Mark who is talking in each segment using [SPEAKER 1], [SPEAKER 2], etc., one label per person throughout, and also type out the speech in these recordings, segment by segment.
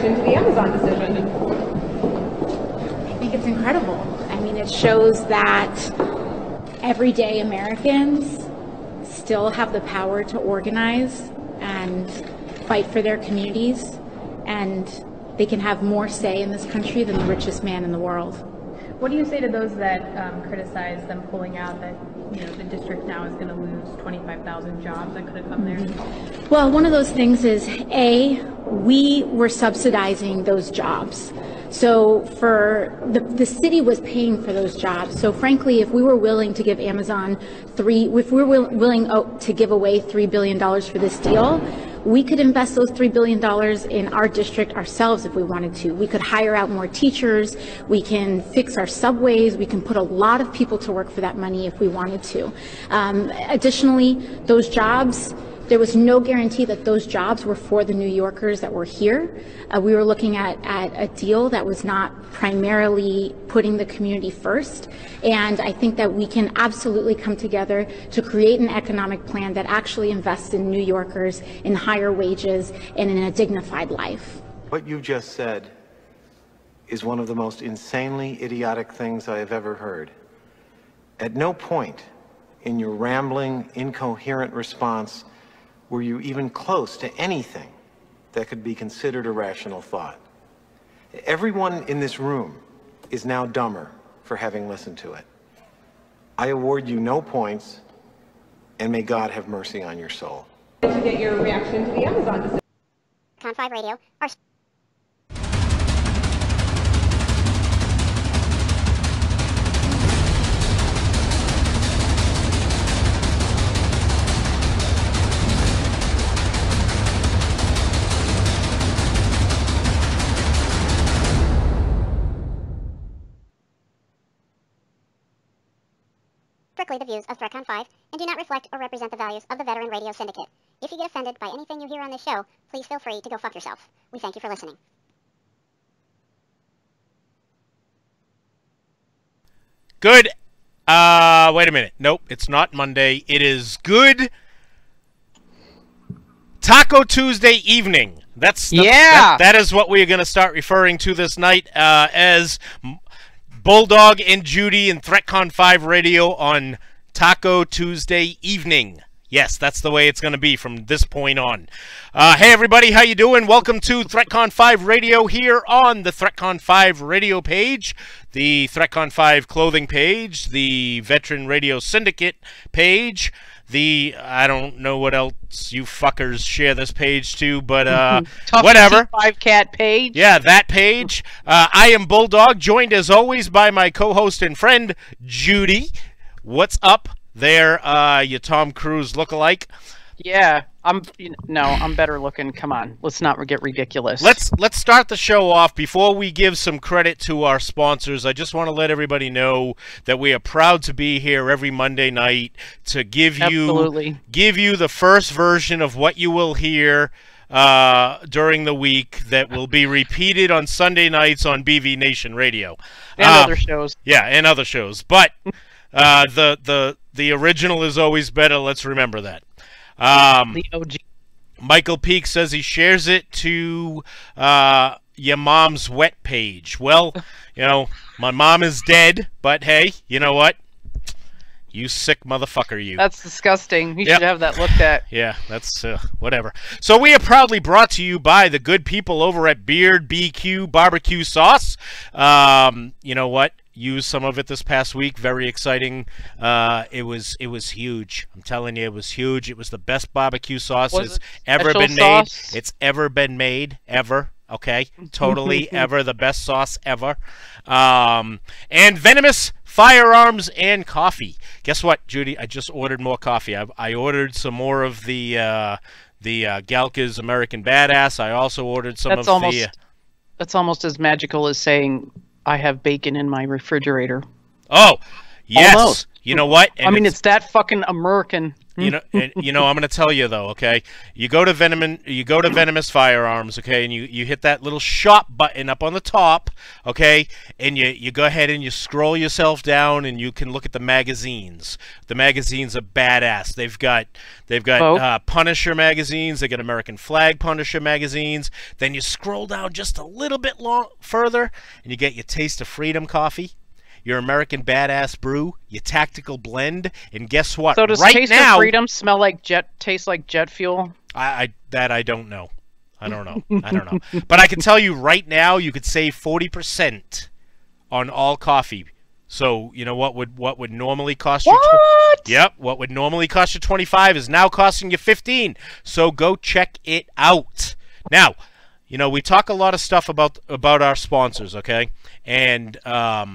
[SPEAKER 1] reaction to the Amazon decision?
[SPEAKER 2] I think it's incredible. I mean, it shows that everyday Americans still have the power to organize and fight for their communities, and they can have more say in this country than the richest man in the world.
[SPEAKER 3] What do you say to those that criticize them pulling out, that the district now is going to lose 25,000 jobs that could have come there?
[SPEAKER 2] Well, one of those things is, A, we were subsidizing those jobs. So for the city was paying for those jobs. So frankly, if we were willing to give Amazon if we were willing to give away $3 billion for this deal, we could invest those $3 billion in our district ourselves if we wanted to. We could hire out more teachers. We can fix our subways. We can put a lot of people to work for that money if we wanted to. Additionally, those jobs, there was no guarantee that those jobs were for the New Yorkers that were here. We were looking at a deal that was not primarily putting the community first. And I think that we can absolutely come together to create an economic plan that actually invests in New Yorkers, in higher wages, and in a dignified life.
[SPEAKER 4] What you just said is one of the most insanely idiotic things I have ever heard. At no point in your rambling, incoherent response were you even close to anything that could be considered a rational thought. Everyone in this room is now dumber for having listened to it. I award you no points, and may God have mercy on your soul.
[SPEAKER 1] To get your reaction to the Amazon decision.
[SPEAKER 5] Threatcon 5 Radio. Strictly the views of Threatcon 5 and do not reflect or represent the values of the Veteran Radio Syndicate. If you get offended by anything you hear on this show, please feel free to go fuck yourself. We thank you for listening.
[SPEAKER 6] Good. Wait a minute. Nope, it's not Monday. It is good Taco Tuesday evening. That is what we are going to start referring to this night as Bulldog and Judy and Threatcon 5 Radio on Taco Tuesday evening. Yes, that's the way it's going to be from this point on. Hey, everybody, how you doing? Welcome to Threatcon 5 Radio here on the Threatcon 5 Radio page, the Threatcon 5 clothing page, the Veteran Radio Syndicate page, I don't know what else you fuckers share this page to, but whatever.
[SPEAKER 7] 5-cat page.
[SPEAKER 6] Yeah, that page. I am Bulldog, joined as always by my co-host and friend, Judy. What's up there, you Tom Cruise lookalike?
[SPEAKER 7] Yeah, I'm better looking. Come on, let's not get ridiculous.
[SPEAKER 6] Let's start the show off. Before we give some credit to our sponsors, I just want to let everybody know that we are proud to be here every Monday night to give you the first version of what you will hear during the week that will be repeated on Sunday nights on BV Nation Radio
[SPEAKER 7] and other shows.
[SPEAKER 6] Yeah, and other shows, but the original is always better. Let's remember that.
[SPEAKER 7] The OG.
[SPEAKER 6] Michael Peak says he shares it to your mom's wet page. Well, my mom is dead, but hey, you know what? You sick motherfucker, you.
[SPEAKER 7] That's disgusting. You should have that looked at.
[SPEAKER 6] Yeah, that's whatever. So we are proudly brought to you by the good people over at Beard BQ Barbecue Sauce. You know what? Used some of it this past week. Very exciting. It was huge. I'm telling you, it was huge. It was the best barbecue sauce that's ever been made. It's ever been made, ever. Okay, totally ever the best sauce ever. And Venomous Firearms and Coffee. Guess what, Judy? I just ordered more coffee. I ordered some more of the Galka's American Badass. I also ordered some
[SPEAKER 7] That's almost as magical as saying I have bacon in my refrigerator.
[SPEAKER 6] Oh, yes.
[SPEAKER 7] Almost.
[SPEAKER 6] You know what?
[SPEAKER 7] And it's that fucking American.
[SPEAKER 6] I'm going to tell you though, okay? You go to Venomous Firearms, okay, and you hit that little shop button up on the top, okay, and you go ahead and you scroll yourself down, and you can look at the magazines. The magazines are badass. They've got Punisher magazines. They got American Flag Punisher magazines. Then you scroll down just a little bit further, and you get your Taste of Freedom coffee, your American Badass Brew, your Tactical Blend, and guess what?
[SPEAKER 7] So does Taste of Freedom taste like jet fuel?
[SPEAKER 6] I don't know. I don't know. But I can tell you right now, you could save 40% on all coffee. So you know what would normally cost you? Yep, what would normally cost you $25 is now costing you $15. So go check it out. Now, we talk a lot of stuff about our sponsors, okay? And there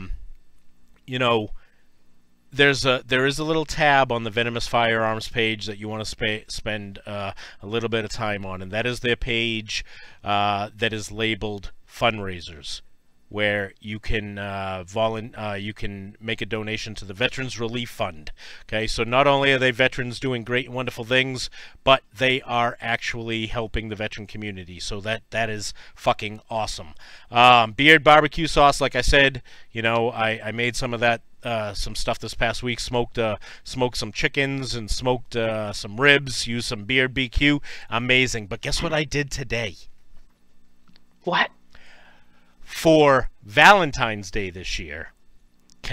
[SPEAKER 6] is a little tab on the Venomous Firearms page that you want to spend a little bit of time on, and that is their page that is labeled fundraisers, where you can you can make a donation to the Veterans Relief Fund. Okay, so not only are they veterans doing great and wonderful things, but they are actually helping the veteran community. So that is fucking awesome. Beard barbecue sauce, like I said, I made some of that. Some stuff this past week. Smoked some chickens and smoked some ribs. Used some Beard BQ. Amazing. But guess what I did today?
[SPEAKER 7] What?
[SPEAKER 6] For Valentine's Day this year,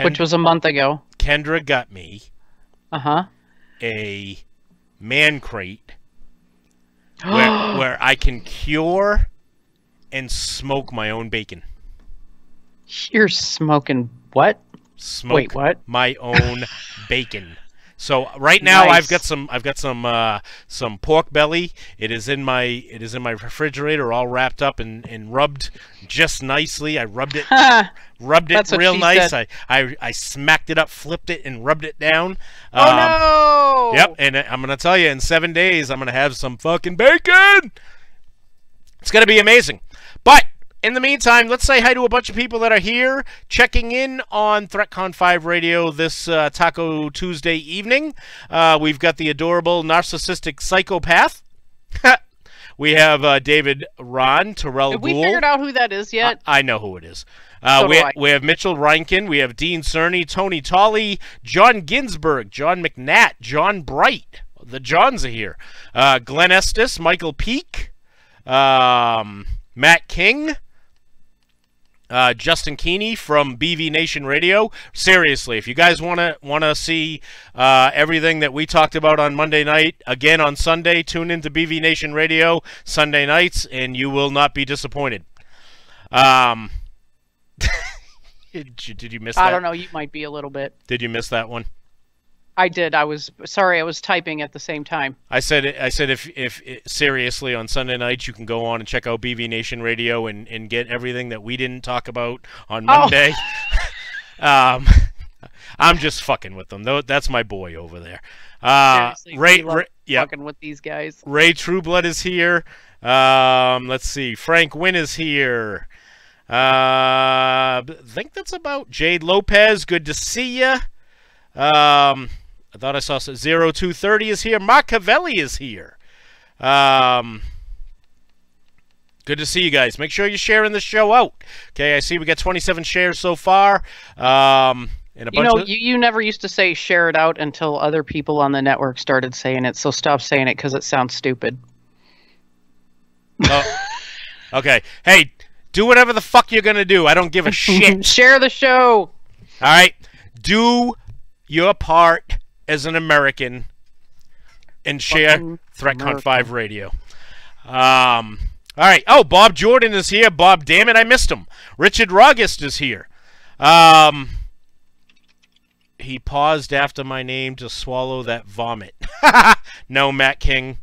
[SPEAKER 7] which was a month ago,
[SPEAKER 6] Kendra got me a man crate where I can cure and smoke my own bacon.
[SPEAKER 7] You're smoking what?
[SPEAKER 6] Wait, what? My own bacon. So right now
[SPEAKER 7] nice.
[SPEAKER 6] I've got some pork belly. It is in my refrigerator, all wrapped up and rubbed just nicely. I rubbed it real nice. I smacked it up, flipped it, and rubbed it down.
[SPEAKER 7] Oh no!
[SPEAKER 6] Yep, and I'm gonna tell you, in 7 days I'm gonna have some fucking bacon. It's gonna be amazing. But in the meantime, let's say hi to a bunch of people that are here checking in on Threatcon 5 Radio this Taco Tuesday evening. We've got the adorable narcissistic psychopath. We have David Ron, Terrell
[SPEAKER 7] Have
[SPEAKER 6] Gould.
[SPEAKER 7] we figured out who that is yet?
[SPEAKER 6] I know who it is.
[SPEAKER 7] So
[SPEAKER 6] we have Mitchell Reinkin. We have Dean Cerny, Tony Tolley, John Ginsberg, John McNatt, John Bright. The Johns are here. Glenn Estes, Michael Peak, Matt King. Justin Keeney from BV Nation Radio. Seriously, if you guys want to see everything that we talked about on Monday night, again on Sunday, tune into BV Nation Radio Sunday nights, and you will not be disappointed. Did you miss that?
[SPEAKER 7] I don't know. You might be a little bit.
[SPEAKER 6] Did you miss that one?
[SPEAKER 7] I did. I was sorry. I was typing at the same time.
[SPEAKER 6] I said if seriously on Sunday nights you can go on and check out BV Nation Radio and get everything that we didn't talk about on Monday. I'm just fucking with them. That's my boy over there. Ray,
[SPEAKER 7] fucking with these guys.
[SPEAKER 6] Ray Trueblood is here. Let's see. Frank Wynn is here. I think that's about Jade Lopez. Good to see you. I thought I saw 0230 is here. Mark Cavelli is here. Good to see you guys. Make sure you're sharing the show out. Okay, I see we got 27 shares so far. And a bunch
[SPEAKER 7] you never used to say share it out until other people on the network started saying it, so stop saying it because it sounds stupid.
[SPEAKER 6] Oh, okay. Hey, do whatever the fuck you're going to do. I don't give a shit.
[SPEAKER 7] Share the show.
[SPEAKER 6] All right. Do your part as an American and share Threatcon 5 Radio. All right. Oh, Bob Jordan is here. Bob, damn it, I missed him. Richard Rogist is here. He paused after my name to swallow that vomit. No, Matt King.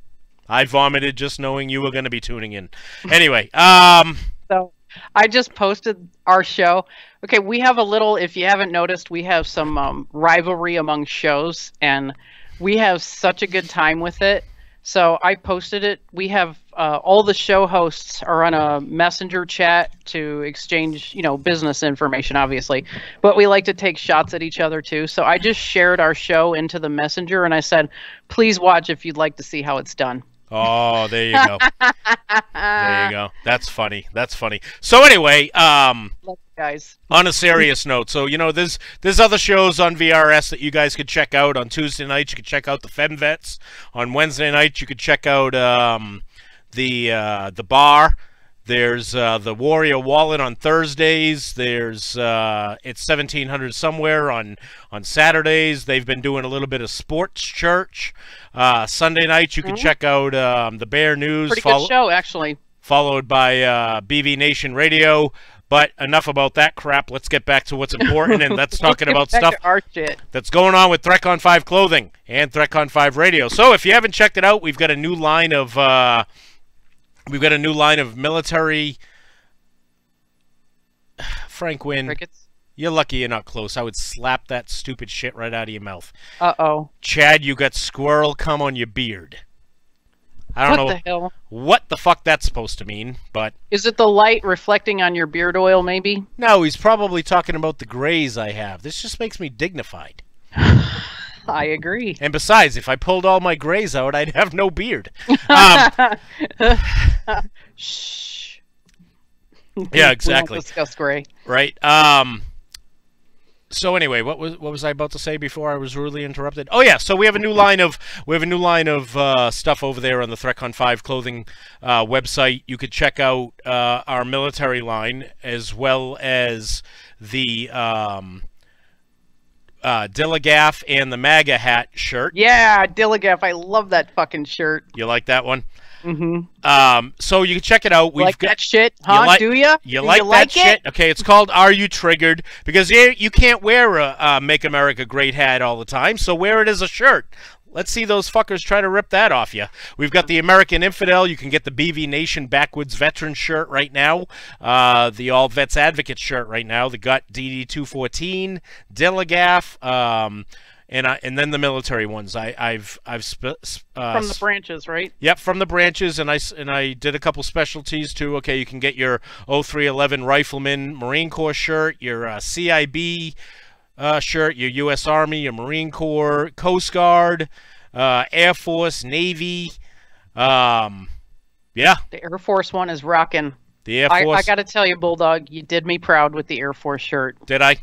[SPEAKER 6] I vomited just knowing you were going to be tuning in. Anyway,
[SPEAKER 7] So I just posted our show. Okay, we have a little, if you haven't noticed, we have some rivalry among shows, and we have such a good time with it. So I posted it. We have all the show hosts are on a messenger chat to exchange, business information, obviously. But we like to take shots at each other too. So I just shared our show into the messenger and I said, please watch if you'd like to see how it's done.
[SPEAKER 6] Oh, there you go. There you go. That's funny. That's funny. So anyway,
[SPEAKER 7] Love you guys.
[SPEAKER 6] on a serious note, so there's other shows on VRS that you guys could check out. On Tuesday nights, you could check out the FemVets. On Wednesday nights, you could check out the bar. There's the Warrior Wallet on Thursdays. There's it's 1700 somewhere on Saturdays. They've been doing a little bit of sports church. Sunday nights you can check out the Bear News.
[SPEAKER 7] Pretty good show, actually.
[SPEAKER 6] Followed by BV Nation Radio. But enough about that crap. Let's get back to what's important, and that's talking about stuff that's going on with Threatcon 5 clothing and Threatcon 5 radio. So if you haven't checked it out, we've got a new line of military. Frank Wynn,
[SPEAKER 7] Crickets?
[SPEAKER 6] you're lucky you're not close. I would slap that stupid shit right out of your mouth.
[SPEAKER 7] Uh-oh.
[SPEAKER 6] Chad, you got squirrel cum on your beard. I don't know
[SPEAKER 7] What the hell?
[SPEAKER 6] what the fuck that's supposed to mean, but...
[SPEAKER 7] Is it the light reflecting on your beard oil, maybe?
[SPEAKER 6] No, he's probably talking about the grays I have. This just makes me dignified.
[SPEAKER 7] I agree.
[SPEAKER 6] And besides, if I pulled all my grays out, I'd have no beard.
[SPEAKER 7] Shh.
[SPEAKER 6] Yeah, exactly.
[SPEAKER 7] We don't discuss gray.
[SPEAKER 6] Right. So anyway, what was I about to say before I was rudely interrupted? Oh yeah, so we have a new line of stuff over there on the Threatcon 5 clothing website. You could check out our military line as well as the Dillagaff and the MAGA hat shirt.
[SPEAKER 7] Yeah, Dillagaff. I love that fucking shirt.
[SPEAKER 6] You like that one?
[SPEAKER 7] Mm-hmm.
[SPEAKER 6] So you can check it out. We've
[SPEAKER 7] like
[SPEAKER 6] got
[SPEAKER 7] that shit, huh? Do ya?
[SPEAKER 6] You
[SPEAKER 7] Do
[SPEAKER 6] like
[SPEAKER 7] you
[SPEAKER 6] that
[SPEAKER 7] like
[SPEAKER 6] shit?
[SPEAKER 7] it?
[SPEAKER 6] Okay, it's called Are You Triggered? Because you can't wear a Make America Great hat all the time, so wear it as a shirt. Let's see those fuckers try to rip that off you. We've got the American Infidel. You can get the BV Nation Backwoods Veteran shirt right now. The All Vets Advocate shirt right now. The Gut DD214, Dillagaff, and then the military ones. I've
[SPEAKER 7] From the branches, right?
[SPEAKER 6] Yep, from the branches, and I did a couple specialties too. Okay, you can get your 0311 Rifleman Marine Corps shirt, your CIB shirt, your U.S. Army, your Marine Corps, Coast Guard, Air Force, Navy. Yeah.
[SPEAKER 7] The Air Force one is rocking.
[SPEAKER 6] The Air Force.
[SPEAKER 7] I got to tell you, Bulldog, you did me proud with the Air Force shirt.
[SPEAKER 6] Did I?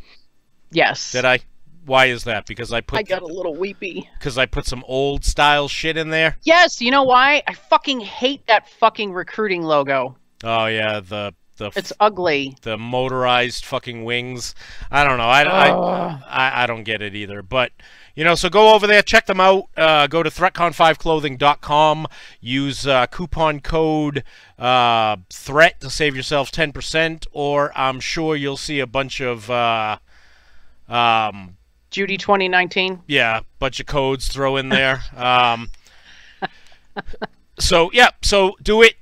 [SPEAKER 7] Yes.
[SPEAKER 6] Did I? Why is that? Because I
[SPEAKER 7] got a little weepy.
[SPEAKER 6] Because I put some old style shit in there?
[SPEAKER 7] Yes, you know why? I fucking hate that fucking recruiting logo.
[SPEAKER 6] Oh yeah,
[SPEAKER 7] it's ugly.
[SPEAKER 6] The motorized fucking wings. I don't know. I don't get it either. But so go over there, check them out. Go to threatcon5clothing.com. Use coupon code THREAT to save yourself 10%. Or I'm sure you'll see a bunch of
[SPEAKER 7] Judy 2019.
[SPEAKER 6] Yeah, bunch of codes throw in there. So yeah, so do it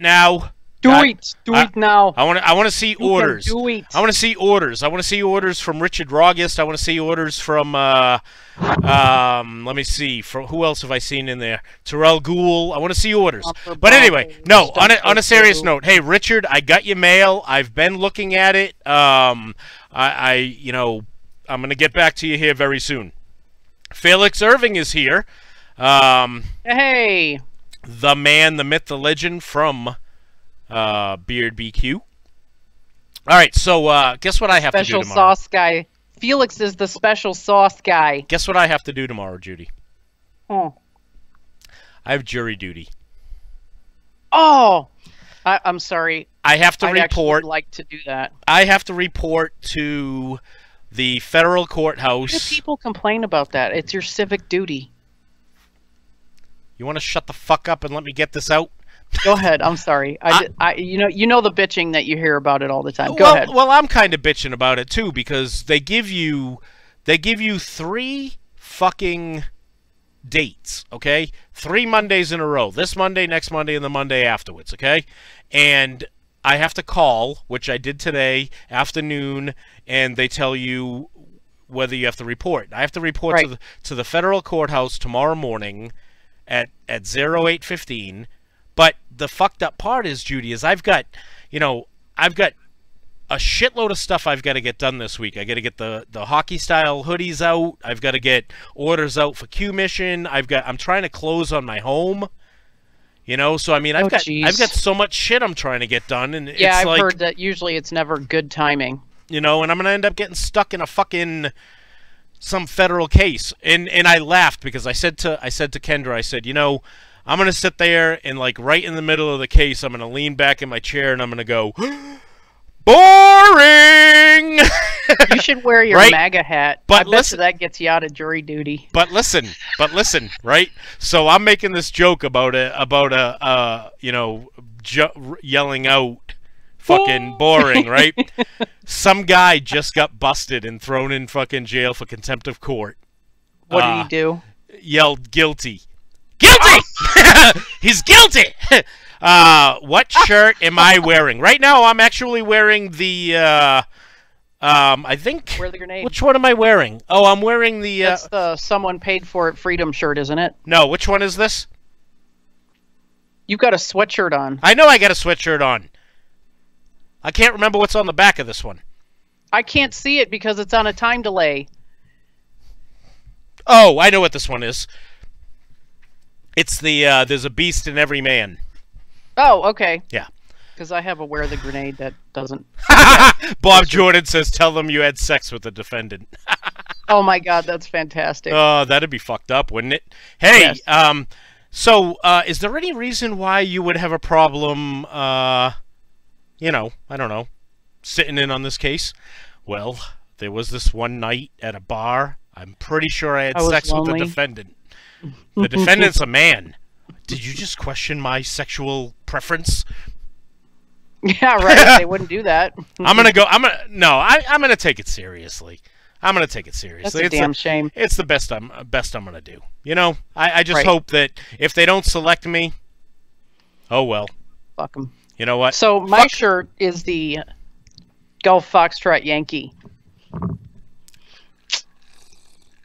[SPEAKER 6] now.
[SPEAKER 7] Do it now.
[SPEAKER 6] I want to see orders.
[SPEAKER 7] Do it.
[SPEAKER 6] I want to see orders. I want to see orders from Richard Rogist. I want to see orders from let me see, from who else have I seen in there? Terrell Gould. I want to see orders. But anyway, no, on a serious note, hey Richard, I got your mail. I've been looking at it. I'm going to get back to you here very soon. Felix Irving is here.
[SPEAKER 7] Hey.
[SPEAKER 6] The man, the myth, the legend from Beard BQ. All right, so guess what I have to do tomorrow?
[SPEAKER 7] Special sauce guy. Felix is the special sauce guy.
[SPEAKER 6] Guess what I have to do tomorrow, Judy?
[SPEAKER 7] Oh.
[SPEAKER 6] I have jury duty.
[SPEAKER 7] Oh. I'm sorry.
[SPEAKER 6] I have to report.
[SPEAKER 7] I'd like to do that.
[SPEAKER 6] I have to report to the federal courthouse.
[SPEAKER 7] Why do people complain about that? It's your civic duty.
[SPEAKER 6] You want to shut the fuck up and let me get this out?
[SPEAKER 7] Go ahead. I'm sorry. You know the bitching that you hear about it all the time. Go ahead.
[SPEAKER 6] Well, I'm kind of bitching about it too because they give you 3 fucking dates, okay? 3 Mondays in a row. This Monday, next Monday, and the Monday afterwards, okay? And I have to call, which I did today afternoon, and they tell you whether you have to report. I have to report to the federal courthouse tomorrow morning at 08:15 But the fucked up part is, Judy, is I've got a shitload of stuff I've got to get done this week. I got to get the hockey style hoodies out. I've got to get orders out for Q Mission. I'm trying to close on my home. So I mean, I've got so much shit I'm trying to get done, and
[SPEAKER 7] yeah,
[SPEAKER 6] I've
[SPEAKER 7] heard that usually it's never good timing.
[SPEAKER 6] And I'm gonna end up getting stuck in a fucking some federal case. And I laughed because I said to Kendra, I said, I'm gonna sit there and like right in the middle of the case, I'm gonna lean back in my chair and I'm gonna go, boring.
[SPEAKER 7] You should wear your
[SPEAKER 6] right?
[SPEAKER 7] MAGA hat.
[SPEAKER 6] But
[SPEAKER 7] I bet you that gets you out of jury duty.
[SPEAKER 6] But listen, right? So I'm making this joke about yelling out, fucking boring, right? Some guy just got busted and thrown in fucking jail for contempt of court.
[SPEAKER 7] What did he do?
[SPEAKER 6] Yelled guilty. Guilty! He's guilty! What shirt am I wearing? Right now, I'm actually wearing the, I think...
[SPEAKER 7] Wear the grenade.
[SPEAKER 6] Which one am I wearing? Oh, I'm wearing the...
[SPEAKER 7] That's the someone paid for it freedom shirt, isn't it?
[SPEAKER 6] No, which one is this?
[SPEAKER 7] You've got a sweatshirt on.
[SPEAKER 6] I know I got a sweatshirt on. I can't remember what's on the back of this one.
[SPEAKER 7] I can't see it because it's on a time delay.
[SPEAKER 6] Oh, I know what this one is. It's the, there's a beast in every man.
[SPEAKER 7] Oh, okay.
[SPEAKER 6] Yeah.
[SPEAKER 7] Because I have a wear the grenade that doesn't...
[SPEAKER 6] Bob Jordan says, tell them you had sex with the defendant.
[SPEAKER 7] Oh my god, that's fantastic.
[SPEAKER 6] Oh, that'd be fucked up, wouldn't it? Hey,
[SPEAKER 7] yes.
[SPEAKER 6] So, is there any reason why you would have a problem, I don't know, sitting in on this case? Well, there was this one night at a bar. I'm pretty sure I had sex with the defendant. The defendant's a man. Did you just question my sexual preference?
[SPEAKER 7] Yeah, right. They wouldn't do that.
[SPEAKER 6] I'm gonna take it seriously. I'm gonna take it seriously.
[SPEAKER 7] That's a damn shame.
[SPEAKER 6] It's the best I'm gonna do. I just hope that if they don't select me, oh well.
[SPEAKER 7] Fuck them.
[SPEAKER 6] You know what?
[SPEAKER 7] So my shirt is the Golf Foxtrot Yankee.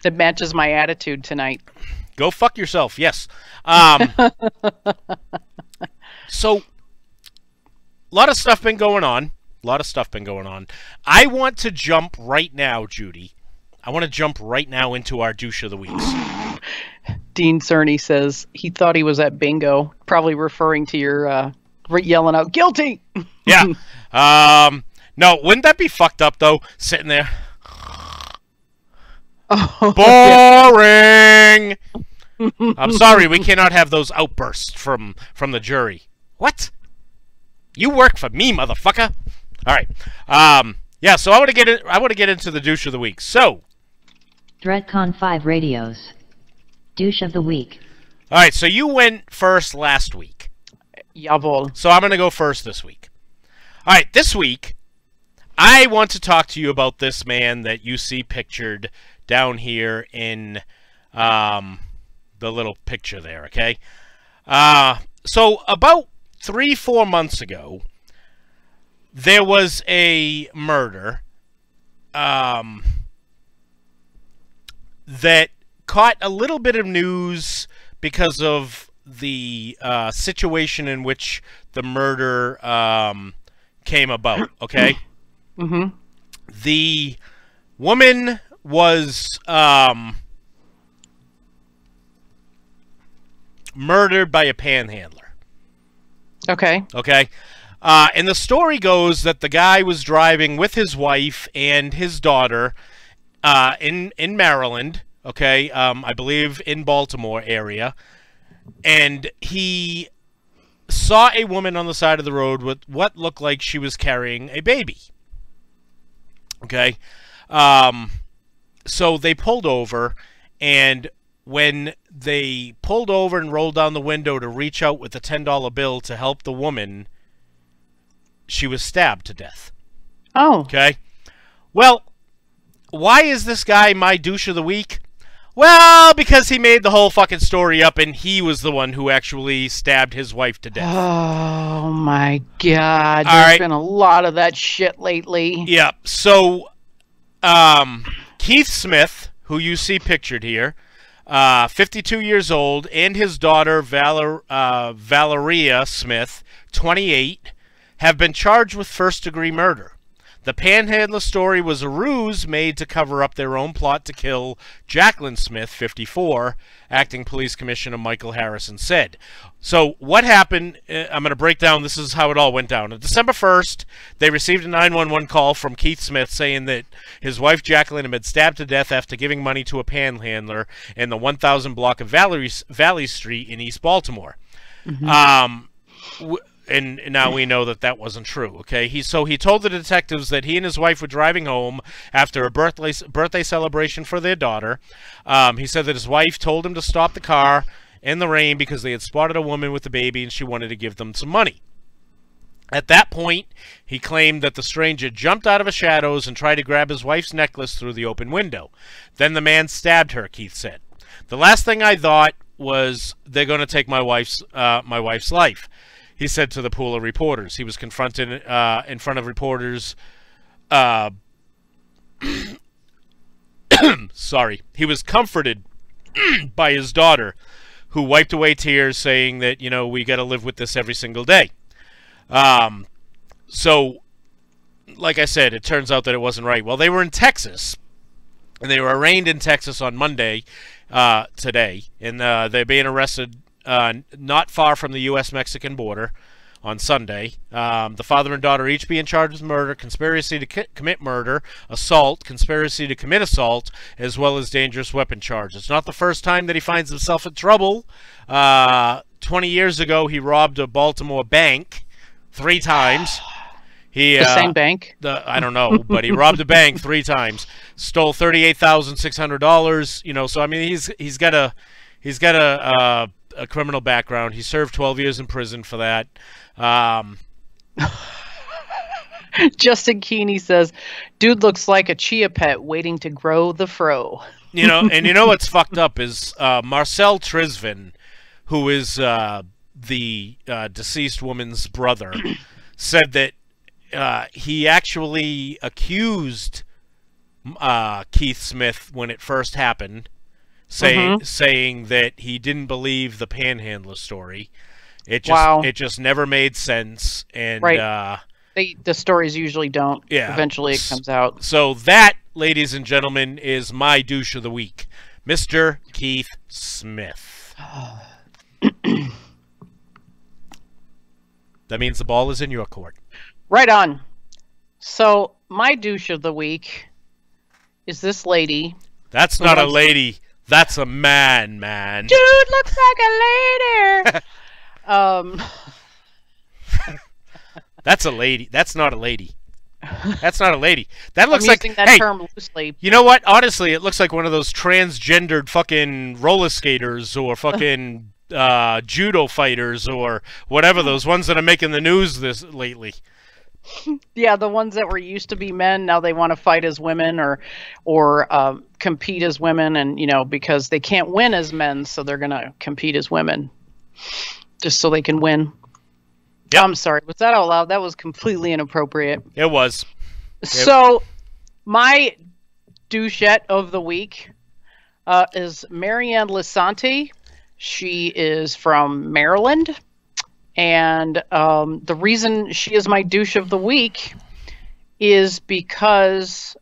[SPEAKER 7] That matches my attitude tonight.
[SPEAKER 6] Go fuck yourself. Yes. So, a lot of stuff been going on. I want to jump right now, Judy. I want to jump right now into our douche of the weeks.
[SPEAKER 7] Dean Cerny says he thought he was at bingo, probably referring to your yelling out guilty.
[SPEAKER 6] Yeah. No, wouldn't that be fucked up though? Sitting there.
[SPEAKER 7] Oh,
[SPEAKER 6] boring. I'm sorry, we cannot have those outbursts from the jury. What? You work for me, motherfucker. All right. Yeah. So I want to get into the douche of the week. So.
[SPEAKER 8] Threatcon 5 radios. Douche of the week.
[SPEAKER 6] All right. So you went first last week.
[SPEAKER 7] Jawohl.
[SPEAKER 6] So I'm going to go first this week. All right. This week, I want to talk to you about this man that you see pictured down here in the little picture there, okay? So about 3-4 months ago, there was a murder that caught a little bit of news because of the situation in which the murder came about, okay?
[SPEAKER 7] Mm-hmm.
[SPEAKER 6] The woman was murdered by a panhandler.
[SPEAKER 7] Okay.
[SPEAKER 6] Okay. And the story goes that the guy was driving with his wife and his daughter in Maryland, okay, I believe in Baltimore area, and he saw a woman on the side of the road with what looked like she was carrying a baby. Okay. So they pulled over, and when they pulled over and rolled down the window to reach out with a $10 bill to help the woman, she was stabbed to death.
[SPEAKER 7] Oh.
[SPEAKER 6] Okay. Well, why is this guy my douche of the week? Well, because he made the whole fucking story up, and he was the one who actually stabbed his wife to death.
[SPEAKER 7] Oh my god.
[SPEAKER 6] All
[SPEAKER 7] There's
[SPEAKER 6] right.
[SPEAKER 7] been a lot of that shit lately.
[SPEAKER 6] Yeah. So, Keith Smith, who you see pictured here, 52 years old, and his daughter, Valeria Smith, 28, have been charged with first-degree murder. The panhandler story was a ruse made to cover up their own plot to kill Jacqueline Smith, 54, Acting Police Commissioner Michael Harrison said. So what happened, I'm going to break down, this is how it all went down. On December 1st, they received a 911 call from Keith Smith saying that his wife Jacqueline had been stabbed to death after giving money to a panhandler in the 1000 block of Valley Street in East Baltimore. And now we know that wasn't true, okay? So he told the detectives that he and his wife were driving home after a birthday celebration for their daughter. He said that his wife told him to stop the car in the rain because they had spotted a woman with a baby and she wanted to give them some money. At that point, he claimed that the stranger jumped out of the shadows and tried to grab his wife's necklace through the open window. Then the man stabbed her, Keith said. The last thing I thought was, they're going to take my wife's life, he said to the pool of reporters. He was confronted in front of reporters. Sorry. He was comforted by his daughter, who wiped away tears, saying that, we got to live with this every single day. So, like I said, it turns out that it wasn't right. Well, they were in Texas, and they were arraigned in Texas on Monday, today, and they're being arrested not far from the U.S.-Mexican border on Sunday. The father and daughter each being charged with murder, conspiracy to commit murder, assault, conspiracy to commit assault, as well as dangerous weapon charge. It's not the first time that he finds himself in trouble. 20 years ago, he robbed a Baltimore bank 3 times. The
[SPEAKER 7] same bank?
[SPEAKER 6] I don't know, but he robbed a bank 3 times, stole $38,600. So I mean, he's got a criminal background. He served 12 years in prison for that.
[SPEAKER 7] Justin Keeney says, dude looks like a chia pet waiting to grow the fro.
[SPEAKER 6] And what's fucked up is Marcel Trisvin, who is the deceased woman's brother, said that he actually accused Keith Smith when it first happened, saying that he didn't believe the panhandler story. It just never made sense, and
[SPEAKER 7] the stories usually don't. Yeah, eventually it comes out.
[SPEAKER 6] So that, ladies and gentlemen, is my douche of the week, Mr. Keith Smith. That means the ball is in your court.
[SPEAKER 7] Right on. So my douche of the week is this lady. That's
[SPEAKER 6] not a lady. That's a man.
[SPEAKER 7] Dude looks like a lady.
[SPEAKER 6] That's a lady. That's not a lady. That's not a lady. That looks
[SPEAKER 7] I'm using
[SPEAKER 6] like
[SPEAKER 7] that term loosely.
[SPEAKER 6] You know what? Honestly, it looks like one of those transgendered fucking roller skaters or fucking judo fighters or whatever, those ones that are making the news lately.
[SPEAKER 7] Yeah, the ones that were used to be men, now they want to fight as women or compete as women, and because they can't win as men, so they're gonna compete as women just so they can win. Yep. I'm sorry, was that out loud? That was completely inappropriate.
[SPEAKER 6] It was.
[SPEAKER 7] So my douchette of the week is Marianne Lisanti. She is from Maryland. And the reason she is my douche of the week is because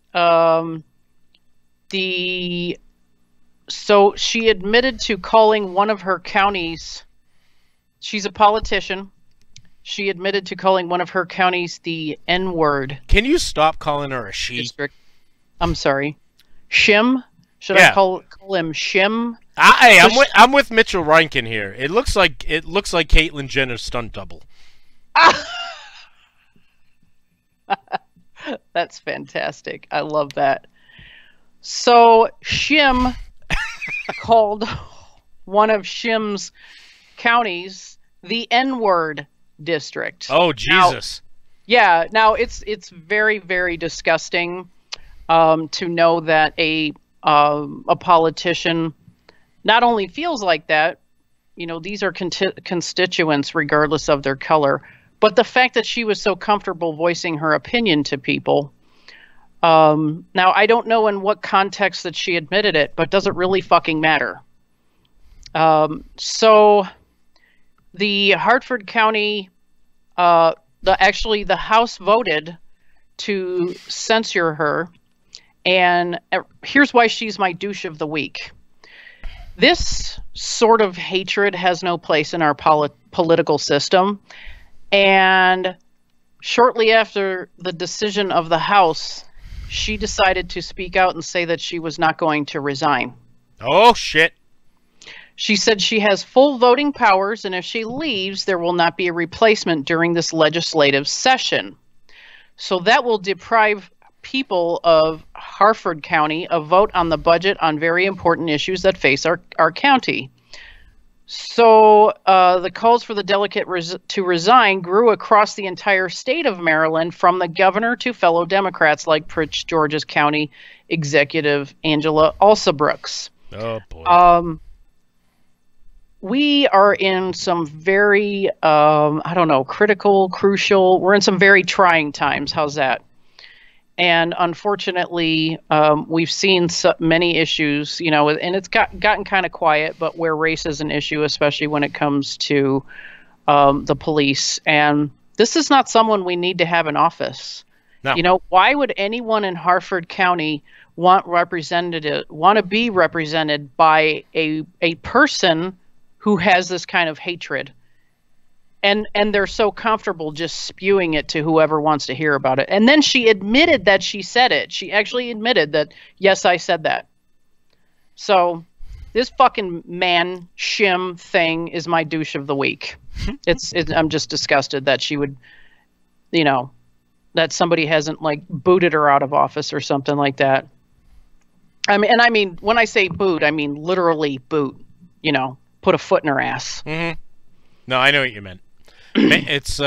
[SPEAKER 7] so she admitted to calling one of her counties. She's a politician. She admitted to calling one of her counties the N-word.
[SPEAKER 6] Can you stop calling her a she?
[SPEAKER 7] District. I'm sorry. Shim? Should I call him Shim?
[SPEAKER 6] I'm with Mitchell Reinken here. It looks like Caitlyn Jenner's stunt double.
[SPEAKER 7] That's fantastic. I love that. So Shim called one of Shim's counties the N-word district.
[SPEAKER 6] Oh Jesus!
[SPEAKER 7] Now it's very, very disgusting to know that a politician not only feels like that, these are constituents regardless of their color, but the fact that she was so comfortable voicing her opinion to people. Now, I don't know in what context that she admitted it, but does it really fucking matter? So the Hartford County, the House voted to censure her, and here's why she's my douche of the week. This sort of hatred has no place in our political system, and shortly after the decision of the House, she decided to speak out and say that she was not going to resign.
[SPEAKER 6] Oh, shit.
[SPEAKER 7] She said she has full voting powers, and if she leaves, there will not be a replacement during this legislative session. So that will deprive people of Hartford County a vote on the budget on very important issues that face our county. So the calls for the delegate to resign grew across the entire state of Maryland, from the governor to fellow Democrats like Prince George's County Executive Angela Alsobrooks.
[SPEAKER 6] Oh, boy.
[SPEAKER 7] We are in some very, crucial, we're in some very trying times. How's that? And unfortunately, we've seen many issues, and it's gotten kind of quiet, but where race is an issue, especially when it comes to the police. And this is not someone we need to have in office.
[SPEAKER 6] No.
[SPEAKER 7] Why would anyone in Hartford County want to be represented by a person who has this kind of hatred, and they're so comfortable just spewing it to whoever wants to hear about it? And then she admitted that she said it. She actually admitted that, yes, I said that. So this fucking man shim thing is my douche of the week. I'm just disgusted that she would, that somebody hasn't booted her out of office or something like that. I mean, when I say boot, I mean literally boot, put a foot in her ass.
[SPEAKER 6] Mm-hmm. No, I know what you meant. It's,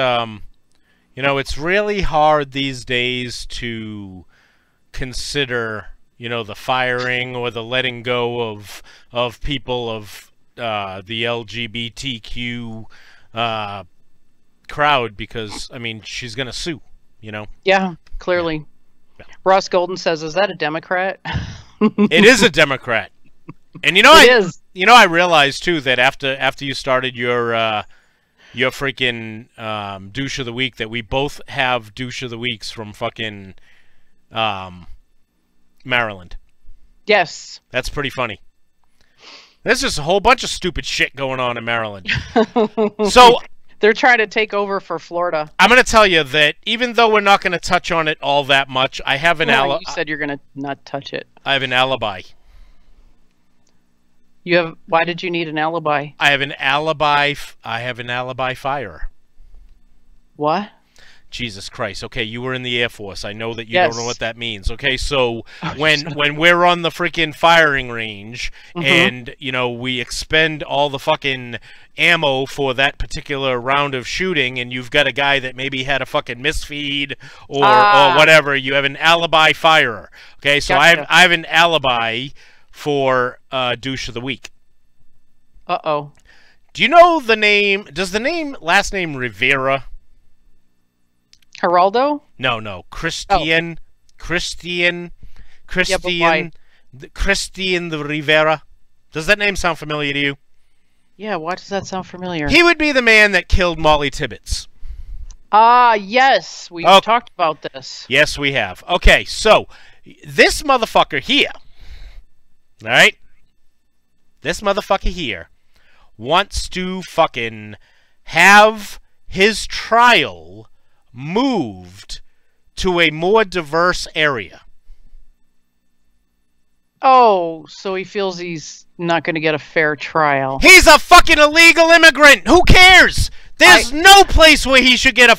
[SPEAKER 6] it's really hard these days to consider, the firing or the letting go of people of the LGBTQ crowd, because, she's going to sue,
[SPEAKER 7] Yeah, clearly. Yeah. Ross Golden says, is that a Democrat?
[SPEAKER 6] It is a Democrat. And I realized too that after you started your freaking douche of the week, that we both have douche of the weeks from fucking Maryland.
[SPEAKER 7] Yes.
[SPEAKER 6] That's pretty funny. There's just a whole bunch of stupid shit going on in Maryland. So
[SPEAKER 7] they're trying to take over for Florida.
[SPEAKER 6] I'm going to tell you that even though we're not going to touch on it all that much, I have an alibi.
[SPEAKER 7] You said you're going to not touch it.
[SPEAKER 6] I have an alibi.
[SPEAKER 7] Why did you need an alibi?
[SPEAKER 6] I have an alibi. I have an alibi fire.
[SPEAKER 7] What?
[SPEAKER 6] Jesus Christ. Okay, you were in the Air Force. I know that you
[SPEAKER 7] Yes.
[SPEAKER 6] don't know what that means. Okay, so when we're on the freaking firing range and, we expend all the fucking ammo for that particular round of shooting, and you've got a guy that maybe had a fucking misfeed or whatever, you have an alibi firer. Okay, so
[SPEAKER 7] Gotcha.
[SPEAKER 6] I have an alibi for douche of the week.
[SPEAKER 7] Uh-oh.
[SPEAKER 6] Do you know the name? Does the last name Rivera?
[SPEAKER 7] Geraldo?
[SPEAKER 6] No. Christian
[SPEAKER 7] why?
[SPEAKER 6] Christian the Rivera. Does that name sound familiar to you?
[SPEAKER 7] Yeah, why does that sound familiar?
[SPEAKER 6] He would be the man that killed Molly Tibbetts.
[SPEAKER 7] Yes. We've talked about this.
[SPEAKER 6] Yes, we have. Okay, so this motherfucker here, all right? This motherfucker here wants to fucking have his trial moved to a more diverse area.
[SPEAKER 7] Oh, so he feels he's not going to get a fair trial.
[SPEAKER 6] He's a fucking illegal immigrant. Who cares? There's no place where he should get a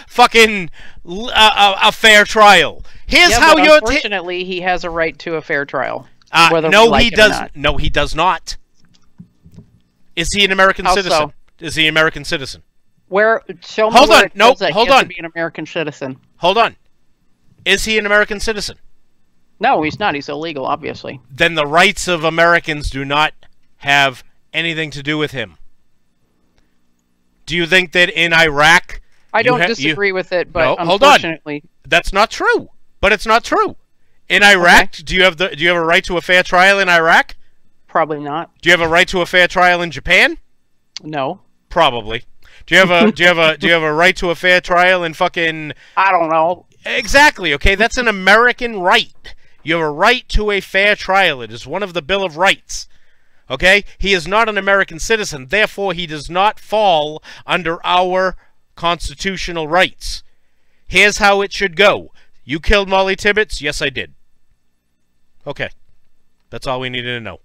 [SPEAKER 6] fucking a fair trial. Here's how you're.
[SPEAKER 7] Unfortunately, he has a right to a fair trial.
[SPEAKER 6] No, he doesn't. No, he does not. Is he an American citizen?
[SPEAKER 7] So?
[SPEAKER 6] Is he an American citizen?
[SPEAKER 7] Show me
[SPEAKER 6] Hold
[SPEAKER 7] where
[SPEAKER 6] on.
[SPEAKER 7] it
[SPEAKER 6] No,
[SPEAKER 7] says that
[SPEAKER 6] hold
[SPEAKER 7] he has
[SPEAKER 6] on.
[SPEAKER 7] to be an American citizen.
[SPEAKER 6] Hold on. Is he an American citizen?
[SPEAKER 7] No, he's not. He's illegal, obviously.
[SPEAKER 6] Then the rights of Americans do not have anything to do with him. Do you think that in Iraq...
[SPEAKER 7] I don't disagree with it, but
[SPEAKER 6] no,
[SPEAKER 7] unfortunately...
[SPEAKER 6] Hold on. That's not true. But it's not true. In Iraq, do you have a right to a fair trial in Iraq?
[SPEAKER 7] probably not.
[SPEAKER 6] Do you have a right to a fair trial in Japan?
[SPEAKER 7] No.
[SPEAKER 6] Probably. Do you have a do you have a right to a fair trial in fucking?
[SPEAKER 7] I don't know.
[SPEAKER 6] Exactly. Okay, that's an American right. You have a right to a fair trial. It is one of the Bill of Rights. Okay? He is not an American citizen. Therefore, he does not fall under our constitutional rights. Here's how it should go. You killed Molly Tibbetts? Yes, I did. Okay. That's all we needed to know.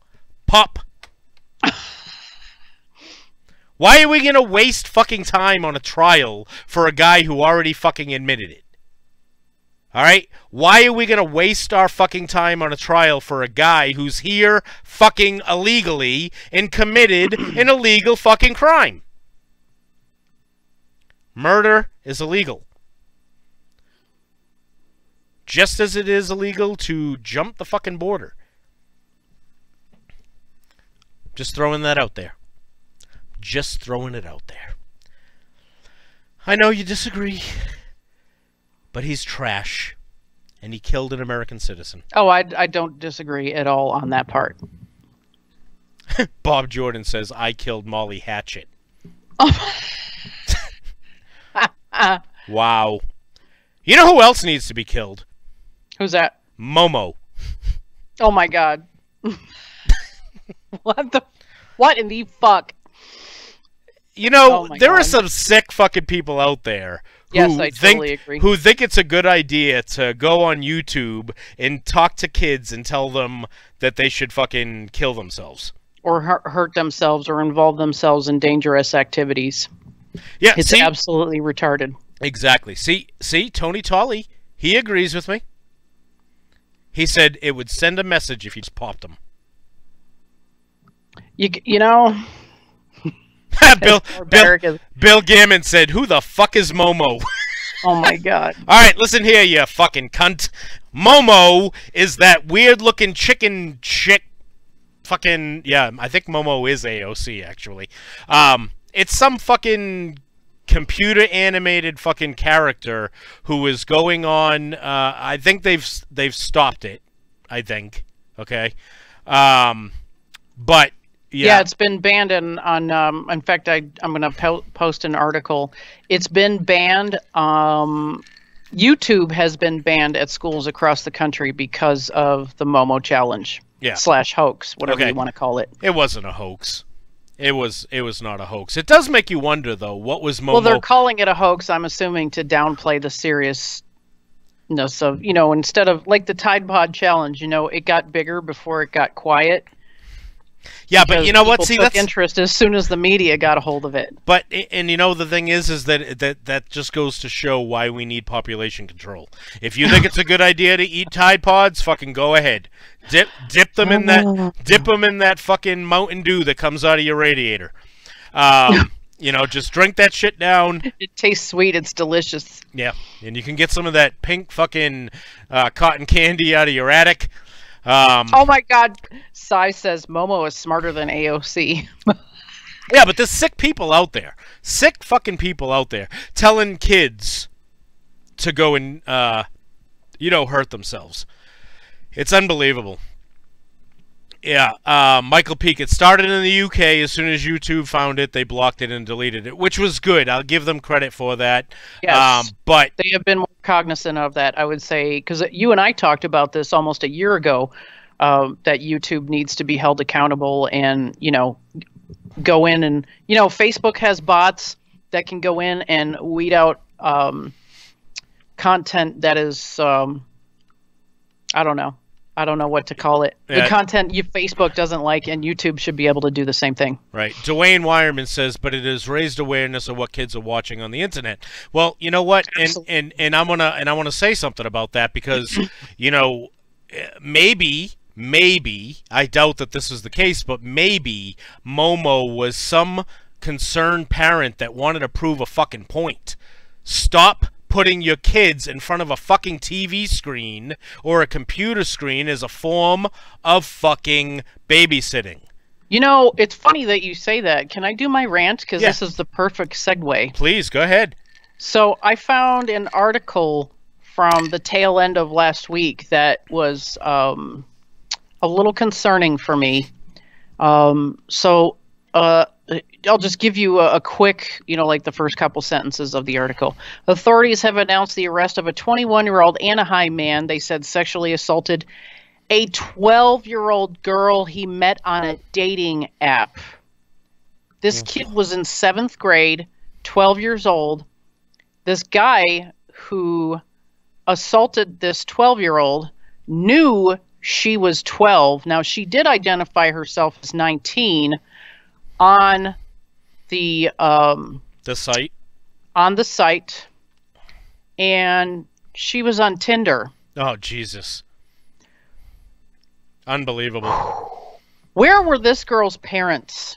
[SPEAKER 6] Pop. Why are we going to waste fucking time on a trial for a guy who already fucking admitted it? Alright? Why are we going to waste our fucking time on a trial for a guy who's here fucking illegally and committed an illegal fucking crime? Murder is illegal. Just as it is illegal to jump the fucking border. Just throwing that out there. Just throwing it out there. I know you disagree. But he's trash, and he killed an American citizen.
[SPEAKER 7] Oh, I don't disagree at all on that part.
[SPEAKER 6] Bob Jordan says, I killed Molly Hatchet. Wow. You know who else needs to be killed?
[SPEAKER 7] Who's that?
[SPEAKER 6] Momo.
[SPEAKER 7] Oh my god. What in the fuck?
[SPEAKER 6] You know,
[SPEAKER 7] Oh
[SPEAKER 6] there
[SPEAKER 7] God.
[SPEAKER 6] are some sick fucking people out there
[SPEAKER 7] Yes, I totally agree.
[SPEAKER 6] who think it's a good idea to go on YouTube and talk to kids and tell them that they should fucking kill themselves.
[SPEAKER 7] Or hurt themselves or involve themselves in dangerous activities.
[SPEAKER 6] Yeah,
[SPEAKER 7] It's
[SPEAKER 6] see?
[SPEAKER 7] absolutely retarded.
[SPEAKER 6] Exactly. See, Tony Tolley, he agrees with me. He said it would send a message if you just popped him.
[SPEAKER 7] You know...
[SPEAKER 6] Bill Gammon said, who the fuck is Momo?
[SPEAKER 7] Oh my god.
[SPEAKER 6] Alright, listen here, you fucking cunt. Momo is that weird-looking chicken chick. Fucking, yeah, I think Momo is AOC, actually. It's some fucking computer-animated fucking character who is going on, I think they've stopped it, I think. Okay? But...
[SPEAKER 7] Yeah, it's been banned on in fact, I'm going to post an article. It's been banned. YouTube has been banned at schools across the country because of the Momo challenge.
[SPEAKER 6] Yeah.
[SPEAKER 7] / hoax, whatever you want to call it.
[SPEAKER 6] It wasn't a hoax. It was not a hoax. It does make you wonder, though, what was Momo...
[SPEAKER 7] Well, they're calling it a hoax, I'm assuming, to downplay the seriousness of, instead of, like the Tide Pod challenge, it got bigger before it got quiet.
[SPEAKER 6] Yeah, but you know what? See,
[SPEAKER 7] that's interest as soon as the media got a hold of it.
[SPEAKER 6] But the thing is that just goes to show why we need population control. If you think it's a good idea to eat Tide Pods, fucking go ahead. Dip them in that fucking Mountain Dew that comes out of your radiator. Just drink that shit down.
[SPEAKER 7] It tastes sweet. It's delicious.
[SPEAKER 6] Yeah, and you can get some of that pink fucking cotton candy out of your attic.
[SPEAKER 7] Oh my god, Sai says Momo is smarter than AOC.
[SPEAKER 6] Yeah, but there's sick people out there. Sick fucking people out there telling kids to go and, hurt themselves. It's unbelievable. Yeah, Michael Peake, it started in the UK. As soon as YouTube found it, they blocked it and deleted it, which was good. I'll give them credit for that.
[SPEAKER 7] Yes,
[SPEAKER 6] but
[SPEAKER 7] they have been more cognizant of that, I would say, because you and I talked about this almost a year ago, that YouTube needs to be held accountable and, go in and, Facebook has bots that can go in and weed out content that is, I don't know what to call it. The content Facebook doesn't like, and YouTube should be able to do the same thing. Right.
[SPEAKER 6] Dwayne Wireman says, but it has raised awareness of what kids are watching on the internet. Well, you know what? And I want to say something about that because, maybe I doubt that this is the case, but maybe Momo was some concerned parent that wanted to prove a fucking point. Stop putting your kids in front of a fucking TV screen or a computer screen as a form of fucking babysitting.
[SPEAKER 7] It's funny that you say that. Can I do my rant? Because this is the perfect segue.
[SPEAKER 6] Please, go ahead.
[SPEAKER 7] So I found an article from the tail end of last week that was a little concerning for me. So I'll just give you a quick, like the first couple sentences of the article. Authorities have announced the arrest of a 21-year-old Anaheim man, they said, sexually assaulted a 12-year-old girl he met on a dating app. This kid was in 7th grade, 12 years old. This guy who assaulted this 12-year-old knew she was 12. Now, she did identify herself as 19 on the
[SPEAKER 6] site.
[SPEAKER 7] On the site, and she was on Tinder.
[SPEAKER 6] Oh, Jesus. Unbelievable.
[SPEAKER 7] Where were this girl's parents?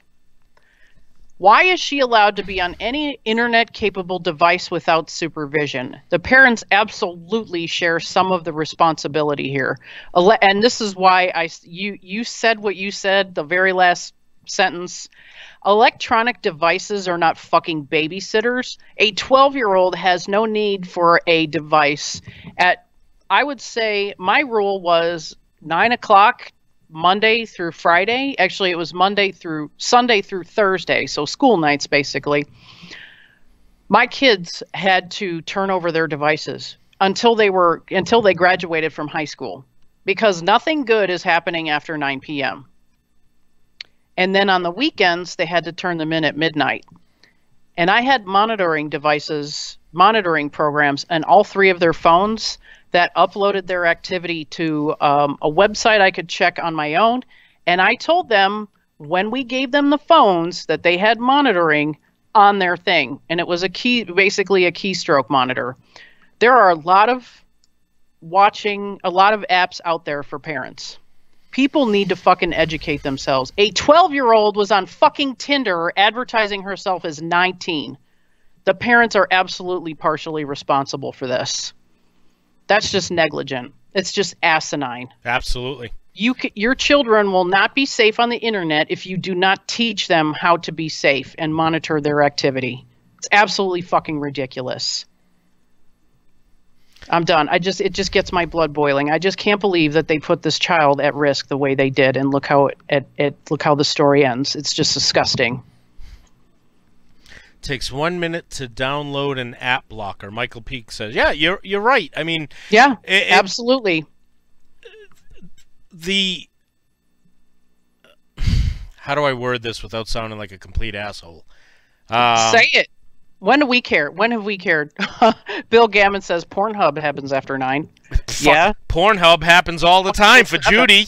[SPEAKER 7] Why is she allowed to be on any internet-capable device without supervision? The parents absolutely share some of the responsibility here. And this is why you said what you said, the very last sentence. Electronic devices are not fucking babysitters. A 12-year-old has no need for a device. I would say my rule was 9 o'clock Monday through Friday. Actually, it was Sunday through Thursday, so school nights basically. My kids had to turn over their devices until they graduated from high school, because nothing good is happening after 9 p.m. And then on the weekends, they had to turn them in at midnight. And I had monitoring programs, and all 3 of their phones that uploaded their activity to a website I could check on my own. And I told them when we gave them the phones that they had monitoring on their thing. And it was basically a keystroke monitor. There are a lot of apps out there for parents. People need to fucking educate themselves. A 12-year-old was on fucking Tinder advertising herself as 19. The parents are absolutely partially responsible for this. That's just negligent. It's just asinine.
[SPEAKER 6] Absolutely.
[SPEAKER 7] Your children will not be safe on the internet if you do not teach them how to be safe and monitor their activity. It's absolutely fucking ridiculous. I'm done. It just gets my blood boiling. I just can't believe that they put this child at risk the way they did, and look how the story ends. It's just disgusting.
[SPEAKER 6] Takes 1 minute to download an app blocker. Michael Peake says, "Yeah, you're right. I mean,
[SPEAKER 7] yeah, absolutely."
[SPEAKER 6] How do I word this without sounding like a complete asshole?
[SPEAKER 7] Say it. When do we care? When have we cared? Bill Gammon says Pornhub happens after 9. Yeah,
[SPEAKER 6] Pornhub happens all the time for Judy.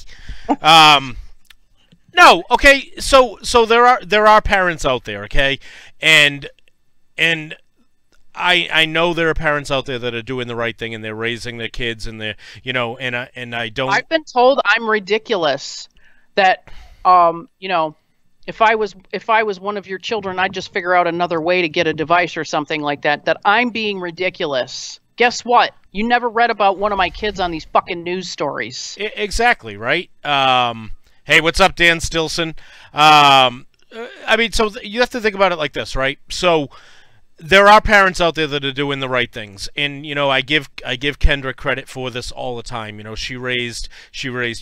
[SPEAKER 6] No, okay. So there are parents out there, okay, and I know there are parents out there that are doing the right thing and they're raising their kids and they're and I don't.
[SPEAKER 7] I've been told I'm ridiculous. That if I was one of your children, I'd just figure out another way to get a device or something like that. That I'm being ridiculous. Guess what? You never read about one of my kids on these fucking news stories.
[SPEAKER 6] Exactly, right? Hey, what's up, Dan Stilson? I mean, so you have to think about it like this, right? So there are parents out there that are doing the right things, and I give Kendra credit for this all the time. She raised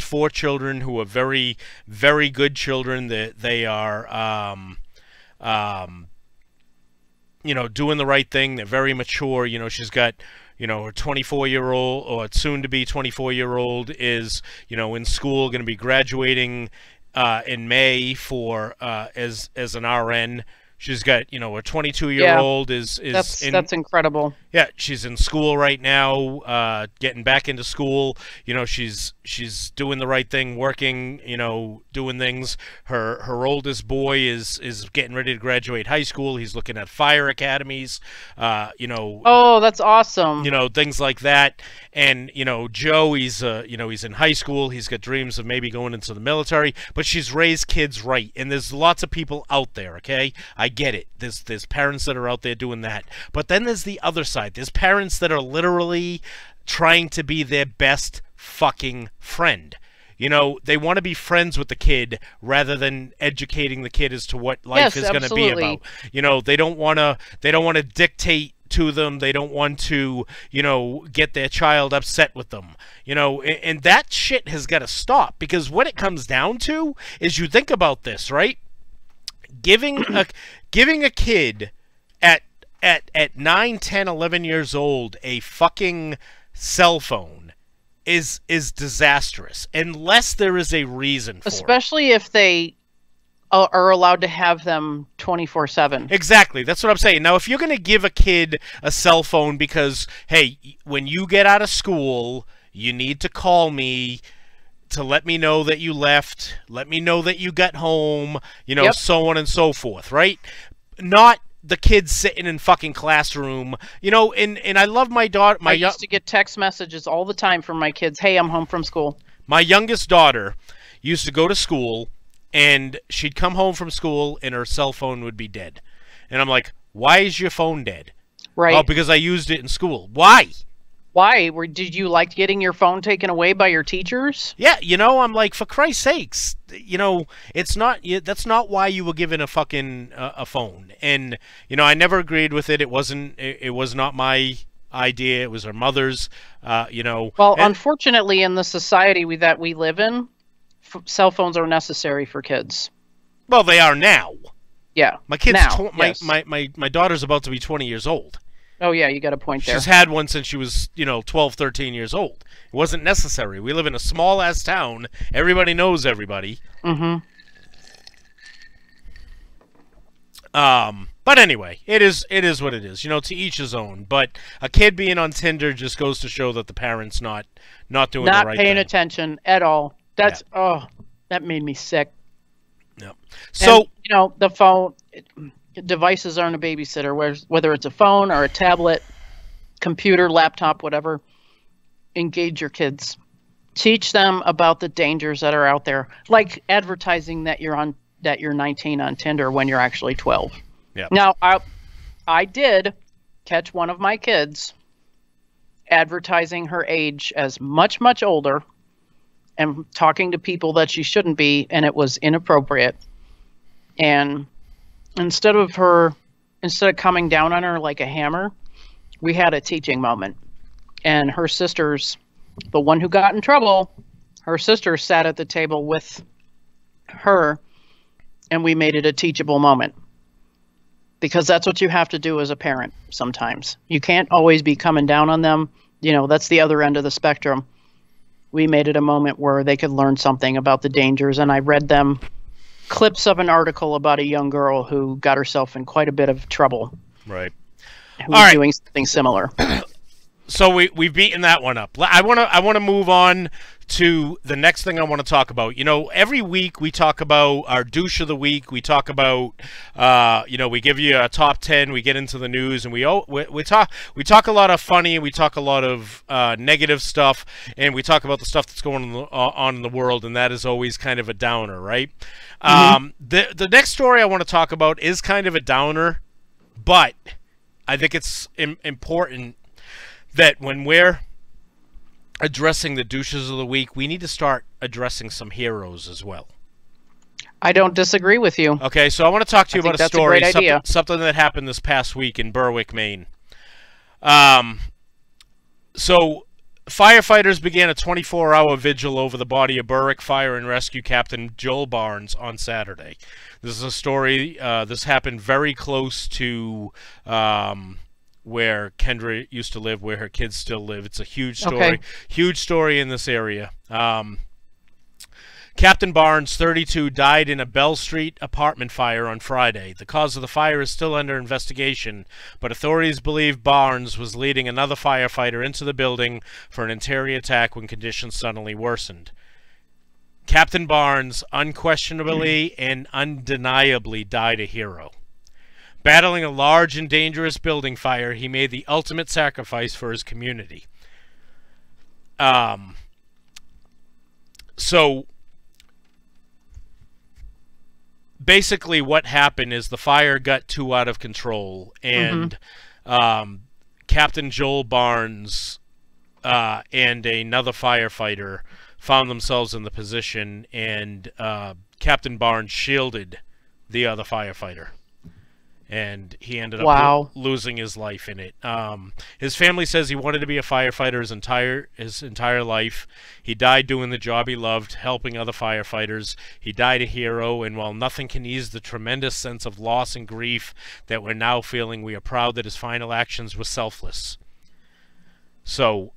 [SPEAKER 6] 4 children who are very, very good children. That they are doing the right thing. They're very mature. She's got her 24-year-old or soon to be 24-year-old is in school, going to be graduating in May for as an RN. She's got, a 22-year-old is
[SPEAKER 7] that's incredible.
[SPEAKER 6] Yeah, she's in school right now, getting back into school. She's doing the right thing, working, doing things. Her oldest boy is getting ready to graduate high school. He's looking at fire academies,
[SPEAKER 7] Oh, that's awesome.
[SPEAKER 6] Things like that. And, Joe, he's in high school. He's got dreams of maybe going into the military, but she's raised kids right. And there's lots of people out there, okay? I get it. There's parents that are out there doing that. But then there's the other side. There's parents that are literally trying to be their best fucking friend. They want to be friends with the kid rather than educating the kid as to what life is going to be about. They don't want to dictate to them. They don't want to, you know, get their child upset with them. You know, and that shit has got to stop, because what it comes down to is, you think about this, right? Giving a kid at 9, 10, 11 years old a fucking cell phone is disastrous, unless there is a reason for it.
[SPEAKER 7] Especially if they are allowed to have them 24/7.
[SPEAKER 6] Exactly. That's what I'm saying. Now, if you're going to give a kid a cell phone because, hey, when you get out of school, you need to call me to let me know that you left, let me know that you got home, you know,
[SPEAKER 7] Yep.
[SPEAKER 6] so on and so forth, right? Not the kids sitting in fucking classroom, you know, and I love my daughter.
[SPEAKER 7] I used to get text messages all the time from my kids. Hey, I'm home from school.
[SPEAKER 6] My youngest daughter used to go to school, and she'd come home from school, and her cell phone would be dead. And I'm like, why is your phone dead?
[SPEAKER 7] Right.
[SPEAKER 6] Oh, because I used it in school. Why?
[SPEAKER 7] Why? Did you like getting your phone taken away by your teachers?
[SPEAKER 6] Yeah, you know, I'm like, for Christ's sakes, you know, it's not, that's not why you were given a fucking a phone. And, you know, I never agreed with it. It was not my idea. It was her mother's, you know.
[SPEAKER 7] Well, unfortunately, in the society that we live in, cell phones are necessary for kids.
[SPEAKER 6] Well, they are now.
[SPEAKER 7] Yeah.
[SPEAKER 6] My kid's,
[SPEAKER 7] now, yes.
[SPEAKER 6] my daughter's about to be 20 years old.
[SPEAKER 7] Oh, yeah, you got a point there.
[SPEAKER 6] She's had one since she was, you know, 12, 13 years old. It wasn't necessary. We live in a small-ass town. Everybody knows everybody.
[SPEAKER 7] Mm-hmm.
[SPEAKER 6] But anyway, it is what it is. You know, to each his own. But a kid being on Tinder just goes to show that the parent's not doing the right thing.
[SPEAKER 7] Not paying attention at all. That's, oh, that made me sick.
[SPEAKER 6] Yeah. So,
[SPEAKER 7] and, you know, the phone... devices aren't a babysitter, whether it's a phone or a tablet, computer, laptop, whatever. Engage your kids. Teach them about the dangers that are out there, like advertising that you're 19 on Tinder when you're actually 12.
[SPEAKER 6] Yeah.
[SPEAKER 7] Now, I did catch one of my kids advertising her age as much, much older and talking to people that she shouldn't be, and it was inappropriate. And instead of coming down on her like a hammer, we had a teaching moment. And her sisters, the one who got in trouble, her sister sat at the table with her, and we made it a teachable moment. Because that's what you have to do as a parent sometimes. You can't always be coming down on them. You know, that's the other end of the spectrum. We made it a moment where they could learn something about the dangers, and I read them clips of an article about a young girl who got herself in quite a bit of trouble.
[SPEAKER 6] Right.
[SPEAKER 7] Who was doing something similar.
[SPEAKER 6] So we've beaten that one up. I want to move on to the next thing I want to talk about. You know, every week we talk about our douche of the week. We talk about, you know, we give you a top 10. We get into the news, and we talk a lot of funny, and we talk a lot of negative stuff, and we talk about the stuff that's going on in the world, and that is always kind of a downer, right? Mm-hmm. The next story I want to talk about is kind of a downer, but I think it's important that when we're addressing the douches of the week, we need to start addressing some heroes as well.
[SPEAKER 7] I don't disagree with you.
[SPEAKER 6] Okay, so I want to talk to you about a story,
[SPEAKER 7] a great idea.
[SPEAKER 6] Something that happened this past week in Berwick, Maine. So firefighters began a 24-hour vigil over the body of Berwick Fire and Rescue Captain Joel Barnes on Saturday. This is a story, this happened very close to where Kendra used to live, where her kids still live. It's a huge story.
[SPEAKER 7] Okay.
[SPEAKER 6] Huge story in this area. Captain Barnes, 32, died in a Bell Street apartment fire on Friday. The cause of the fire is still under investigation, but authorities believe Barnes was leading another firefighter into the building for an interior attack when conditions suddenly worsened. Captain Barnes unquestionably and undeniably died a hero. Battling a large and dangerous building fire, he made the ultimate sacrifice for his community. So basically what happened is the fire got too out of control, and Captain Joel Barnes and another firefighter found themselves in the position, and Captain Barnes shielded the other firefighter. and he ended up
[SPEAKER 7] Wow.
[SPEAKER 6] losing his life in it. His family says he wanted to be a firefighter his entire life. He died doing the job he loved, helping other firefighters. He died a hero, and while nothing can ease the tremendous sense of loss and grief that we're now feeling, we are proud that his final actions were selfless. So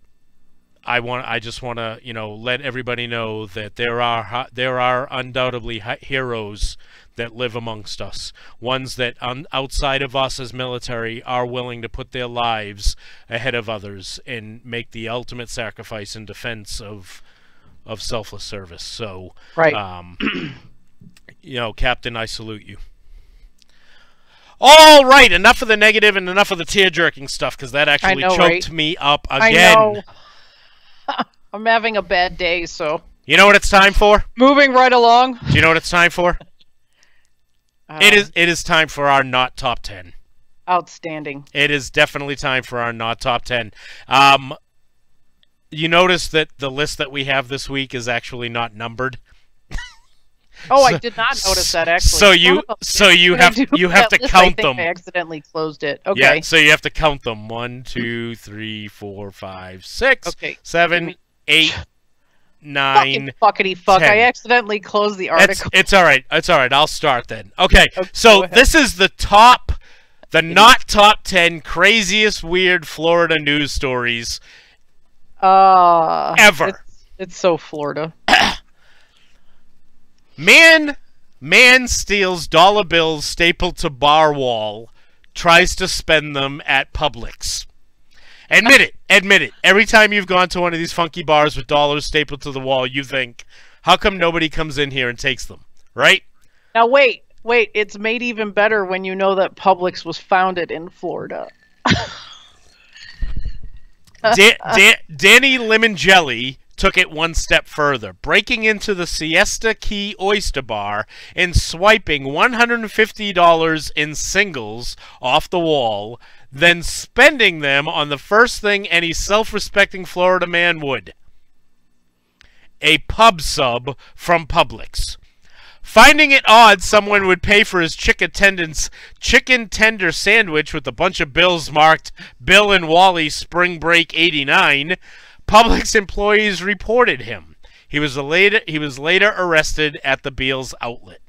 [SPEAKER 6] I just want to, let everybody know that there are undoubtedly heroes that live amongst us, ones that outside of us as military are willing to put their lives ahead of others and make the ultimate sacrifice in defense of selfless service. So,
[SPEAKER 7] Right.
[SPEAKER 6] Captain, I salute you. All right, enough of the negative and enough of the tear-jerking stuff, because that actually choked me up again.
[SPEAKER 7] I know. I'm having a bad day, so.
[SPEAKER 6] You know what it's time for?
[SPEAKER 7] Moving right along.
[SPEAKER 6] Do you know what it's time for? It is time for our not top 10.
[SPEAKER 7] Outstanding.
[SPEAKER 6] It is definitely time for our not top 10. You notice that the list that we have this week is actually not numbered.
[SPEAKER 7] Oh, I did not notice that actually.
[SPEAKER 6] So you have to count them.
[SPEAKER 7] I accidentally closed it. Okay.
[SPEAKER 6] Yeah, so you have to count them. 1, 2, 3, 4, 5, 6, 7, 8, 9.
[SPEAKER 7] Fuckity fuck!
[SPEAKER 6] 10.
[SPEAKER 7] I accidentally closed the article.
[SPEAKER 6] It's all right. It's all right. I'll start then. Okay. So this is the not top 10 craziest weird Florida news stories ever.
[SPEAKER 7] It's so Florida.
[SPEAKER 6] Man steals dollar bills stapled to bar wall, tries to spend them at Publix. Admit it. Every time you've gone to one of these funky bars with dollars stapled to the wall, you think, how come nobody comes in here and takes them, right?
[SPEAKER 7] Now wait. It's made even better when you know that Publix was founded in Florida.
[SPEAKER 6] Danny Lemon Jelly took it one step further, breaking into the Siesta Key Oyster Bar and swiping $150 in singles off the wall, then spending them on the first thing any self-respecting Florida man would: a pub sub from Publix. Finding it odd someone would pay for his chicken tender sandwich with a bunch of bills marked Bill and Wally Spring Break 89, Publix employees reported him. He was later arrested at the Beals outlet.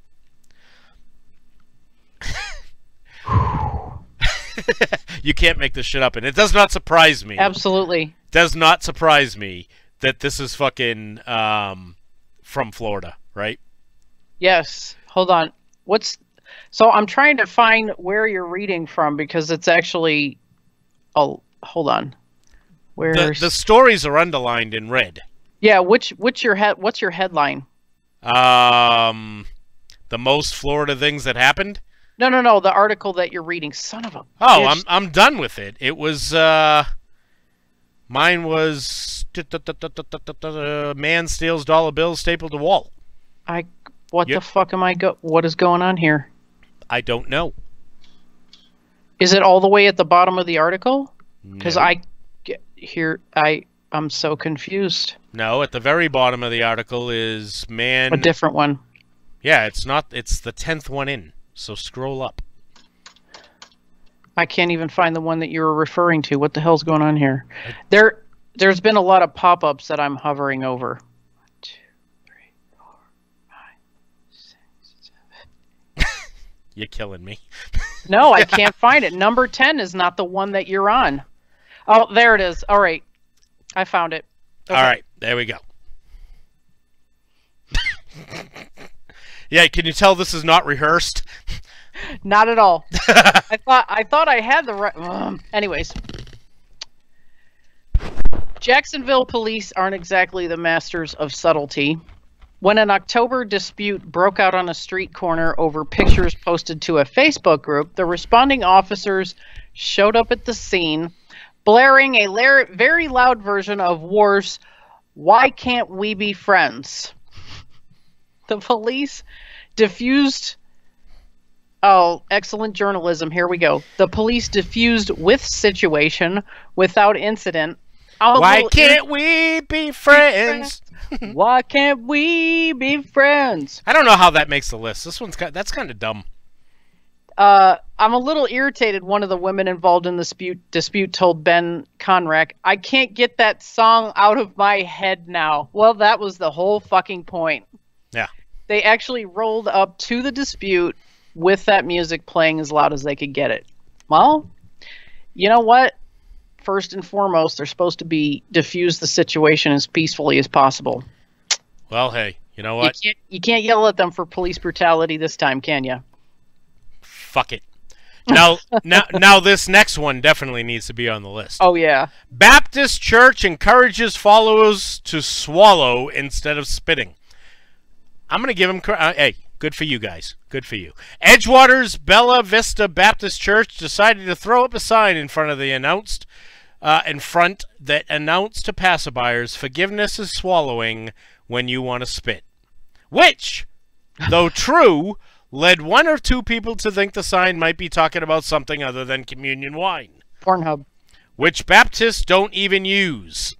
[SPEAKER 6] You can't make this shit up, and it does not surprise me.
[SPEAKER 7] Absolutely.
[SPEAKER 6] Does not surprise me that this is fucking from Florida, right?
[SPEAKER 7] Yes. Hold on. So I'm trying to find where you're reading from because it's actually. Oh, hold on.
[SPEAKER 6] The stories are underlined in red.
[SPEAKER 7] Yeah, what's your headline?
[SPEAKER 6] The most Florida things that happened?
[SPEAKER 7] No, the article that you're reading. Son of a
[SPEAKER 6] bitch. I'm done with it. It was mine was man steals dollar bills stapled to wall.
[SPEAKER 7] The fuck am I what is going on here?
[SPEAKER 6] I don't know.
[SPEAKER 7] Is it all the way at the bottom of the article? Because
[SPEAKER 6] No.
[SPEAKER 7] I'm so confused.
[SPEAKER 6] No, at the very bottom of the article is man.
[SPEAKER 7] A different one.
[SPEAKER 6] Yeah, it's not. It's the 10th one in. So scroll up.
[SPEAKER 7] I can't even find the one that you were referring to. What the hell's going on here? There's been a lot of pop-ups that I'm hovering over. 1, 2, 3, 4, 5, 6, 7.
[SPEAKER 6] You're killing me.
[SPEAKER 7] No, I can't find it. Number 10 is not the one that you're on. Oh, there it is. All right. I found it. Okay.
[SPEAKER 6] All right. There we go. Yeah, can you tell this is not rehearsed?
[SPEAKER 7] Not at all. I thought I had the right. Anyways, Jacksonville police aren't exactly the masters of subtlety. When an October dispute broke out on a street corner over pictures posted to a Facebook group, the responding officers showed up at the scene, blaring a very loud version of War's "Why Can't We Be Friends?" The police diffused... Oh, excellent journalism. Here we go. The police diffused with situation without incident.
[SPEAKER 6] Why can't we be friends?
[SPEAKER 7] Why can't we be friends?
[SPEAKER 6] I don't know how that makes the list. That's kind of dumb.
[SPEAKER 7] I'm a little irritated. One of the women involved in the dispute told Ben Conrack, "I can't get that song out of my head now." Well, that was the whole fucking point.
[SPEAKER 6] Yeah.
[SPEAKER 7] They actually rolled up to the dispute with that music playing as loud as they could get it. Well, you know what? First and foremost, they're supposed to diffuse the situation as peacefully as possible.
[SPEAKER 6] Well, hey, you know what?
[SPEAKER 7] You can't yell at them for police brutality this time, can you?
[SPEAKER 6] Fuck it. Now this next one definitely needs to be on the list.
[SPEAKER 7] Oh, yeah.
[SPEAKER 6] Baptist Church encourages followers to swallow instead of spitting. I'm going to give them hey, good for you guys. Good for you. Edgewater's Bella Vista Baptist Church decided to throw up a sign in front that announced to passerbyers, "Forgiveness is swallowing when you want to spit," which, though true, led one or two people to think the sign might be talking about something other than communion wine.
[SPEAKER 7] Pornhub.
[SPEAKER 6] Which Baptists don't even use.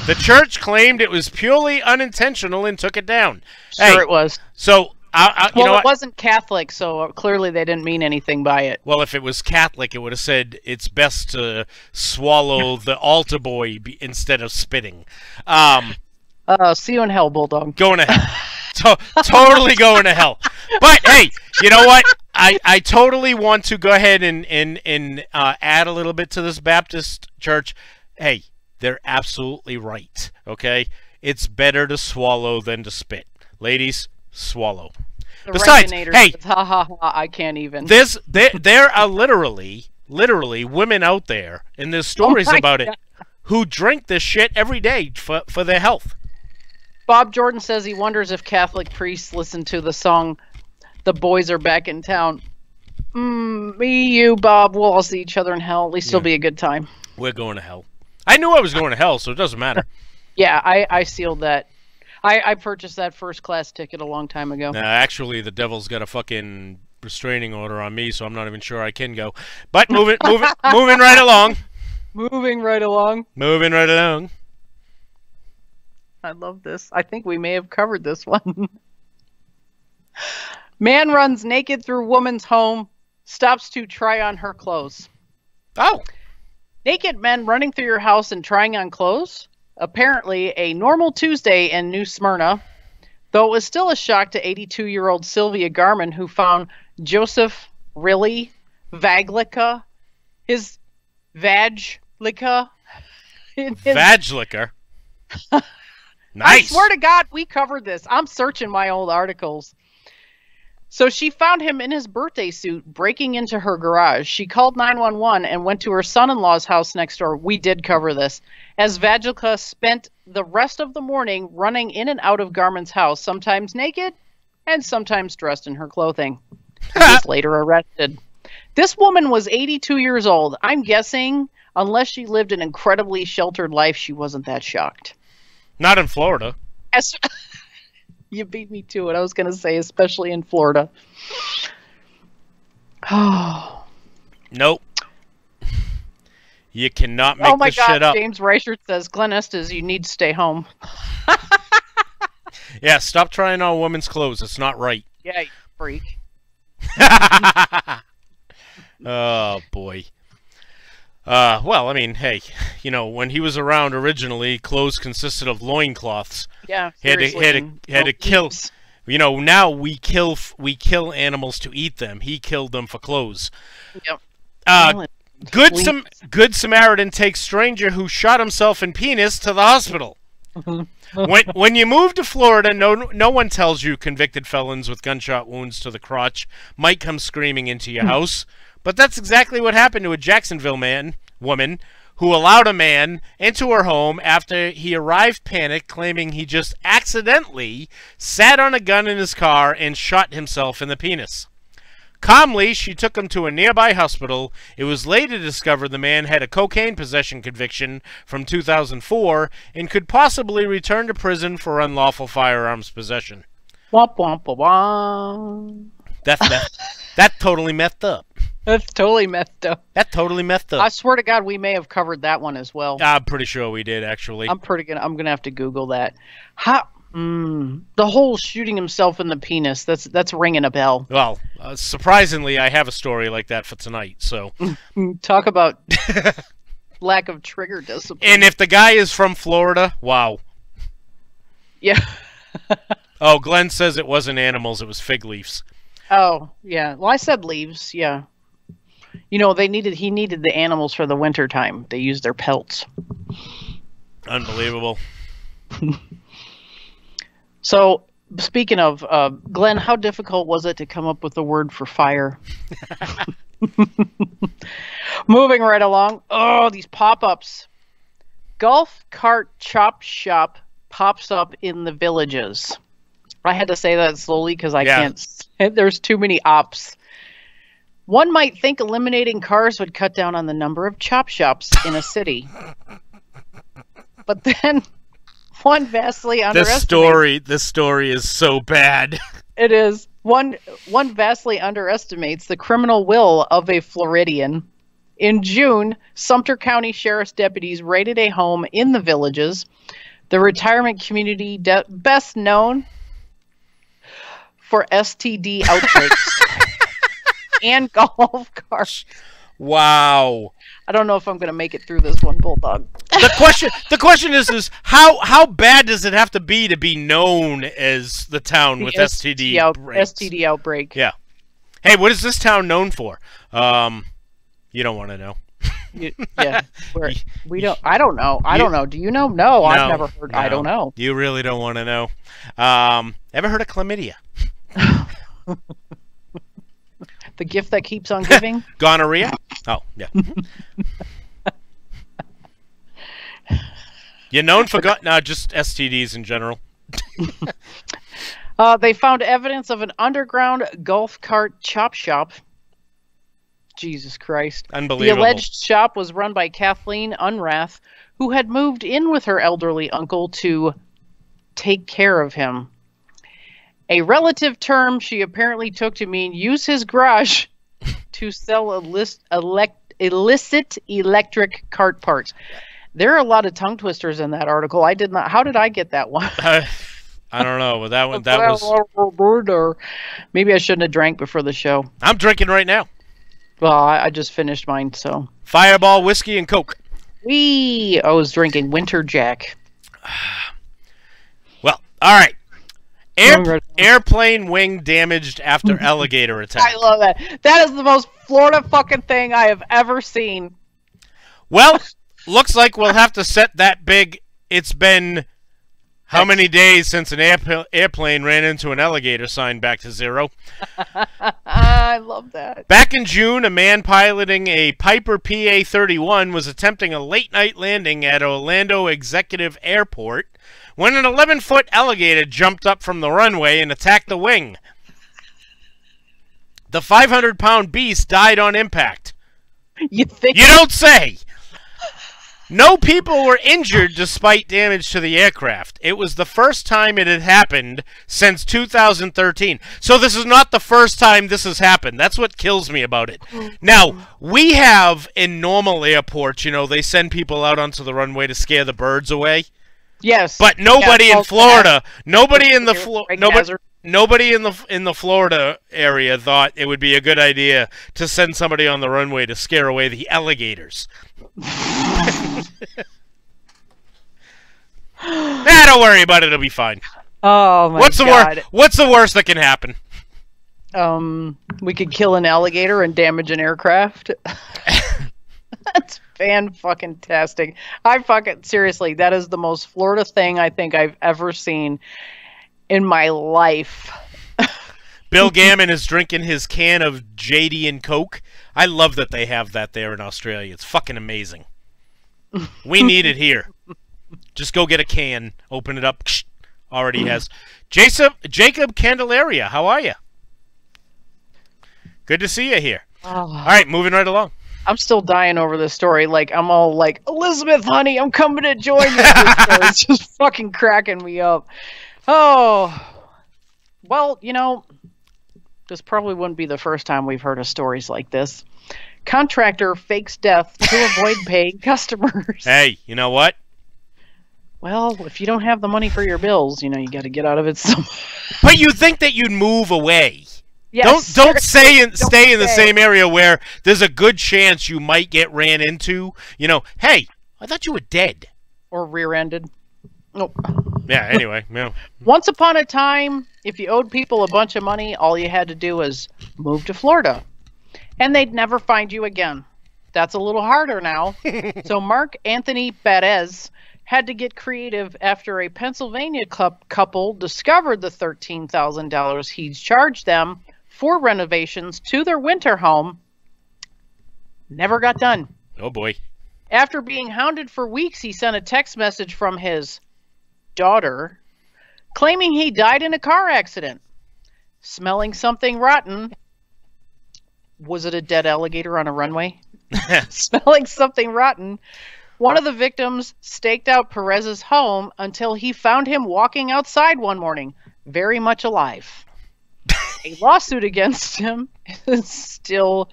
[SPEAKER 6] The church claimed it was purely unintentional and took it down.
[SPEAKER 7] Sure, it was.
[SPEAKER 6] So, you know
[SPEAKER 7] it wasn't Catholic, so clearly they didn't mean anything by it.
[SPEAKER 6] Well, if it was Catholic, it would have said it's best to swallow the altar boy instead of spitting.
[SPEAKER 7] See you in hell, Bulldog.
[SPEAKER 6] Going to hell. Totally going to hell. But, hey, you know what? I totally want to go ahead and add a little bit to this Baptist church. Hey, they're absolutely right, okay? It's better to swallow than to spit. Ladies, swallow. Besides, hey,
[SPEAKER 7] I can't even.
[SPEAKER 6] There are literally women out there, and there's stories about it, who drink this shit every day for their health.
[SPEAKER 7] Bob Jordan says he wonders if Catholic priests listen to the song "The Boys Are Back in Town." Me, you, Bob, we'll all see each other in hell. At least it'll be a good time.
[SPEAKER 6] We're going to hell. I knew I was going to hell, so it doesn't matter.
[SPEAKER 7] Yeah, I sealed that. I purchased that first class ticket a long time ago.
[SPEAKER 6] Actually, the devil's got a fucking restraining order on me, so I'm not even sure I can go. But moving right along.
[SPEAKER 7] Moving right along.
[SPEAKER 6] Moving right along.
[SPEAKER 7] I love this. I think we may have covered this one. Man runs naked through woman's home, stops to try on her clothes.
[SPEAKER 6] Oh.
[SPEAKER 7] Naked men running through your house and trying on clothes? Apparently a normal Tuesday in New Smyrna, though it was still a shock to 82-year-old Sylvia Garman, who found Joseph Vaglica, his Vajlica.
[SPEAKER 6] Vajlica? Nice.
[SPEAKER 7] I swear to God, we covered this. I'm searching my old articles. So she found him in his birthday suit breaking into her garage. She called 911 and went to her son-in-law's house next door. We did cover this. As Vajlica spent the rest of the morning running in and out of Garman's house, sometimes naked and sometimes dressed in her clothing. He was later arrested. This woman was 82 years old. I'm guessing, unless she lived an incredibly sheltered life, she wasn't that shocked.
[SPEAKER 6] Not in Florida.
[SPEAKER 7] You beat me to it. I was going to say, especially in Florida. Oh.
[SPEAKER 6] Nope. You cannot make this shit up.
[SPEAKER 7] James Reichert says, Glenn Estes, you need to stay home.
[SPEAKER 6] Yeah, stop trying on women's clothes. It's not right.
[SPEAKER 7] Yeah, you freak.
[SPEAKER 6] Oh, boy. Well, I mean, hey, you know, when he was around originally, clothes consisted of loincloths.
[SPEAKER 7] Yeah,
[SPEAKER 6] he had to kill. You know, now we kill animals to eat them. He killed them for clothes.
[SPEAKER 7] Yep.
[SPEAKER 6] Good Samaritan takes stranger who shot himself in penis to the hospital. When you move to Florida, no one tells you convicted felons with gunshot wounds to the crotch might come screaming into your house. But that's exactly what happened to a Jacksonville woman who allowed a man into her home after he arrived panicked, claiming he just accidentally sat on a gun in his car and shot himself in the penis. Calmly, she took him to a nearby hospital. It was later discovered the man had a cocaine possession conviction from 2004 and could possibly return to prison for unlawful firearms possession.
[SPEAKER 7] Womp womp womp.
[SPEAKER 6] That totally messed up.
[SPEAKER 7] That's totally messed up.
[SPEAKER 6] That totally messed up.
[SPEAKER 7] I swear to God, we may have covered that one as well.
[SPEAKER 6] I'm pretty sure we did, actually.
[SPEAKER 7] I'm gonna have to Google that. The whole shooting himself in the penis, that's ringing a bell.
[SPEAKER 6] Well, surprisingly, I have a story like that for tonight. So,
[SPEAKER 7] talk about lack of trigger discipline.
[SPEAKER 6] And if the guy is from Florida, wow.
[SPEAKER 7] Yeah.
[SPEAKER 6] Oh, Glenn says it wasn't animals, it was fig leaves.
[SPEAKER 7] Oh, yeah. Well, I said leaves, yeah. You know, he needed the animals for the winter time. They used their pelts.
[SPEAKER 6] Unbelievable.
[SPEAKER 7] So, speaking of, Glenn, how difficult was it to come up with a word for fire? Moving right along. Oh, these pop-ups. Golf cart chop shop pops up in the villages. I had to say that slowly because I can't. There's too many ops. One might think eliminating cars would cut down on the number of chop shops in a city. But then one vastly underestimates...
[SPEAKER 6] This story is so bad.
[SPEAKER 7] It is. One vastly underestimates the criminal will of a Floridian. In June, Sumter County Sheriff's deputies raided a home in the villages, the retirement community best known for STD outbreaks and golf carts.
[SPEAKER 6] Wow.
[SPEAKER 7] I don't know if I'm going to make it through this one, Bulldog.
[SPEAKER 6] The question is how bad does it have to be known as the town with STD outbreaks?
[SPEAKER 7] STD outbreak.
[SPEAKER 6] Yeah. Hey, what is this town known for? You don't want to know.
[SPEAKER 7] Yeah. We don't. I don't know. I don't know. Do you know? No, I've never heard.
[SPEAKER 6] No,
[SPEAKER 7] I don't know.
[SPEAKER 6] You really don't want to know. Ever heard of chlamydia?
[SPEAKER 7] The gift that keeps on giving?
[SPEAKER 6] Gonorrhea? Oh, yeah. You're known for just STDs in general.
[SPEAKER 7] They found evidence of an underground golf cart chop shop. Jesus Christ.
[SPEAKER 6] Unbelievable.
[SPEAKER 7] The alleged shop was run by Kathleen Unrath, who had moved in with her elderly uncle to take care of him. A relative term she apparently took to mean use his garage to sell illicit electric cart parts. There are a lot of tongue twisters in that article. I did not. How did I get that one?
[SPEAKER 6] I don't know, but that was.
[SPEAKER 7] Maybe I shouldn't have drank before the show.
[SPEAKER 6] I'm drinking right now.
[SPEAKER 7] Well, I just finished mine, so.
[SPEAKER 6] Fireball, whiskey, and Coke.
[SPEAKER 7] I was drinking Winter Jack.
[SPEAKER 6] Well, all right. Airplane wing damaged after alligator attack.
[SPEAKER 7] I love that. That is the most Florida fucking thing I have ever seen.
[SPEAKER 6] Well, looks like we'll have to set that big. It's been how many days since an airplane ran into an alligator sign back to zero.
[SPEAKER 7] I love that.
[SPEAKER 6] Back in June, a man piloting a Piper PA-31 was attempting a late-night landing at Orlando Executive Airport when an 11-foot alligator jumped up from the runway and attacked the wing. The 500-pound beast died on impact.
[SPEAKER 7] You
[SPEAKER 6] don't say! No people were injured despite damage to the aircraft. It was the first time it had happened since 2013. So this is not the first time this has happened. That's what kills me about it. Now, we have in normal airports, they send people out onto the runway to scare the birds away.
[SPEAKER 7] Yes.
[SPEAKER 6] But nobody in Florida, nobody in the Florida area thought it would be a good idea to send somebody on the runway to scare away the alligators. Don't worry about it. It'll be fine.
[SPEAKER 7] Oh my God.
[SPEAKER 6] What's the worst that can happen?
[SPEAKER 7] We could kill an alligator and damage an aircraft. That's fan-fucking-tastic. Seriously, that is the most Florida thing I think I've ever seen in my life.
[SPEAKER 6] Bill Gammon is drinking his can of JD and Coke. I love that they have that there in Australia. It's fucking amazing. We need it here. Just go get a can, open it up. Already has. Jacob Candelaria, how are you? Good to see you here.
[SPEAKER 7] Oh.
[SPEAKER 6] All right, moving right along.
[SPEAKER 7] I'm still dying over this story. Like, I'm all like, Elizabeth, honey, I'm coming to join you. It's just fucking cracking me up. Oh. Well, this probably wouldn't be the first time we've heard of stories like this. Contractor fakes death to avoid paying customers.
[SPEAKER 6] Hey, you know what?
[SPEAKER 7] Well, if you don't have the money for your bills, you got to get out of it somehow.
[SPEAKER 6] But you'd think that you'd move away.
[SPEAKER 7] Yes,
[SPEAKER 6] Don't stay in the same area where there's a good chance you might get ran into. Hey, I thought you were dead.
[SPEAKER 7] Or rear-ended. Nope.
[SPEAKER 6] Yeah, anyway. Yeah.
[SPEAKER 7] Once upon a time, if you owed people a bunch of money, all you had to do was move to Florida. And they'd never find you again. That's a little harder now. So Mark Anthony Perez had to get creative after a Pennsylvania couple discovered the $13,000 he'd charged them for renovations to their winter home never got done.
[SPEAKER 6] Oh, boy.
[SPEAKER 7] After being hounded for weeks, he sent a text message from his daughter claiming he died in a car accident. Smelling something rotten. Was it a dead alligator on a runway? Smelling something rotten. One of the victims staked out Perez's home until he found him walking outside one morning, very much alive. A lawsuit against him is still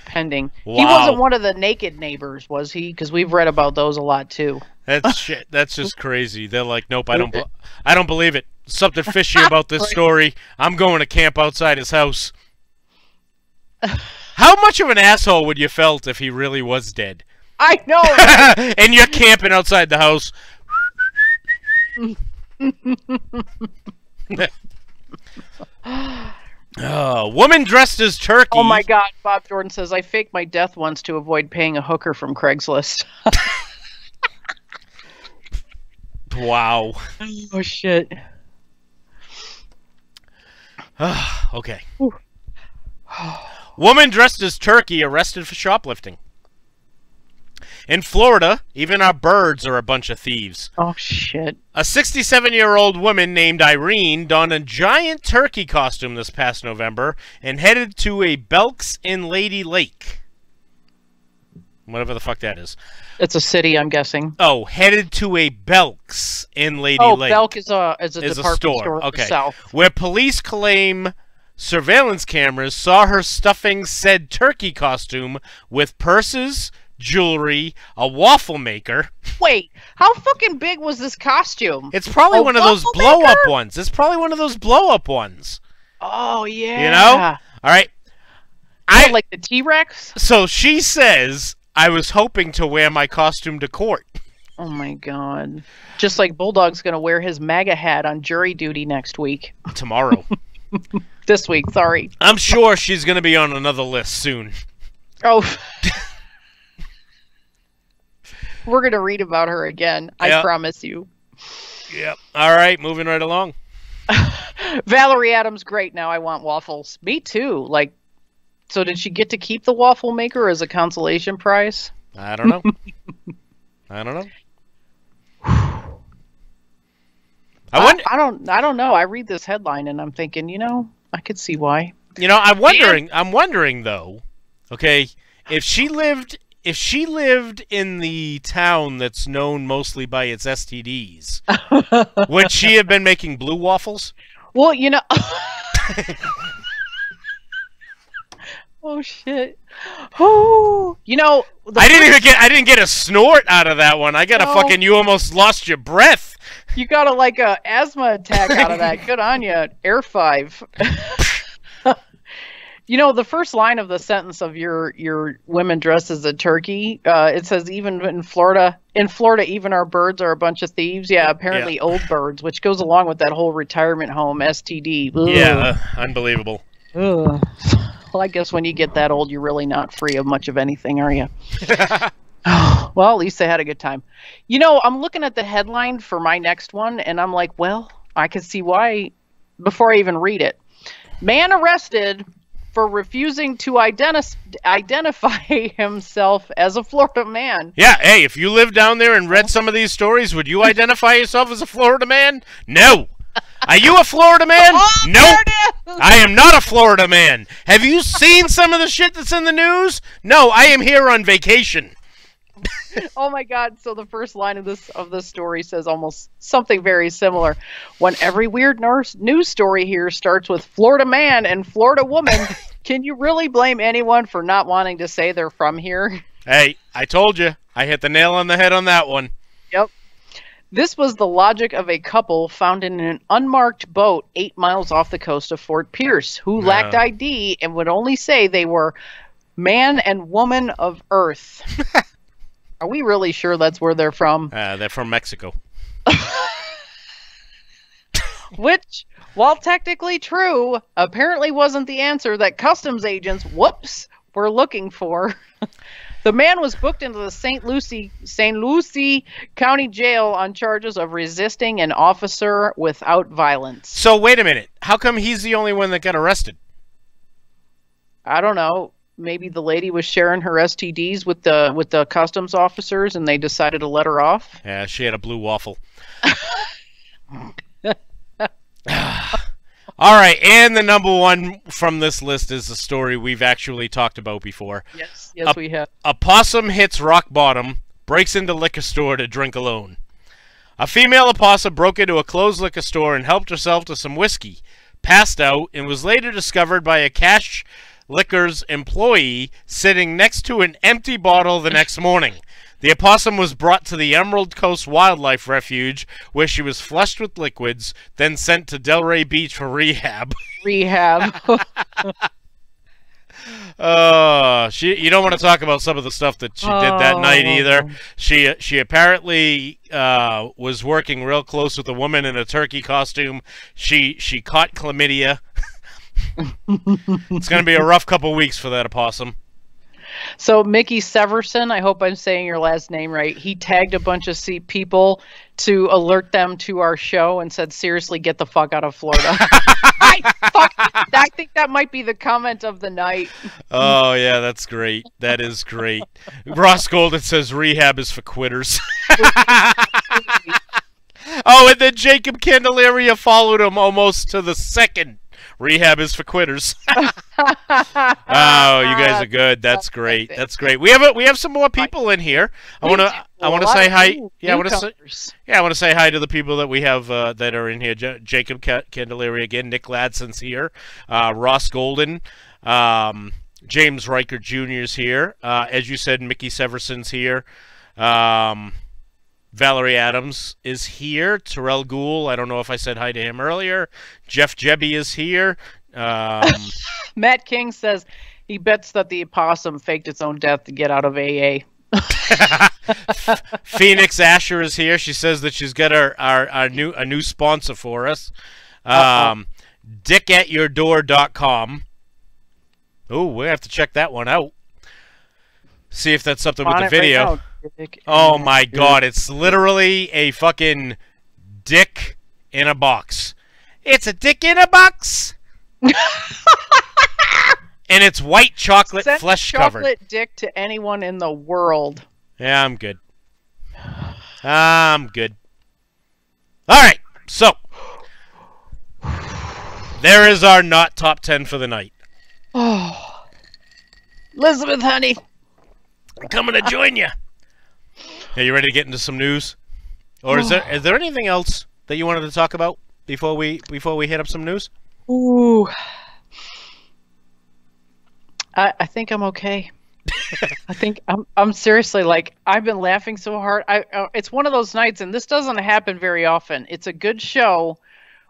[SPEAKER 7] pending.
[SPEAKER 6] Wow.
[SPEAKER 7] He wasn't one of the naked neighbors, was he? Because we've read about those a lot too.
[SPEAKER 6] That's shit. That's just crazy. They're like, nope, I don't believe it. Something fishy about this story. I'm going to camp outside his house. How much of an asshole would you felt if he really was dead?
[SPEAKER 7] I know. Right?
[SPEAKER 6] And you're camping outside the house. Woman dressed as turkey.
[SPEAKER 7] Oh my God, Bob Jordan says, I faked my death once to avoid paying a hooker from Craigslist.
[SPEAKER 6] Wow.
[SPEAKER 7] Oh, shit.
[SPEAKER 6] Okay. Woman dressed as turkey arrested for shoplifting. In Florida, even our birds are a bunch of thieves.
[SPEAKER 7] Oh, shit.
[SPEAKER 6] A 67-year-old woman named Irene donned a giant turkey costume this past November and headed to a Belks in Lady Lake. Whatever the fuck that is.
[SPEAKER 7] It's a city, I'm guessing.
[SPEAKER 6] Oh, headed to a Belks in Lady Lake.
[SPEAKER 7] Oh, Belk is a department store
[SPEAKER 6] okay.
[SPEAKER 7] south.
[SPEAKER 6] Where police claim surveillance cameras saw her stuffing said turkey costume with purses, jewelry, a waffle maker.
[SPEAKER 7] Wait, how fucking big was this costume?
[SPEAKER 6] It's probably one of those blow-up ones. It's probably one of those blow-up ones.
[SPEAKER 7] Oh, yeah.
[SPEAKER 6] You know? All right.
[SPEAKER 7] Like the T-Rex?
[SPEAKER 6] So she says, I was hoping to wear my costume to court.
[SPEAKER 7] Oh, my God. Just like Bulldog's going to wear his MAGA hat on jury duty next week.
[SPEAKER 6] Tomorrow.
[SPEAKER 7] This week, sorry.
[SPEAKER 6] I'm sure she's going to be on another list soon.
[SPEAKER 7] Oh. We're going to read about her again. I promise you.
[SPEAKER 6] Yep. All right, moving right along.
[SPEAKER 7] Valerie Adams, great. Now I want waffles. Me too. Like, so did she get to keep the waffle maker as a consolation prize?
[SPEAKER 6] I don't know. I don't know.
[SPEAKER 7] I don't know. I read this headline and I'm thinking, I could see why.
[SPEAKER 6] I'm wondering though. Okay, if she lived in the town that's known mostly by its STDs, would she have been making blue waffles?
[SPEAKER 7] Well, oh shit. Oh,
[SPEAKER 6] I didn't get a snort out of that one. I got a fucking you almost lost your breath.
[SPEAKER 7] You got a asthma attack out of that. Good on you, Air 5. The first line of the sentence of your women dressed as a turkey, it says even in Florida, even our birds are a bunch of thieves. Yeah, apparently old birds, which goes along with that whole retirement home STD. Ugh.
[SPEAKER 6] Yeah, unbelievable.
[SPEAKER 7] Ugh. Well, I guess when you get that old, you're really not free of much of anything, are you? Well, at least they had a good time. I'm looking at the headline for my next one, and I'm like, well, I can see why before I even read it. Man arrested for refusing to identify himself as a Florida man.
[SPEAKER 6] Yeah, hey, if you lived down there and read some of these stories, would you identify yourself as a Florida man? No. Are you a Florida man? Nope. I am not a Florida man. Have you seen some of the shit that's in the news? No, I am here on vacation.
[SPEAKER 7] Oh my God! So the first line of this story says almost something very similar. When every weird news story here starts with Florida man and Florida woman, can you really blame anyone for not wanting to say they're from here?
[SPEAKER 6] Hey, I told you. I hit the nail on the head on that one.
[SPEAKER 7] Yep. This was the logic of a couple found in an unmarked boat 8 miles off the coast of Fort Pierce who lacked ID and would only say they were man and woman of Earth. Are we really sure that's where they're from?
[SPEAKER 6] They're from Mexico.
[SPEAKER 7] Which, while technically true, apparently wasn't the answer that customs agents, were looking for. The man was booked into the St. Lucie County Jail on charges of resisting an officer without violence.
[SPEAKER 6] So wait a minute. How come he's the only one that got arrested?
[SPEAKER 7] I don't know. Maybe the lady was sharing her STDs with the customs officers, and they decided to let her off.
[SPEAKER 6] Yeah, she had a blue waffle. All right, and the number one from this list is the story we've actually talked about before.
[SPEAKER 7] Yes, we have.
[SPEAKER 6] A possum hits rock bottom, breaks into liquor store to drink alone. A female opossum broke into a closed liquor store and helped herself to some whiskey, passed out, and was later discovered by a Cash Liquors employee sitting next to an empty bottle the next morning. The opossum was brought to the Emerald Coast Wildlife Refuge, where she was flushed with liquids, then sent to Delray Beach for rehab.
[SPEAKER 7] Rehab.
[SPEAKER 6] You don't want to talk about some of the stuff that she did that night either. She apparently was working real close with a woman in a turkey costume. She caught chlamydia. It's going to be a rough couple weeks for that opossum.
[SPEAKER 7] So Mickey Severson, I hope I'm saying your last name right, he tagged a bunch of people to alert them to our show and said, seriously, get the fuck out of Florida. I think that might be the comment of the night.
[SPEAKER 6] Oh, yeah, that's great. That is great. Ross Golden says rehab is for quitters. Oh, and then Jacob Candelaria followed him almost to the second. Rehab is for quitters. Oh, you guys are good. That's great. That's great. We have some more people in here. I want to say hi. Yeah, I want to say hi to the people that we have that are in here. Jacob Candelaria again. Nick Ladson's here. Ross Golden. James Riker Jr. is here. As you said, Mickey Severson's here. Valerie Adams is here. Terrell Gould, I don't know if I said hi to him earlier. Jeff Jebby is here.
[SPEAKER 7] Matt King says he bets that the opossum faked its own death to get out of AA.
[SPEAKER 6] Phoenix Asher is here. She says that she's got a new sponsor for us. Dickatyourdoor.com. Oh, we have to check that one out. See if that's something with the video. Oh my God, it's literally a fucking dick in a box. It's a dick in a box. And it's white chocolate flesh covered.
[SPEAKER 7] Chocolate dick to anyone in the world.
[SPEAKER 6] Yeah, I'm good. I'm good. All right, so there is our not top 10 for the night.
[SPEAKER 7] Oh, Elizabeth, honey,
[SPEAKER 6] I'm coming to join you. Are you ready to get into some news? Or is there anything else that you wanted to talk about before we hit up some news?
[SPEAKER 7] Ooh. I think I'm okay. I think I'm seriously, like, I've been laughing so hard. It's one of those nights, and this doesn't happen very often. It's a good show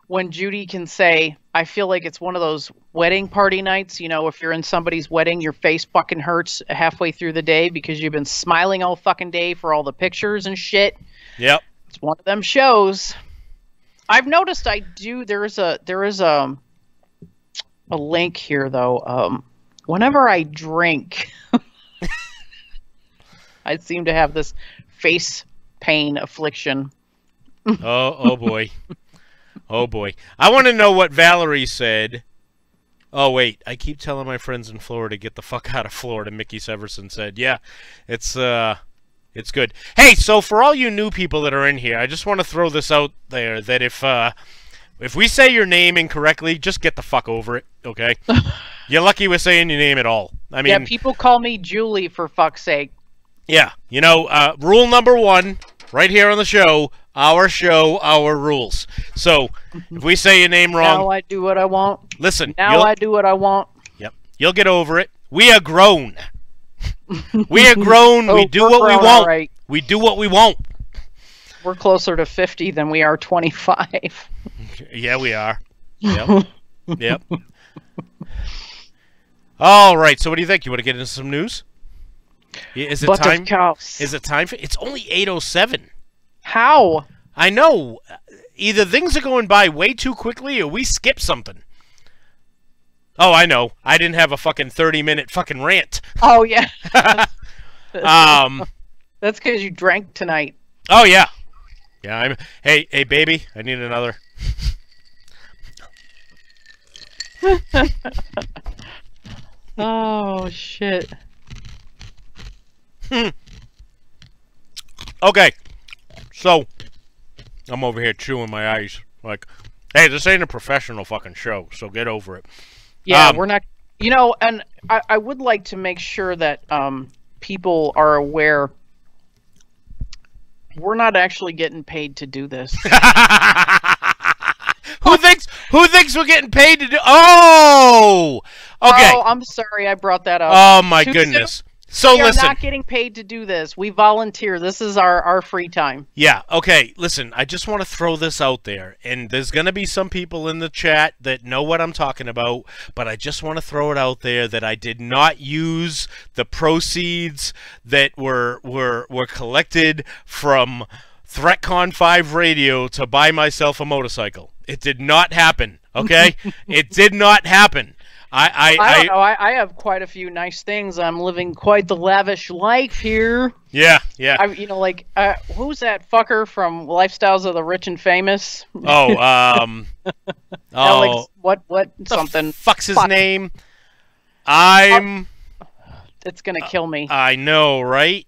[SPEAKER 7] when Judy can say, I feel like it's one of those wedding party nights. You know, if you're in somebody's wedding, your face fucking hurts halfway through the day because you've been smiling all fucking day for all the pictures and shit.
[SPEAKER 6] Yep.
[SPEAKER 7] It's one of them shows. I've noticed there is a link here though. Whenever I drink, I seem to have this face pain affliction.
[SPEAKER 6] Oh boy. Oh boy. I want to know what Valerie said. Oh wait, I keep telling my friends in Florida, get the fuck out of Florida. Mickey Severson said, yeah, it's good. Hey, so for all you new people that are in here, I just want to throw this out there that if we say your name incorrectly, just get the fuck over it, okay? You're lucky we're saying your name at all. I mean,
[SPEAKER 7] yeah, people call me Julie for fuck's sake.
[SPEAKER 6] Yeah, you know, rule number 1, right here on the show, our rules. So, if we say your name wrong...
[SPEAKER 7] Now I do what I want.
[SPEAKER 6] Listen.
[SPEAKER 7] Now I do what I want.
[SPEAKER 6] Yep. You'll get over it. We are grown. We are grown. We do what we want.
[SPEAKER 7] Right.
[SPEAKER 6] We do what we want.
[SPEAKER 7] We're closer to 50 than we are 25.
[SPEAKER 6] Yeah, we are. Yep. Yep. All right. So, what do you think? You want to get into some news? Is it time? Is it time for? It's only 8:07.
[SPEAKER 7] How?
[SPEAKER 6] I know. Either things are going by way too quickly, or we skip something. Oh, I know. I didn't have a fucking 30-minute fucking rant.
[SPEAKER 7] Oh yeah.
[SPEAKER 6] Um.
[SPEAKER 7] That's because you drank tonight.
[SPEAKER 6] Oh yeah. Yeah. Hey, baby. I need another.
[SPEAKER 7] Oh shit.
[SPEAKER 6] Okay. So, I'm over here chewing my eyes. Like, hey, this ain't a professional fucking show, so get over it.
[SPEAKER 7] Yeah, we're not. You know, and I would like to make sure that people are aware we're not actually getting paid to do this.
[SPEAKER 6] Who thinks we're getting paid to do? Oh, okay.
[SPEAKER 7] Oh, I'm sorry, I brought that up.
[SPEAKER 6] Oh my goodness. So
[SPEAKER 7] we
[SPEAKER 6] listen,
[SPEAKER 7] are not getting paid to do this. We volunteer. This is our free time.
[SPEAKER 6] Yeah, okay, listen, I just want to throw this out there, and there's going to be some people in the chat that know what I'm talking about, but I just want to throw it out there that I did not use the proceeds that were collected from Threatcon 5 radio to buy myself a motorcycle. It did not happen, okay? It did not happen.
[SPEAKER 7] I don't know. I have quite a few nice things. I'm living quite the lavish life here.
[SPEAKER 6] Yeah, yeah.
[SPEAKER 7] Who's that fucker from Lifestyles of the Rich and Famous?
[SPEAKER 6] Oh,
[SPEAKER 7] Alex, what something?
[SPEAKER 6] Fuck's his name? It's
[SPEAKER 7] gonna kill me.
[SPEAKER 6] I know, right?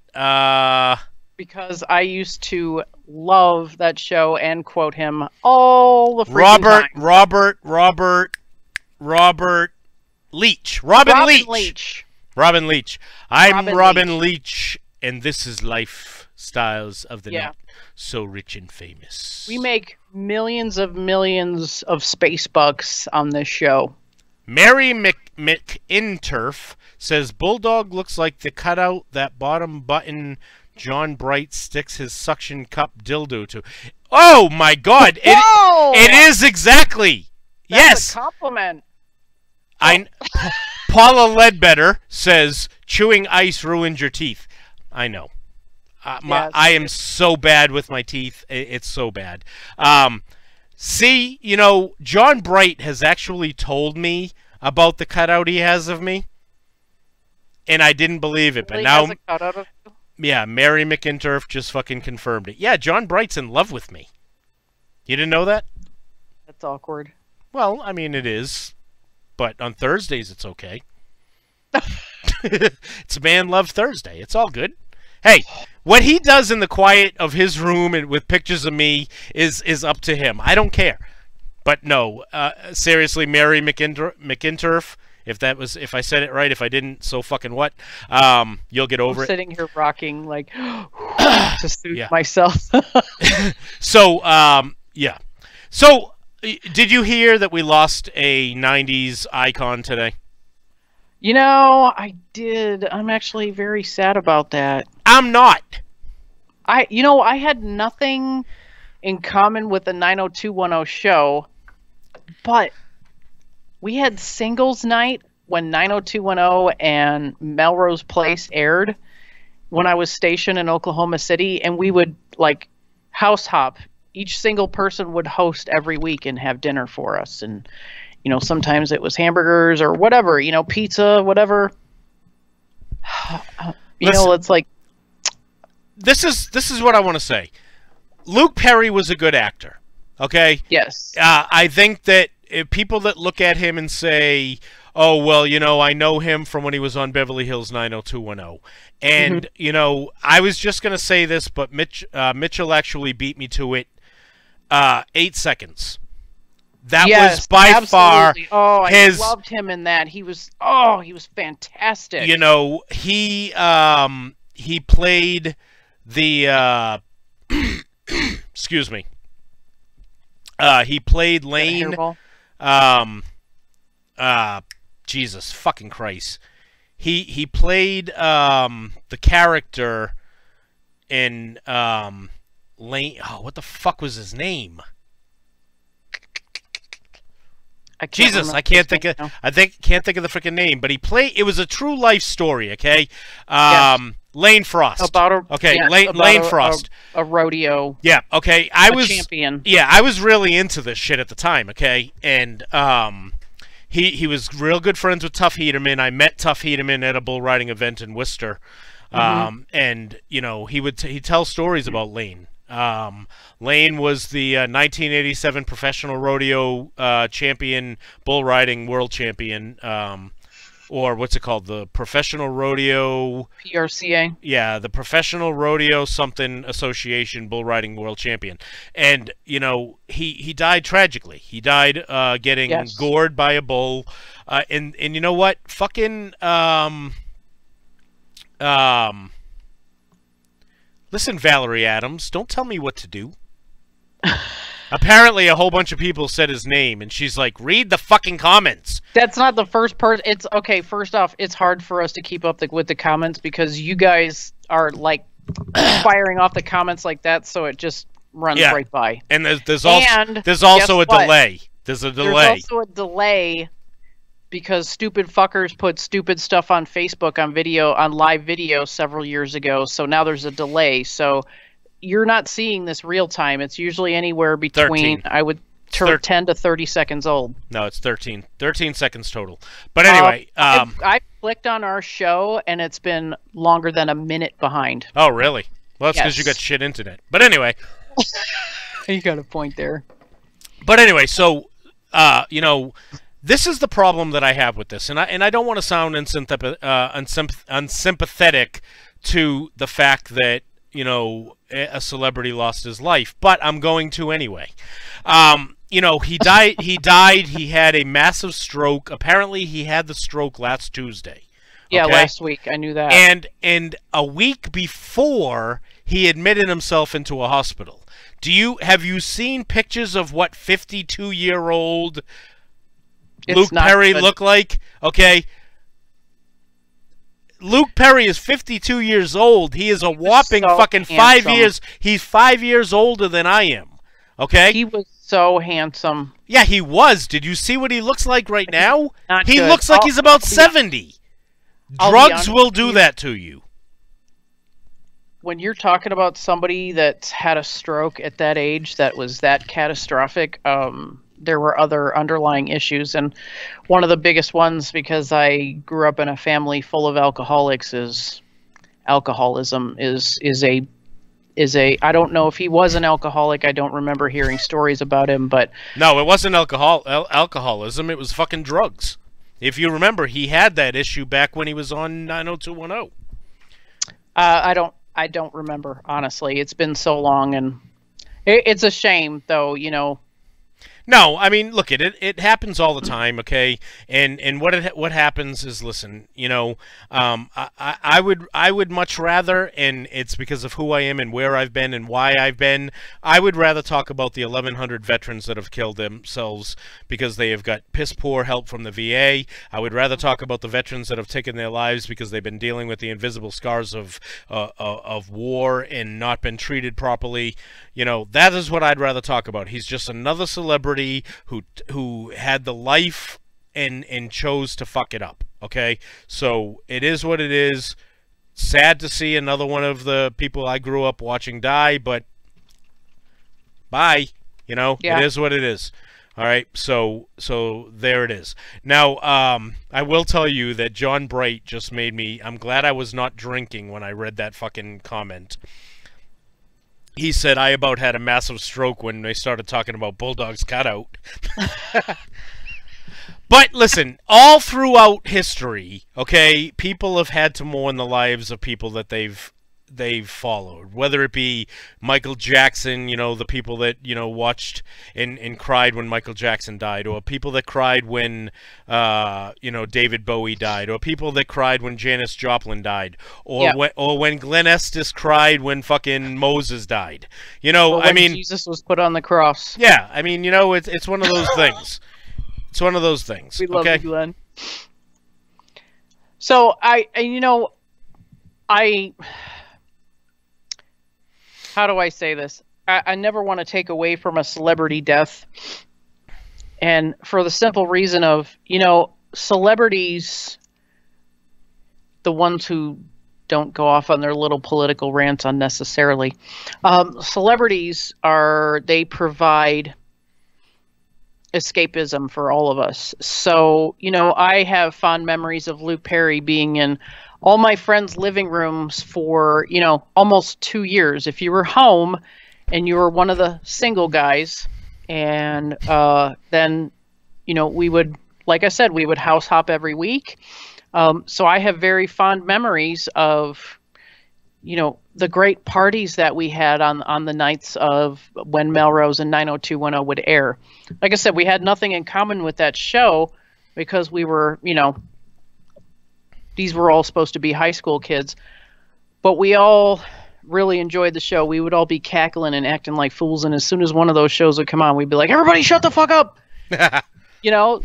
[SPEAKER 7] Because I used to love that show and quote him all the freaking time.
[SPEAKER 6] Robert Leach. Robin Leach. I'm Robin Leach, and this is Lifestyles of the Net. So rich and famous.
[SPEAKER 7] We make millions of space bucks on this show.
[SPEAKER 6] Mary McInturf says Bulldog looks like the cutout that bottom button John Bright sticks his suction cup dildo to. Oh my God! It is exactly.
[SPEAKER 7] That's a compliment.
[SPEAKER 6] Paula Ledbetter says chewing ice ruined your teeth. I know. I am so bad with my teeth. It's so bad. See, you know, John Bright has actually told me about the cutout he has of me, and I didn't believe it. But now, yeah, Mary McInturf just fucking confirmed it. Yeah, John Bright's in love with me. You didn't know that?
[SPEAKER 7] That's awkward.
[SPEAKER 6] Well, I mean, it is. But on Thursdays, it's okay. It's Man Love Thursday. It's all good. Hey, what he does in the quiet of his room and with pictures of me is up to him. I don't care. But no, seriously, Mary McInturf, if I said it right, if I didn't, so fucking what? You'll get over it.
[SPEAKER 7] Sitting here rocking like to soothe myself.
[SPEAKER 6] So, yeah. So, did you hear that we lost a 90s icon today?
[SPEAKER 7] You know, I did. I'm actually very sad about that.
[SPEAKER 6] I'm not.
[SPEAKER 7] I had nothing in common with the 90210 show, but we had singles night when 90210 and Melrose Place aired when I was stationed in Oklahoma City, and we would like house hop. Each single person would host every week and have dinner for us. And, you know, sometimes it was hamburgers or whatever, you know, pizza, whatever. It's like.
[SPEAKER 6] This is what I want to say. Luke Perry was a good actor. Okay?
[SPEAKER 7] Yes.
[SPEAKER 6] I think that people that look at him and say, oh, well, you know, I know him from when he was on Beverly Hills 90210. And, you know, I was just going to say this, but Mitchell actually beat me to it. 8 seconds. That was by far.
[SPEAKER 7] Oh, I loved him in that. He was fantastic.
[SPEAKER 6] You know, he played the excuse me. He played Lane. Jesus fucking Christ. He played the character in Lane. Oh, what the fuck was his name?
[SPEAKER 7] I can't
[SPEAKER 6] Jesus,
[SPEAKER 7] remember
[SPEAKER 6] I can't
[SPEAKER 7] his
[SPEAKER 6] think
[SPEAKER 7] name
[SPEAKER 6] of.
[SPEAKER 7] now.
[SPEAKER 6] Can't think of the freaking name. But he played. It was a true life story. Okay.
[SPEAKER 7] Yes.
[SPEAKER 6] Lane Frost.
[SPEAKER 7] About a
[SPEAKER 6] okay.
[SPEAKER 7] yes,
[SPEAKER 6] Lane
[SPEAKER 7] about
[SPEAKER 6] Frost.
[SPEAKER 7] a rodeo.
[SPEAKER 6] Yeah. Okay.
[SPEAKER 7] A champion.
[SPEAKER 6] Yeah, I was really into this shit at the time. Okay, and he was real good friends with Tuff Hedeman. I met Tuff Hedeman at a bull riding event in Worcester. And you know, he'd tell stories about Lane. Lane was the 1987 professional rodeo champion, bull riding world champion, or what's it called? The Professional Rodeo
[SPEAKER 7] PRCA.
[SPEAKER 6] Yeah, the Professional Rodeo something Association bull riding world champion. And you know, he died tragically. He died getting gored by a bull. And you know what? Fucking listen, Valerie Adams, don't tell me what to do. Apparently, a whole bunch of people said his name, and she's like, read the fucking comments.
[SPEAKER 7] That's not the first person. It's okay. First off, it's hard for us to keep up with the comments because you guys are like firing off the comments like that, so it just runs right by.
[SPEAKER 6] And there's also a delay. There's a delay.
[SPEAKER 7] There's also a delay because stupid fuckers put stupid stuff on Facebook on live video several years ago, so now there's a delay. So you're not seeing this real time. It's usually anywhere between 10 to 30 seconds old.
[SPEAKER 6] No, it's 13 seconds total. But anyway,
[SPEAKER 7] I clicked on our show and it's been longer than a minute behind.
[SPEAKER 6] Oh, really? Well, that's because you got shit internet. But anyway,
[SPEAKER 7] you got a point there.
[SPEAKER 6] But anyway, so you know, this is the problem that I have with this, and I don't want to sound unsympathetic to the fact that, you know, a celebrity lost his life, but I'm going to anyway. You know, he died. He had a massive stroke. Apparently, he had the stroke last Tuesday.
[SPEAKER 7] Yeah, last week. I knew that.
[SPEAKER 6] And a week before, he admitted himself into a hospital. Have you seen pictures of what 52-year-old Luke Perry looked like? Okay. Luke Perry is 52 years old. He is a whopping fucking 5 years. He's 5 years older than I am. Okay?
[SPEAKER 7] He was so handsome.
[SPEAKER 6] Yeah, he was. Did you see what he looks like right now?
[SPEAKER 7] Not
[SPEAKER 6] he
[SPEAKER 7] good.
[SPEAKER 6] looks like he's about 70. Drugs will do that to you.
[SPEAKER 7] When you're talking about somebody that's had a stroke at that age that was that catastrophic, there were other underlying issues, and one of the biggest ones, because I grew up in a family full of alcoholics, is alcoholism is a I don't know if he was an alcoholic. I don't remember hearing stories about him, but
[SPEAKER 6] no, it wasn't alcoholism. It was fucking drugs. If you remember, he had that issue back when he was on 90210.
[SPEAKER 7] I don't remember, honestly. It's been so long, and it's a shame, though, you know.
[SPEAKER 6] No, I mean, look, it happens all the time, okay? And what happens is, listen, you know, I would much rather, and it's because of who I am and where I've been and why I've been, I would rather talk about the 1,100 veterans that have killed themselves because they have got piss poor help from the VA. I would rather talk about the veterans that have taken their lives because they've been dealing with the invisible scars of war and not been treated properly. You know, that is what I'd rather talk about. He's just another celebrity who had the life and chose to fuck it up. Okay, so it is what it is. Sad to see another one of the people I grew up watching die, but bye. You know, It is what it is. All right, so there it is. Now, I will tell you that John Bright just made me. I'm glad I was not drinking when I read that fucking comment. He said I about had a massive stroke when they started talking about Bulldog's cutout. But listen, all throughout history, okay, people have had to mourn the lives of people that they've followed, whether it be Michael Jackson, you know, the people that, you know, watched and cried when Michael Jackson died, or people that cried when you know, David Bowie died, or people that cried when Janis Joplin died, or when Glenn Estes cried when fucking Moses died. You know, I mean,
[SPEAKER 7] Jesus was put on the cross.
[SPEAKER 6] Yeah, I mean, you know, it's one of those things. It's one of those things.
[SPEAKER 7] We love you, Glenn. So how how do I say this? I never want to take away from a celebrity death. And for the simple reason of, celebrities, the ones who don't go off on their little political rants unnecessarily. Celebrities they provide escapism for all of us. So, I have fond memories of Luke Perry being in all my friends' living rooms for, almost 2 years. If you were home and you were one of the single guys, and then, we would, like I said, we would house hop every week. So I have very fond memories of, the great parties that we had on the nights of when Melrose and 90210 would air. Like I said, we had nothing in common with that show because we were, these were all supposed to be high school kids, but we all really enjoyed the show. We would all be cackling and acting like fools, and as soon as one of those shows would come on, we'd be like, everybody shut the fuck up!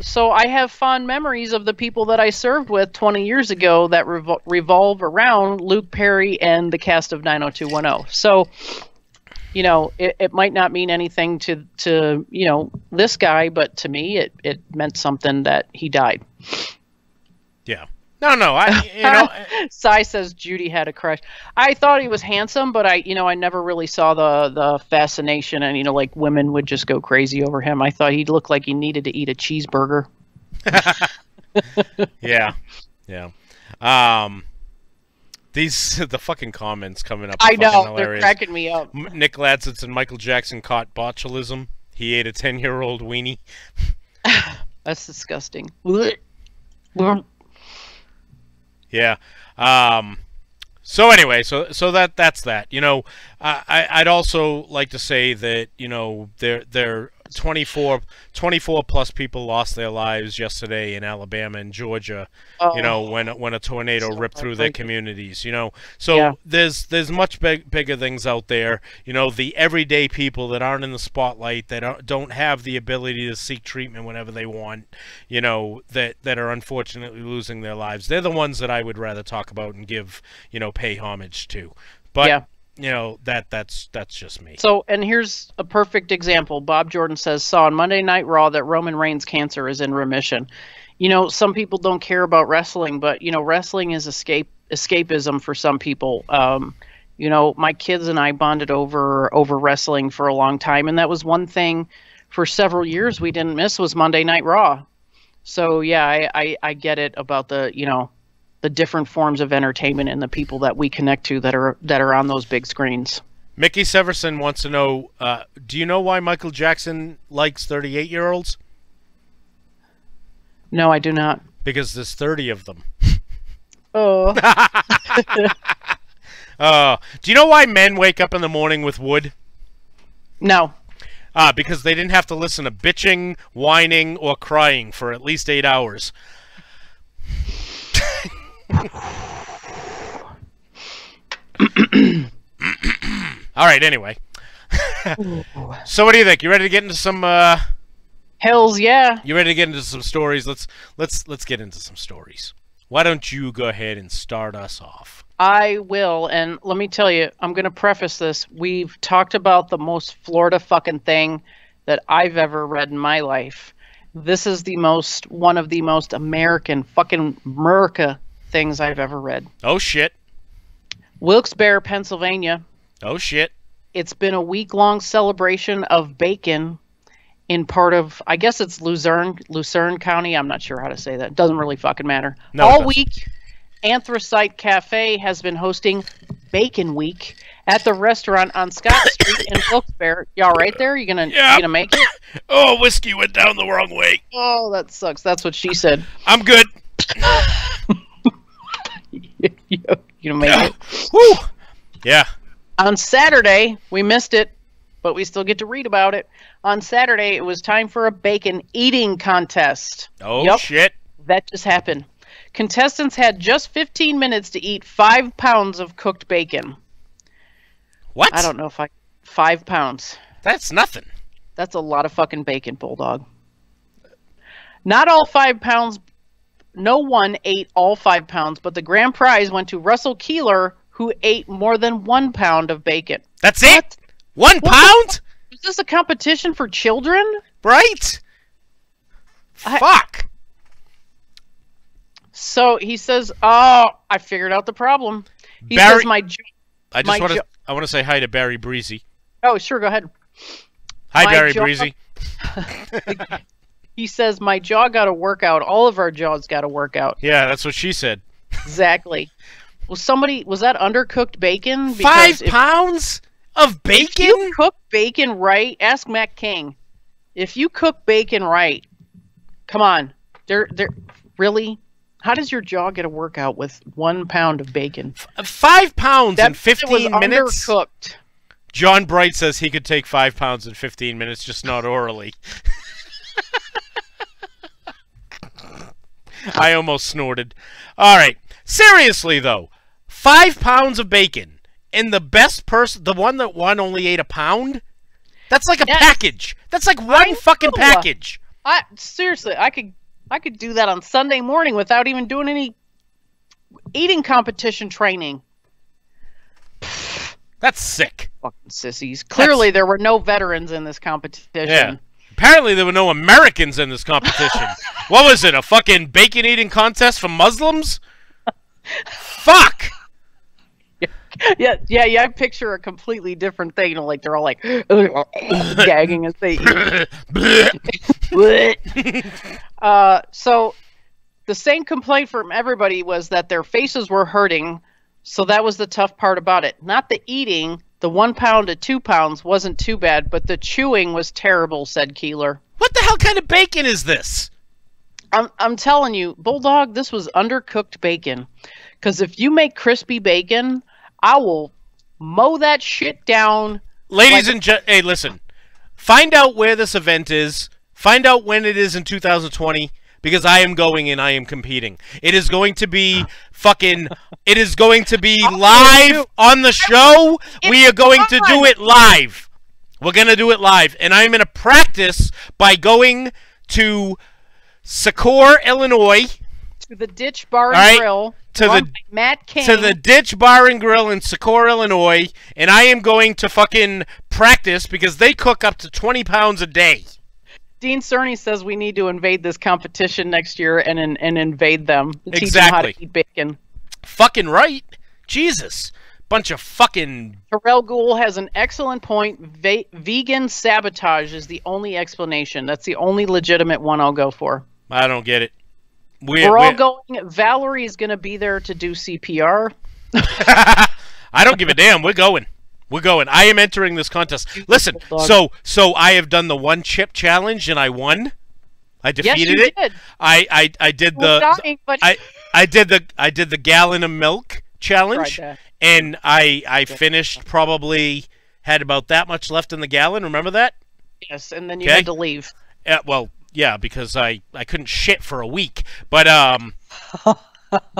[SPEAKER 7] So I have fond memories of the people that I served with 20 years ago that revolve around Luke Perry and the cast of 90210. So, it might not mean anything to this guy, but to me, it meant something that he died.
[SPEAKER 6] Yeah. No,
[SPEAKER 7] Cy says Judy had a crush. I thought he was handsome, but I never really saw the fascination, and like women would just go crazy over him. I thought he looked like he needed to eat a cheeseburger.
[SPEAKER 6] Yeah. The fucking comments coming up.
[SPEAKER 7] I know,
[SPEAKER 6] hilarious.
[SPEAKER 7] They're cracking me up.
[SPEAKER 6] Nick Ladson said Michael Jackson caught botulism. He ate a 10-year-old weenie.
[SPEAKER 7] That's disgusting.
[SPEAKER 6] Yeah. So anyway, so that's that. I'd also like to say that there 24 plus people lost their lives yesterday in Alabama and Georgia. When a tornado ripped through their communities. So yeah. There's much bigger things out there. The everyday people that aren't in the spotlight, that don't have the ability to seek treatment whenever they want. That are unfortunately losing their lives. They're the ones that I would rather talk about and give pay homage to. But yeah. That's just me.
[SPEAKER 7] So, and here's a perfect example. Bob Jordan saw on Monday Night Raw that Roman Reigns' cancer is in remission. Some people don't care about wrestling, but wrestling is escapism for some people. My kids and I bonded over wrestling for a long time, and that was one thing for several years we didn't miss was Monday Night Raw. So yeah, I get it about the different forms of entertainment and the people that we connect to that are on those big screens.
[SPEAKER 6] Mickey Severson wants to know, do you know why Michael Jackson likes 38-year-olds?
[SPEAKER 7] No, I do not.
[SPEAKER 6] Because there's 30 of them.
[SPEAKER 7] Oh.
[SPEAKER 6] Do you know why men wake up in the morning with wood?
[SPEAKER 7] No.
[SPEAKER 6] Because they didn't have to listen to bitching, whining, or crying for at least 8 hours. All right, anyway. So what do you think? You ready to get into some
[SPEAKER 7] Hells yeah.
[SPEAKER 6] You ready to get into some stories? Let's get into some stories. Why don't you go ahead and start us off?
[SPEAKER 7] I will, and let me tell you, I'm going to preface this. We've talked about the most Florida fucking thing that I've ever read in my life. This is one of the most American fucking America things I've ever read.
[SPEAKER 6] Oh shit.
[SPEAKER 7] Wilkes-Barre, Pennsylvania.
[SPEAKER 6] Oh shit.
[SPEAKER 7] It's been a week-long celebration of bacon in part of, I guess it's Lucerne County. I'm not sure how to say that. Doesn't really fucking matter.
[SPEAKER 6] No,
[SPEAKER 7] all week, Anthracite Cafe has been hosting Bacon Week at the restaurant on Scott Street in Wilkes-Barre. Y'all right there? You gonna make it?
[SPEAKER 6] Oh, whiskey went down the wrong way.
[SPEAKER 7] Oh, that sucks. That's what she said.
[SPEAKER 6] I'm good.
[SPEAKER 7] You gonna make it?
[SPEAKER 6] Woo! Yeah.
[SPEAKER 7] On Saturday, we missed it, but we still get to read about it. On Saturday, it was time for a bacon eating contest.
[SPEAKER 6] Oh,
[SPEAKER 7] yep,
[SPEAKER 6] shit.
[SPEAKER 7] That just happened. Contestants had just 15 minutes to eat 5 pounds of cooked bacon.
[SPEAKER 6] What?
[SPEAKER 7] I don't know if 5 pounds.
[SPEAKER 6] That's nothing.
[SPEAKER 7] That's a lot of fucking bacon, Bulldog. Not all 5 pounds. No one ate all 5 pounds, but the grand prize went to Russell Keeler, who ate more than 1 pound of bacon.
[SPEAKER 6] That's it? 1
[SPEAKER 7] What
[SPEAKER 6] pound?
[SPEAKER 7] Is this a competition for children?
[SPEAKER 6] Right? Fuck.
[SPEAKER 7] So he says, "Oh, I figured out the problem." He
[SPEAKER 6] Barry,
[SPEAKER 7] says,
[SPEAKER 6] I want to say hi to Barry Breezy.
[SPEAKER 7] Oh, sure, go ahead.
[SPEAKER 6] Hi,
[SPEAKER 7] My
[SPEAKER 6] Barry
[SPEAKER 7] jaw-
[SPEAKER 6] Breezy.
[SPEAKER 7] He says, "My jaw got to work out. All of our jaws got to work out."
[SPEAKER 6] Yeah, that's what she said.
[SPEAKER 7] Exactly. Was that undercooked bacon?
[SPEAKER 6] 5 pounds of bacon?
[SPEAKER 7] If you cook bacon right, ask Matt King. If you cook bacon right, come on, really? How does your jaw get a workout with 1 pound of bacon?
[SPEAKER 6] 5 pounds in 15 minutes?
[SPEAKER 7] Undercooked.
[SPEAKER 6] John Bright says he could take 5 pounds in 15 minutes, just not orally. I almost snorted. All right. Seriously, though, 5 pounds of bacon, and the best person, the one that won, only ate a pound? That's like a package. That's like one fucking package.
[SPEAKER 7] Seriously, I could do that on Sunday morning without even doing any eating competition training.
[SPEAKER 6] That's sick.
[SPEAKER 7] Fucking sissies. Clearly, there were no veterans in this competition.
[SPEAKER 6] Yeah. Apparently, there were no Americans in this competition. What was it, a fucking bacon-eating contest for Muslims? Fuck!
[SPEAKER 7] Yeah, I picture a completely different thing. You know, like they're all like gagging as they eat. So the same complaint from everybody was that their faces were hurting. So that was the tough part about it. Not the eating. The 1 pound to 2 pounds wasn't too bad, but the chewing was terrible, said Keeler.
[SPEAKER 6] What the hell kind of bacon is this?
[SPEAKER 7] I'm telling you, Bulldog, this was undercooked bacon. Because if you make crispy bacon, I will mow that shit down.
[SPEAKER 6] Ladies and gentlemen, hey, listen. Find out where this event is. Find out when it is in 2020. Because I am going and I am competing. It is going to be fucking... It is going to be live on the show. We are going to do it live. We're going to do it live. And I'm going to practice by going to Secor, Illinois.
[SPEAKER 7] To the Ditch Bar and Grill. Matt King.
[SPEAKER 6] To the Ditch Bar and Grill in Secor, Illinois. And I am going to fucking practice because they cook up to 20 pounds a day.
[SPEAKER 7] Dean Cerny says we need to invade this competition next year and invade them.
[SPEAKER 6] Exactly.
[SPEAKER 7] Teach them how to eat bacon.
[SPEAKER 6] Fucking right. Jesus. Bunch of fucking...
[SPEAKER 7] Terrell Gould has an excellent point. Vegan sabotage is the only explanation. That's the only legitimate one I'll go for.
[SPEAKER 6] I don't get it.
[SPEAKER 7] We're all going... Valerie is going to be there to do CPR.
[SPEAKER 6] I don't give a damn. We're going. We're going. I am entering this contest. Listen, so I have done the 1 chip challenge and I won. I defeated it.
[SPEAKER 7] Did.
[SPEAKER 6] I did the I did the gallon of milk challenge, and I finished, probably had about that much left in the gallon. Remember that?
[SPEAKER 7] Yes, and then you had to leave.
[SPEAKER 6] Well, yeah, because I couldn't shit for a week. But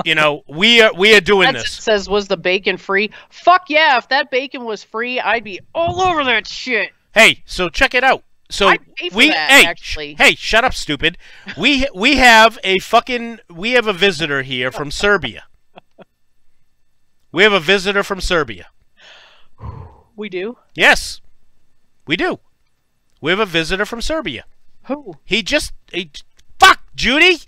[SPEAKER 6] you know, we are doing this.
[SPEAKER 7] Says, was the bacon free? Fuck yeah! If that bacon was free, I'd be all over that shit.
[SPEAKER 6] Hey, so check it out. So hey, shut up, stupid. We have a visitor here from Serbia. We have a visitor from Serbia.
[SPEAKER 7] We do?
[SPEAKER 6] Yes, we do. We have a visitor from Serbia.
[SPEAKER 7] Who?
[SPEAKER 6] Fuck, Judy.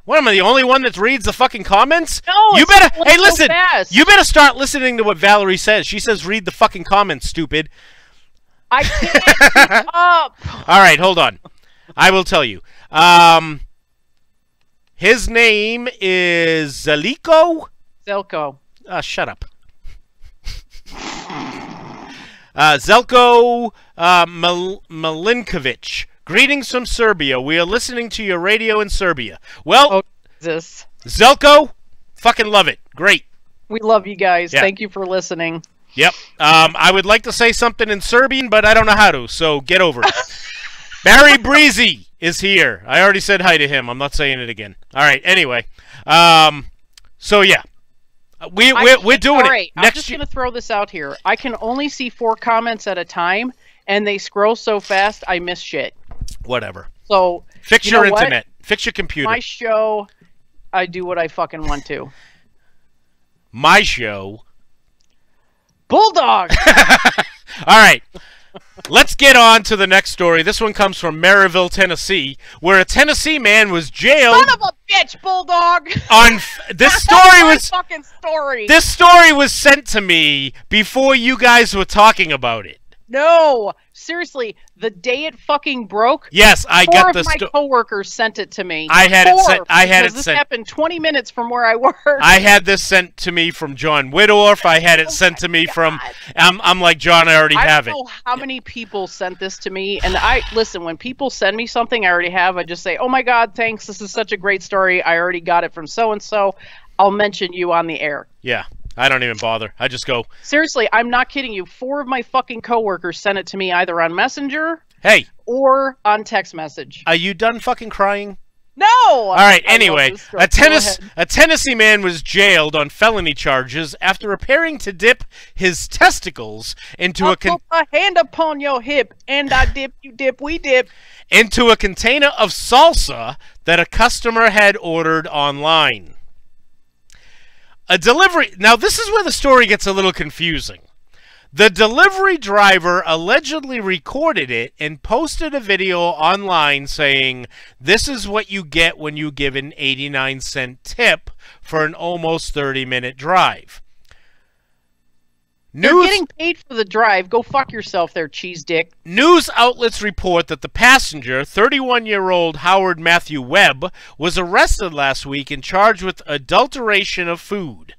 [SPEAKER 6] What, am I the only one that reads the fucking comments?
[SPEAKER 7] No,
[SPEAKER 6] you better. Hey, listen.
[SPEAKER 7] So
[SPEAKER 6] you better start listening to what Valerie says. She says, "Read the fucking comments, stupid."
[SPEAKER 7] I can't keep up.
[SPEAKER 6] All right, hold on. I will tell you. His name is Zeliko.
[SPEAKER 7] Zelko.
[SPEAKER 6] Shut up. Zelko Milinkovic. Greetings from Serbia. We are listening to your radio in Serbia. Well, Zelko, fucking love it. Great.
[SPEAKER 7] We love you guys.
[SPEAKER 6] Yeah.
[SPEAKER 7] Thank you for listening.
[SPEAKER 6] Yep. I would like to say something in Serbian, but I don't know how to, so get over it. Barry Breezy is here. I already said hi to him. I'm not saying it again. All right, anyway. So, yeah. We're doing it.
[SPEAKER 7] I'm just going to throw this out here. I can only see 4 comments at a time, and they scroll so fast, I miss shit.
[SPEAKER 6] Whatever.
[SPEAKER 7] So,
[SPEAKER 6] fix your internet. Fix your computer.
[SPEAKER 7] My show, I do what I fucking want to.
[SPEAKER 6] My show,
[SPEAKER 7] Bulldog!
[SPEAKER 6] All right. Let's get on to the next story. This one comes from Maryville, Tennessee, where a Tennessee man was jailed.
[SPEAKER 7] Son of a bitch, Bulldog!
[SPEAKER 6] This story was
[SPEAKER 7] fucking story.
[SPEAKER 6] This story was sent to me before you guys were talking about it.
[SPEAKER 7] No, seriously, the day it fucking broke.
[SPEAKER 6] Yes, I got the
[SPEAKER 7] my coworkers sent it to me.
[SPEAKER 6] I had it sent.
[SPEAKER 7] This happened 20 minutes from where I work.
[SPEAKER 6] I had this sent to me from John Whittorf. I had it sent to me from. I'm like, John, I already have it.
[SPEAKER 7] I don't know how many people sent this to me, and listen. When people send me something I already have, I just say, "Oh my God, thanks! This is such a great story. I already got it from so and so. I'll mention you on the air."
[SPEAKER 6] Yeah. I don't even bother. I just go.
[SPEAKER 7] Seriously, I'm not kidding you. 4 of my fucking coworkers sent it to me either on Messenger or on text message.
[SPEAKER 6] Are you done fucking crying?
[SPEAKER 7] No!
[SPEAKER 6] All right, anyway, a Tennessee man was jailed on felony charges after appearing to dip his testicles into
[SPEAKER 7] I'll put a hand upon your hip, and I dip, you dip, we dip.
[SPEAKER 6] Into a container of salsa that a customer had ordered online. A delivery... Now, this is where the story gets a little confusing. The delivery driver allegedly recorded it and posted a video online saying, "This is what you get when you give an 89-cent tip for an almost 30-minute drive."
[SPEAKER 7] You're getting paid for the drive. Go fuck yourself there, cheese dick.
[SPEAKER 6] News outlets report that the passenger, 31-year-old Howard Matthew Webb, was arrested last week and charged with adulteration of food.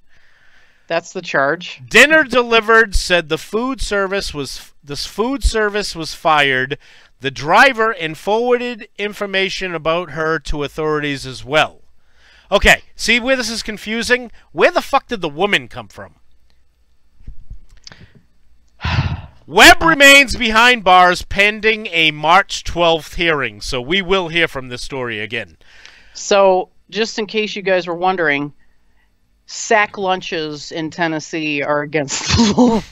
[SPEAKER 7] That's the charge.
[SPEAKER 6] Dinner Delivered said the food service was fired the driver and forwarded information about her to authorities as well. Okay, see where this is confusing? Where the fuck did the woman come from? Webb remains behind bars pending a March 12th hearing, so we will hear from this story again.
[SPEAKER 7] So, just in case you guys were wondering, sack lunches in Tennessee are against the law.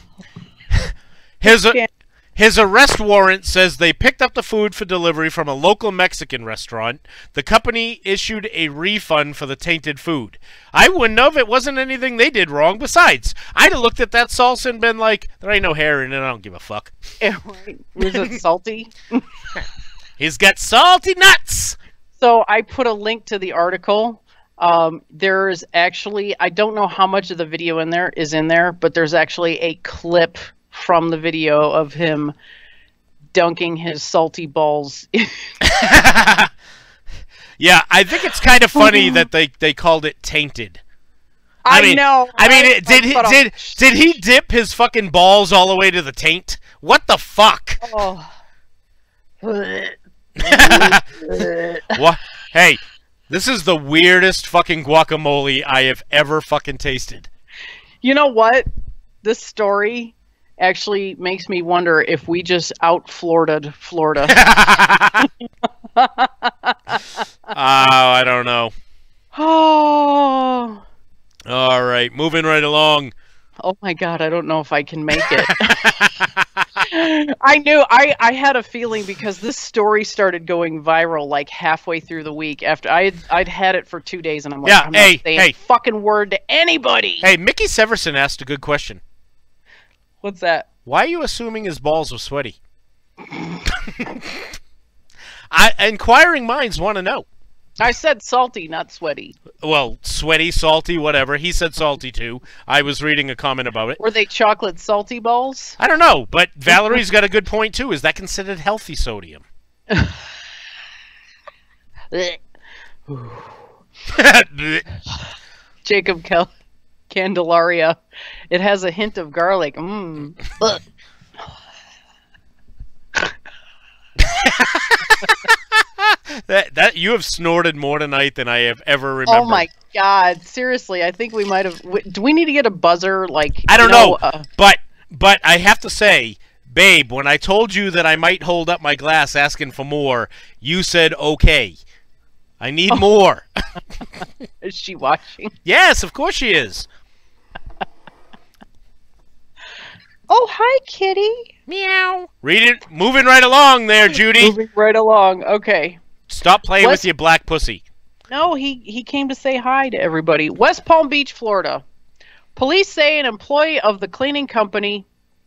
[SPEAKER 6] His arrest warrant says they picked up the food for delivery from a local Mexican restaurant. The company issued a refund for the tainted food. I wouldn't know if it wasn't anything they did wrong. Besides, I'd have looked at that salsa and been like, there ain't no hair in it, I don't give a fuck.
[SPEAKER 7] Was it salty?
[SPEAKER 6] He's got salty nuts!
[SPEAKER 7] So I put a link to the article. There's actually, I don't know how much of the video is in there, but there's actually a clip from the video of him dunking his salty balls.
[SPEAKER 6] Yeah, I think it's kind of funny that they called it tainted.
[SPEAKER 7] I know.
[SPEAKER 6] I mean, did he dip his fucking balls all the way to the taint? What the fuck?
[SPEAKER 7] Oh.
[SPEAKER 6] What? Hey, this is the weirdest fucking guacamole I have ever fucking tasted.
[SPEAKER 7] You know what? This story actually makes me wonder if we just out-Florida'd Florida.
[SPEAKER 6] I don't know.
[SPEAKER 7] Oh.
[SPEAKER 6] All right, moving right along.
[SPEAKER 7] Oh my God, I don't know if I can make it. I knew, I had a feeling because this story started going viral like halfway through the week after I'd had it for 2 days and I'm like, I'm not saying a fucking word to anybody.
[SPEAKER 6] Hey, Mickey Severson asked a good question.
[SPEAKER 7] What's that?
[SPEAKER 6] Why are you assuming his balls were sweaty? Inquiring minds want to know.
[SPEAKER 7] I said salty, not sweaty.
[SPEAKER 6] Well, sweaty, salty, whatever. He said salty too. I was reading a comment about it.
[SPEAKER 7] Were they chocolate salty balls?
[SPEAKER 6] I don't know, but Valerie's got a good point too. Is that considered healthy sodium?
[SPEAKER 7] Jacob Candelaria. It has a hint of garlic. Mmm.
[SPEAKER 6] That you have snorted more tonight than I have ever remembered.
[SPEAKER 7] Oh my God! Seriously, I think we might have. Do we need to get a buzzer? Like
[SPEAKER 6] I don't know, but I have to say, babe, when I told you that I might hold up my glass asking for more, you said okay. I need more.
[SPEAKER 7] Is she watching?
[SPEAKER 6] Yes, of course she is.
[SPEAKER 7] Oh, hi, kitty.
[SPEAKER 6] Meow. Read it. Moving right along there, Judy.
[SPEAKER 7] Moving right along. Okay.
[SPEAKER 6] Stop playing with your black pussy.
[SPEAKER 7] No, he came to say hi to everybody. West Palm Beach, Florida. Police say an employee of the cleaning company,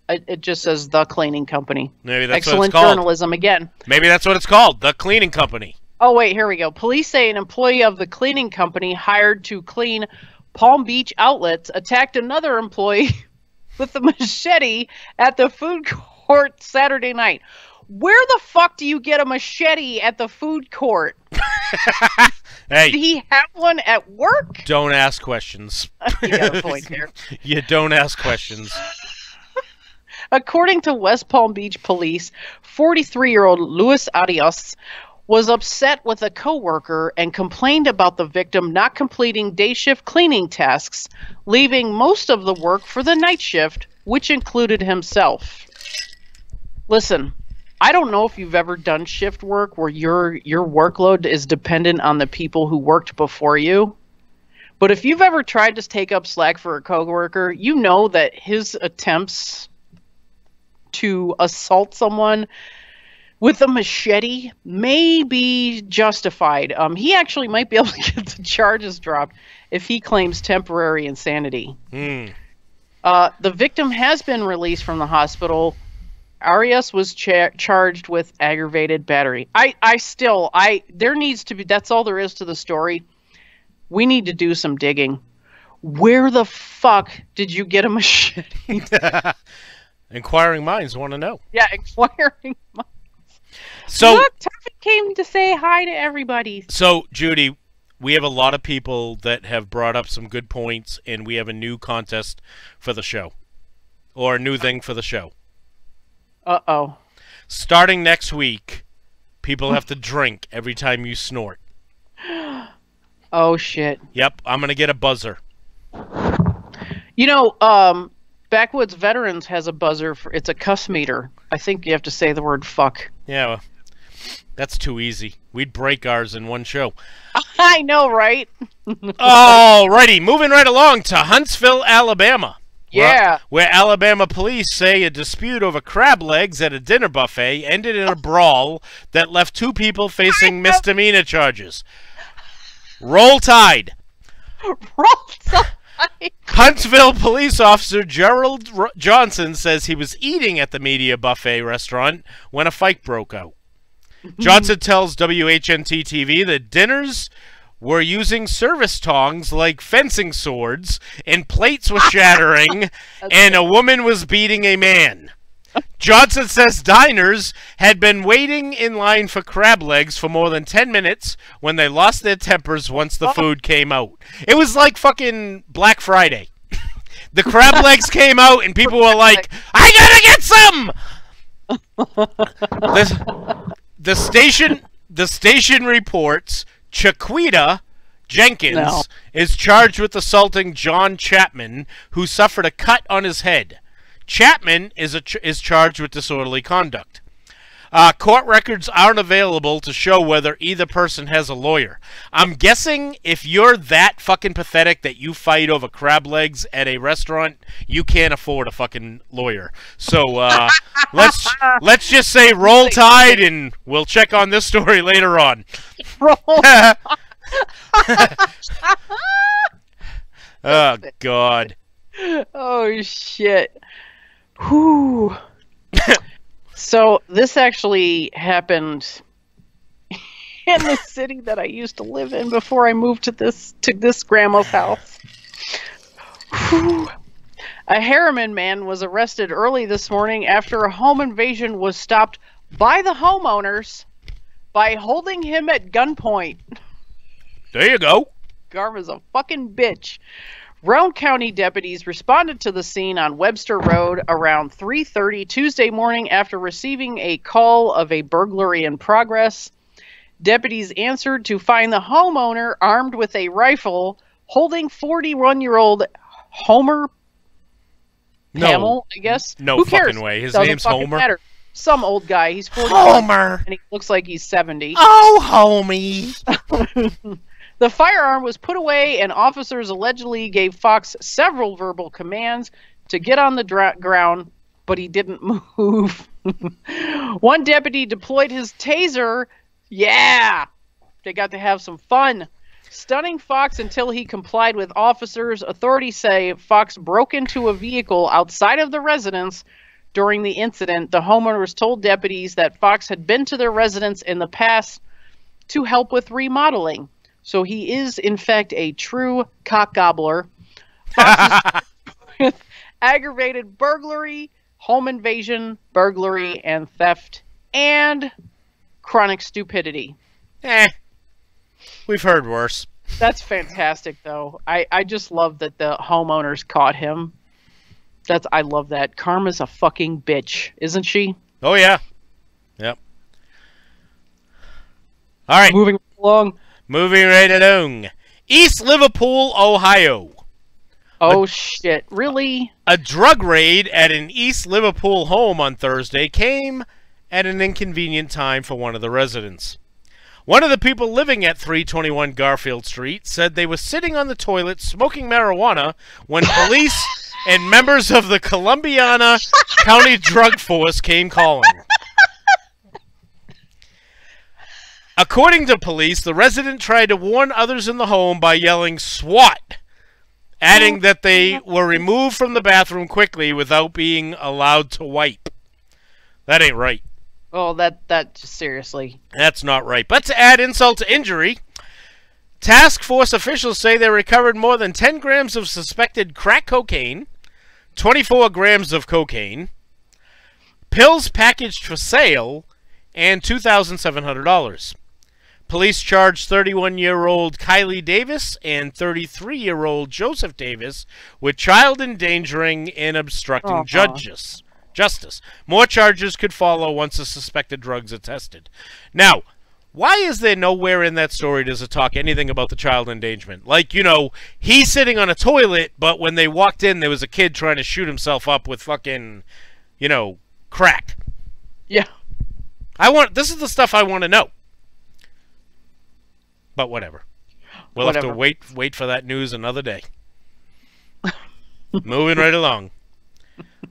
[SPEAKER 7] it just says the cleaning company.
[SPEAKER 6] Maybe that's
[SPEAKER 7] Excellent
[SPEAKER 6] what it's called.
[SPEAKER 7] journalism again.
[SPEAKER 6] Maybe that's what it's called, the cleaning company.
[SPEAKER 7] Oh, wait, here we go. Police say an employee of the cleaning company hired to clean Palm Beach outlets attacked another employee with a machete at the food court Saturday night. Where the fuck do you get a machete at the food court?
[SPEAKER 6] Hey.
[SPEAKER 7] Did he have one at work?
[SPEAKER 6] Don't ask questions.
[SPEAKER 7] You got a point there.
[SPEAKER 6] You don't ask questions.
[SPEAKER 7] According to West Palm Beach police, 43-year-old Luis Arias was upset with a coworker and complained about the victim not completing day shift cleaning tasks, leaving most of the work for the night shift, which included himself. Listen, I don't know if you've ever done shift work where your workload is dependent on the people who worked before you. But if you've ever tried to take up slack for a coworker, you know that his attempts to assault someone with a machete may be justified. He actually might be able to get the charges dropped if he claims temporary insanity. The victim has been released from the hospital. Arias was charged with aggravated battery. There needs to be, that's all there is to the story. We need to do some digging. Where the fuck did you get a machete?
[SPEAKER 6] Inquiring minds want to know.
[SPEAKER 7] Yeah, inquiring minds.
[SPEAKER 6] So,
[SPEAKER 7] look, Tuffy came to say hi to everybody.
[SPEAKER 6] So, Judy, we have a lot of people that have brought up some good points, and we have a new contest for the show. Or a new thing for the show.
[SPEAKER 7] Uh-oh.
[SPEAKER 6] Starting next week, people have to drink every time you snort.
[SPEAKER 7] Oh, shit.
[SPEAKER 6] Yep, I'm going to get a buzzer.
[SPEAKER 7] You know, Backwoods Veterans has a buzzer. It's a cuss meter. I think you have to say the word fuck.
[SPEAKER 6] Yeah, well, that's too easy. We'd break ours in one show.
[SPEAKER 7] I know, right?
[SPEAKER 6] Alrighty, moving right along to Huntsville, Alabama.
[SPEAKER 7] Yeah.
[SPEAKER 6] Where Alabama police say a dispute over crab legs at a dinner buffet ended in a brawl that left two people facing misdemeanor charges. Roll Tide.
[SPEAKER 7] Roll Tide.
[SPEAKER 6] Huntsville police officer Gerald Johnson says he was eating at the media buffet restaurant when a fight broke out. Johnson tells WHNT-TV that dinners were using service tongs like fencing swords, and plates were shattering, and a woman was beating a man. Johnson says diners had been waiting in line for crab legs for more than 10 minutes when they lost their tempers once the food came out. It was like fucking Black Friday. The crab legs came out, and people were like, I gotta get some! The station reports Chiquita Jenkins is charged with assaulting John Chapman, who suffered a cut on his head. Chapman is charged with disorderly conduct. Court records aren't available to show whether either person has a lawyer. I'm guessing if you're that fucking pathetic that you fight over crab legs at a restaurant, you can't afford a fucking lawyer. So let's just say Roll Tide, and we'll check on this story later on.
[SPEAKER 7] Roll.
[SPEAKER 6] Oh God.
[SPEAKER 7] Oh shit. Whew. So this actually happened in the city that I used to live in before I moved to this grandma's house. Whew. A Harriman man was arrested early this morning after a home invasion was stopped by the homeowners by holding him at gunpoint.
[SPEAKER 6] There you go.
[SPEAKER 7] Garva's a fucking bitch. Roane County deputies responded to the scene on Webster Road around 3:30 Tuesday morning after receiving a call of a burglary in progress. Deputies answered to find the homeowner armed with a rifle holding 41-year-old Homer Pamel, I guess.
[SPEAKER 6] No
[SPEAKER 7] Who cares?
[SPEAKER 6] fucking way. His
[SPEAKER 7] Doesn't
[SPEAKER 6] name's
[SPEAKER 7] fucking
[SPEAKER 6] Homer.
[SPEAKER 7] matter. Some old guy. He's 41.
[SPEAKER 6] Homer.
[SPEAKER 7] And he looks like he's 70.
[SPEAKER 6] Oh, homie.
[SPEAKER 7] The firearm was put away, and officers allegedly gave Fox several verbal commands to get on the ground, but he didn't move. One deputy deployed his taser. Yeah, they got to have some fun. Stunning Fox until he complied with officers. Authorities say Fox broke into a vehicle outside of the residence during the incident. The homeowners told deputies that Fox had been to their residence in the past to help with remodeling. So he is, in fact, a true cock gobbler. Fox is with aggravated burglary, home invasion, burglary, and theft, and chronic stupidity.
[SPEAKER 6] We've heard worse.
[SPEAKER 7] That's fantastic, though. I just love that the homeowners caught him. I love that. Karma's a fucking bitch, isn't she?
[SPEAKER 6] Oh, yeah. Yep. All right.
[SPEAKER 7] Moving along.
[SPEAKER 6] Moving right along. East Liverpool, Ohio.
[SPEAKER 7] Oh, shit. Really?
[SPEAKER 6] A drug raid at an East Liverpool home on Thursday came at an inconvenient time for one of the residents. One of the people living at 321 Garfield Street said they were sitting on the toilet smoking marijuana when police and members of the Columbiana County Drug Force came calling. According to police, the resident tried to warn others in the home by yelling SWAT, adding that they were removed from the bathroom quickly without being allowed to wipe. That ain't right.
[SPEAKER 7] Oh, that seriously.
[SPEAKER 6] That's not right. But to add insult to injury, task force officials say they recovered more than 10 grams of suspected crack cocaine, 24 grams of cocaine, pills packaged for sale, and $2,700. Police charged 31-year-old Kylie Davis and 33-year-old Joseph Davis with child endangering and obstructing justice. More charges could follow once the suspected drugs are tested. Now, why is there nowhere in that story does it talk anything about the child endangerment? Like, you know, he's sitting on a toilet, but when they walked in, there was a kid trying to shoot himself up with fucking, you know, crack.
[SPEAKER 7] Yeah.
[SPEAKER 6] This is the stuff I want to know. But whatever. We'll have to wait for that news another day. Moving right along.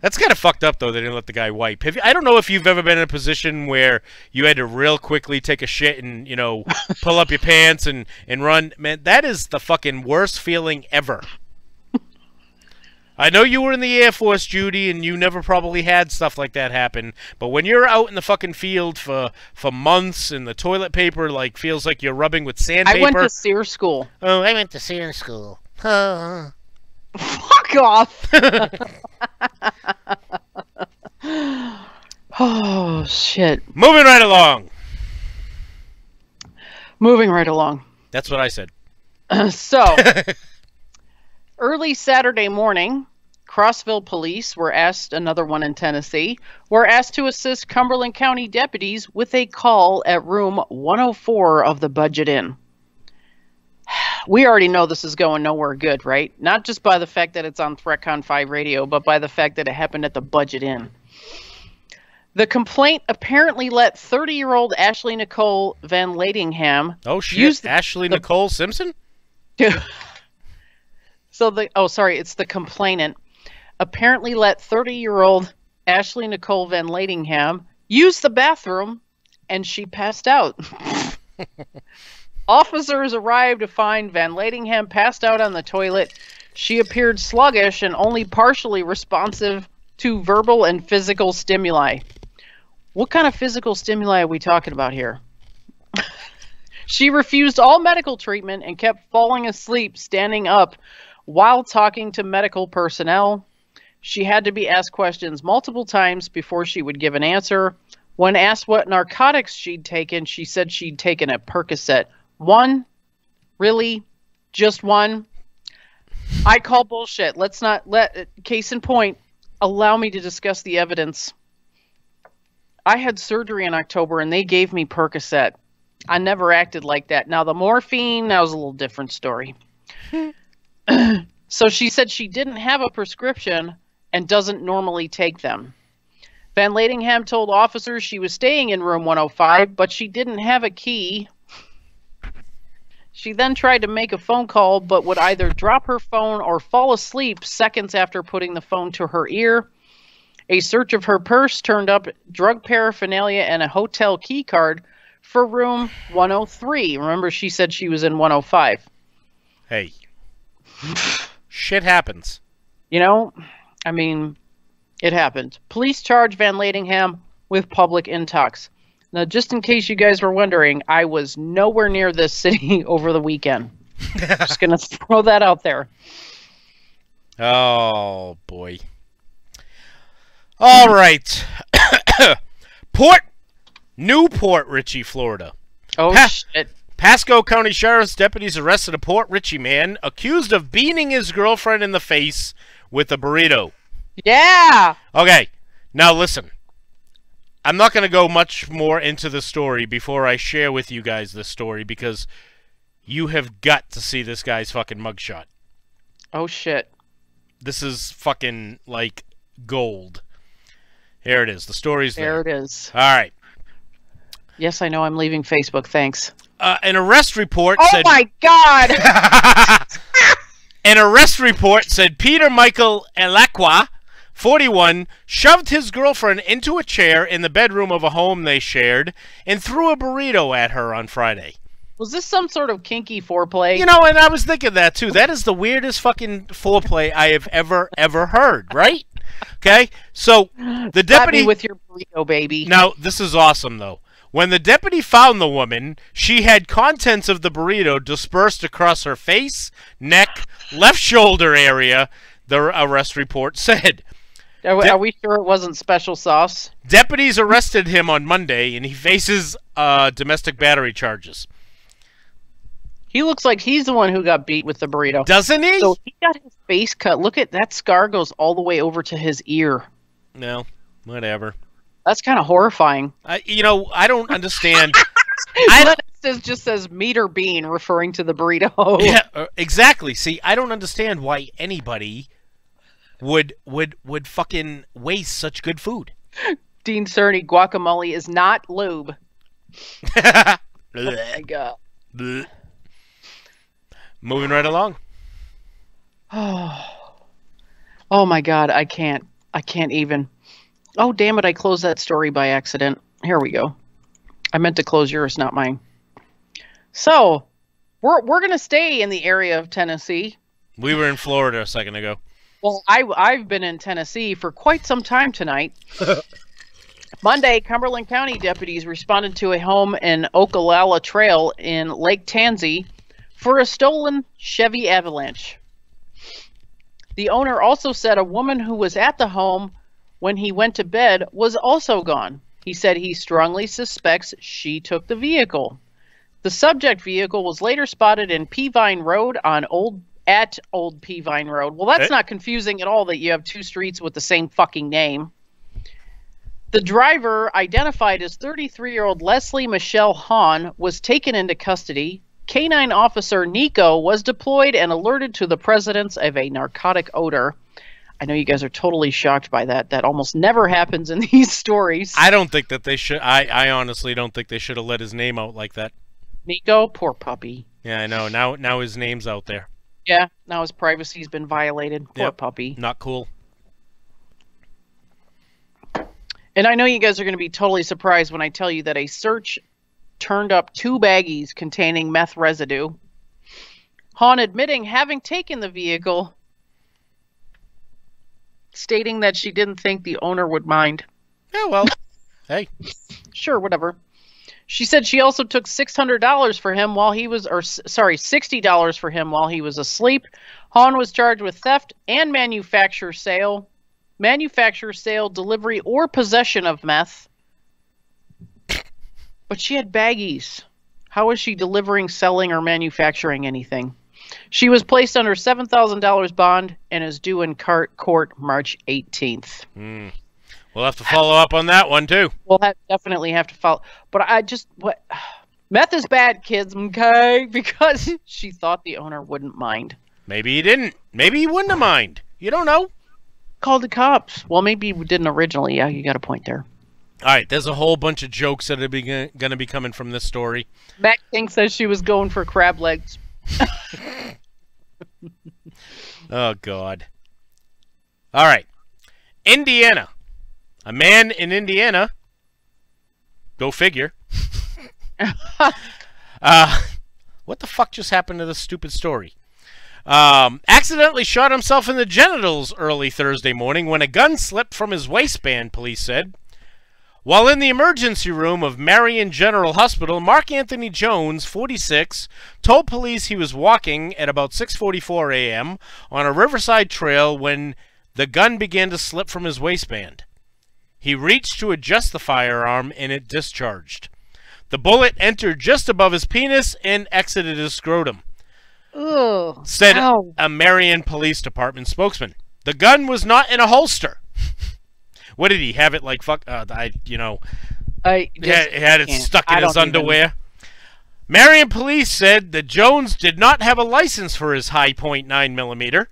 [SPEAKER 6] That's kind of fucked up, though, they didn't let the guy wipe. I don't know if you've ever been in a position where you had to real quickly take a shit and, you know, pull up your pants and run. Man, that is the fucking worst feeling ever. I know you were in the Air Force, Judy, and you never probably had stuff like that happen. But when you're out in the fucking field for months and the toilet paper like feels like you're rubbing with sandpaper.
[SPEAKER 7] I went to SEER school.
[SPEAKER 6] Oh, I went to SEER school.
[SPEAKER 7] Fuck off. Oh, shit.
[SPEAKER 6] Moving right along.
[SPEAKER 7] Moving right along.
[SPEAKER 6] That's what I said.
[SPEAKER 7] So, early Saturday morning, Crossville police were asked, another one in Tennessee, were asked to assist Cumberland County deputies with a call at room 104 of the Budget Inn. We already know this is going nowhere good, right? Not just by the fact that it's on Threatcon 5 radio, but by the fact that it happened at the Budget Inn. The complaint apparently let 30-year-old Ashley Nicole Van Ladingham...
[SPEAKER 6] Oh, shit. Ashley Nicole Simpson?
[SPEAKER 7] It's the complainant. Apparently let 30-year-old Ashley Nicole Van Ladingham use the bathroom, and she passed out. Officers arrived to find Van Ladingham passed out on the toilet. She appeared sluggish and only partially responsive to verbal and physical stimuli. What kind of physical stimuli are we talking about here? She refused all medical treatment and kept falling asleep standing up while talking to medical personnel. She had to be asked questions multiple times before she would give an answer. When asked what narcotics she'd taken, she said she'd taken a Percocet. One? Really? Just one? I call bullshit. Let's not case in point, allow me to discuss the evidence. I had surgery in October and they gave me Percocet. I never acted like that. Now the morphine, that was a little different story. So she said she didn't have a prescription and doesn't normally take them. Van Ladingham told officers she was staying in room 105, but she didn't have a key. She then tried to make a phone call, but would either drop her phone or fall asleep seconds after putting the phone to her ear. A search of her purse turned up drug paraphernalia and a hotel key card for room 103. Remember, she said she was in 105.
[SPEAKER 6] Hey. Shit happens.
[SPEAKER 7] You know, I mean, it happened. Police charge Van Ladingham with public intox. Now, just in case you guys were wondering, I was nowhere near this city over the weekend. Just going to throw that out there.
[SPEAKER 6] Oh, boy. All right. Newport Richey, Florida.
[SPEAKER 7] Oh, shit.
[SPEAKER 6] Pasco County Sheriff's deputies arrested a Port Richey man accused of beating his girlfriend in the face with a burrito.
[SPEAKER 7] Yeah!
[SPEAKER 6] Okay, now listen. I'm not going to go much more into the story before I share with you guys this story because you have got to see this guy's fucking mugshot.
[SPEAKER 7] Oh, shit.
[SPEAKER 6] This is fucking, like, gold. Here it is. The story's there.
[SPEAKER 7] There it is.
[SPEAKER 6] All right.
[SPEAKER 7] Yes, I know I'm leaving Facebook. Thanks.
[SPEAKER 6] An arrest report
[SPEAKER 7] Oh,
[SPEAKER 6] said...
[SPEAKER 7] my God!
[SPEAKER 6] An arrest report said Peter Michael Elacqua, 41, shoved his girlfriend into a chair in the bedroom of a home they shared and threw a burrito at her on Friday.
[SPEAKER 7] Was this some sort of kinky foreplay?
[SPEAKER 6] You know, and I was thinking that, too. That is the weirdest fucking foreplay I have ever heard, right? Okay? So, the deputy...
[SPEAKER 7] Slap me with your burrito, baby.
[SPEAKER 6] Now, this is awesome, though. When the deputy found the woman, she had contents of the burrito dispersed across her face, neck, left shoulder area, the arrest report said.
[SPEAKER 7] Are we sure it wasn't special sauce?
[SPEAKER 6] Deputies arrested him on Monday, and he faces domestic battery charges.
[SPEAKER 7] He looks like he's the one who got beat with the burrito.
[SPEAKER 6] Doesn't he?
[SPEAKER 7] So he got his face cut. Look at that scar goes all the way over to his ear.
[SPEAKER 6] No, whatever.
[SPEAKER 7] That's kind of horrifying.
[SPEAKER 6] You know, I don't understand.
[SPEAKER 7] It just says meter bean, referring to the burrito.
[SPEAKER 6] Yeah, exactly. See, I don't understand why anybody would fucking waste such good food.
[SPEAKER 7] Dean Cerny, guacamole is not lube. Oh my God.
[SPEAKER 6] Blech. Moving right along.
[SPEAKER 7] Oh my God, I can't even. Oh, damn it, I closed that story by accident. Here we go. I meant to close yours, not mine. So, we're going to stay in the area of Tennessee.
[SPEAKER 6] We were in Florida a second ago.
[SPEAKER 7] Well, I've been in Tennessee for quite some time tonight. Monday, Cumberland County deputies responded to a home in Ocala Trail in Lake Tansy for a stolen Chevy Avalanche. The owner also said a woman who was at the home when he went to bed was also gone. He said he strongly suspects she took the vehicle. The subject vehicle was later spotted in Peavine Road on Old Peavine Road. Well, that's not confusing at all that you have two streets with the same fucking name. The driver, identified as 33-year-old Leslie Michelle Hahn, was taken into custody. Canine officer Nico was deployed and alerted to the presence of a narcotic odor. I know you guys are totally shocked by that. That almost never happens in these stories.
[SPEAKER 6] I don't think that they should. I honestly don't think they should have let his name out like that.
[SPEAKER 7] Nico, poor puppy.
[SPEAKER 6] Yeah, I know. Now his name's out there.
[SPEAKER 7] Yeah, now his privacy's been violated. Poor puppy.
[SPEAKER 6] Not cool.
[SPEAKER 7] And I know you guys are going to be totally surprised when I tell you that a search turned up 2 baggies containing meth residue. Hahn admitting having taken the vehicle, stating that she didn't think the owner would mind.
[SPEAKER 6] Yeah, well, hey.
[SPEAKER 7] Sure, whatever. She said she also took $600 for him while he was, $60 for him while he was asleep. Hahn was charged with theft and manufacture, sale, delivery, or possession of meth. But she had baggies. How is she delivering, selling, or manufacturing anything? She was placed under $7,000 bond and is due in court March 18th.
[SPEAKER 6] We'll have to follow up on that one, too.
[SPEAKER 7] We'll definitely have to follow. But meth is bad, kids, okay? Because she thought the owner wouldn't mind.
[SPEAKER 6] Maybe he didn't. Maybe he wouldn't have mind. You don't know.
[SPEAKER 7] Called the cops. Well, maybe we didn't originally. Yeah, you got a point there.
[SPEAKER 6] All right, there's a whole bunch of jokes that are going to be coming from this story.
[SPEAKER 7] Matt King says she was going for crab legs.
[SPEAKER 6] Oh, God. All right. Indiana. A man in Indiana, go figure, What the fuck just happened to this stupid story? Accidentally shot himself in the genitals early Thursday morning when a gun slipped from his waistband, police said. While in the emergency room of Marion General Hospital, Mark Anthony Jones, 46, told police he was walking at about 6:44 a.m. on a riverside trail when the gun began to slip from his waistband. He reached to adjust the firearm and it discharged. The bullet entered just above his penis and exited his scrotum.
[SPEAKER 7] Ugh.
[SPEAKER 6] Said
[SPEAKER 7] Ow.
[SPEAKER 6] a Marion Police Department spokesman. The gun was not in a holster. What did he have it like? Fuck,
[SPEAKER 7] I
[SPEAKER 6] he
[SPEAKER 7] just
[SPEAKER 6] had it
[SPEAKER 7] can't.
[SPEAKER 6] stuck
[SPEAKER 7] I
[SPEAKER 6] in his
[SPEAKER 7] don't even-
[SPEAKER 6] underwear. Marion police said that Jones did not have a license for his high point 9mm,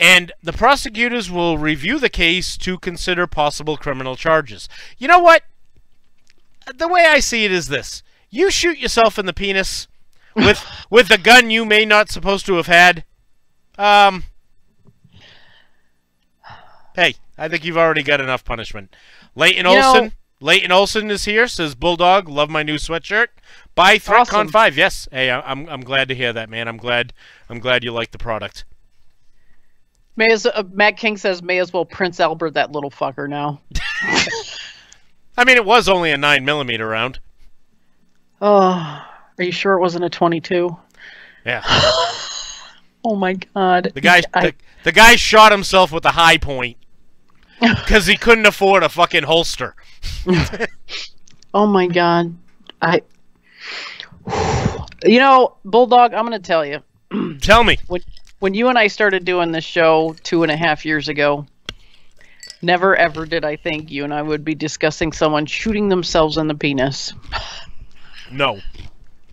[SPEAKER 6] and the prosecutors will review the case to consider possible criminal charges. You know what? The way I see it is this: you shoot yourself in the penis with a gun you may not supposed to have had. Hey, I think you've already got enough punishment. Leighton Olson is here. Says Bulldog, love my new sweatshirt. Buy Threatcon
[SPEAKER 7] Awesome.
[SPEAKER 6] 5. Yes, hey, I'm glad to hear that, man. I'm glad you like the product.
[SPEAKER 7] Matt King says, may as well Prince Albert that little fucker now.
[SPEAKER 6] I mean, it was only a 9mm round.
[SPEAKER 7] Oh, are you sure it wasn't a 22?
[SPEAKER 6] Yeah.
[SPEAKER 7] Oh my God.
[SPEAKER 6] The guy shot himself with a high point because he couldn't afford a fucking holster.
[SPEAKER 7] Oh my God. Bulldog, I'm going to tell you.
[SPEAKER 6] Tell me.
[SPEAKER 7] When you and I started doing this show 2.5 years ago, never ever did I think you and I would be discussing someone shooting themselves in the penis.
[SPEAKER 6] No.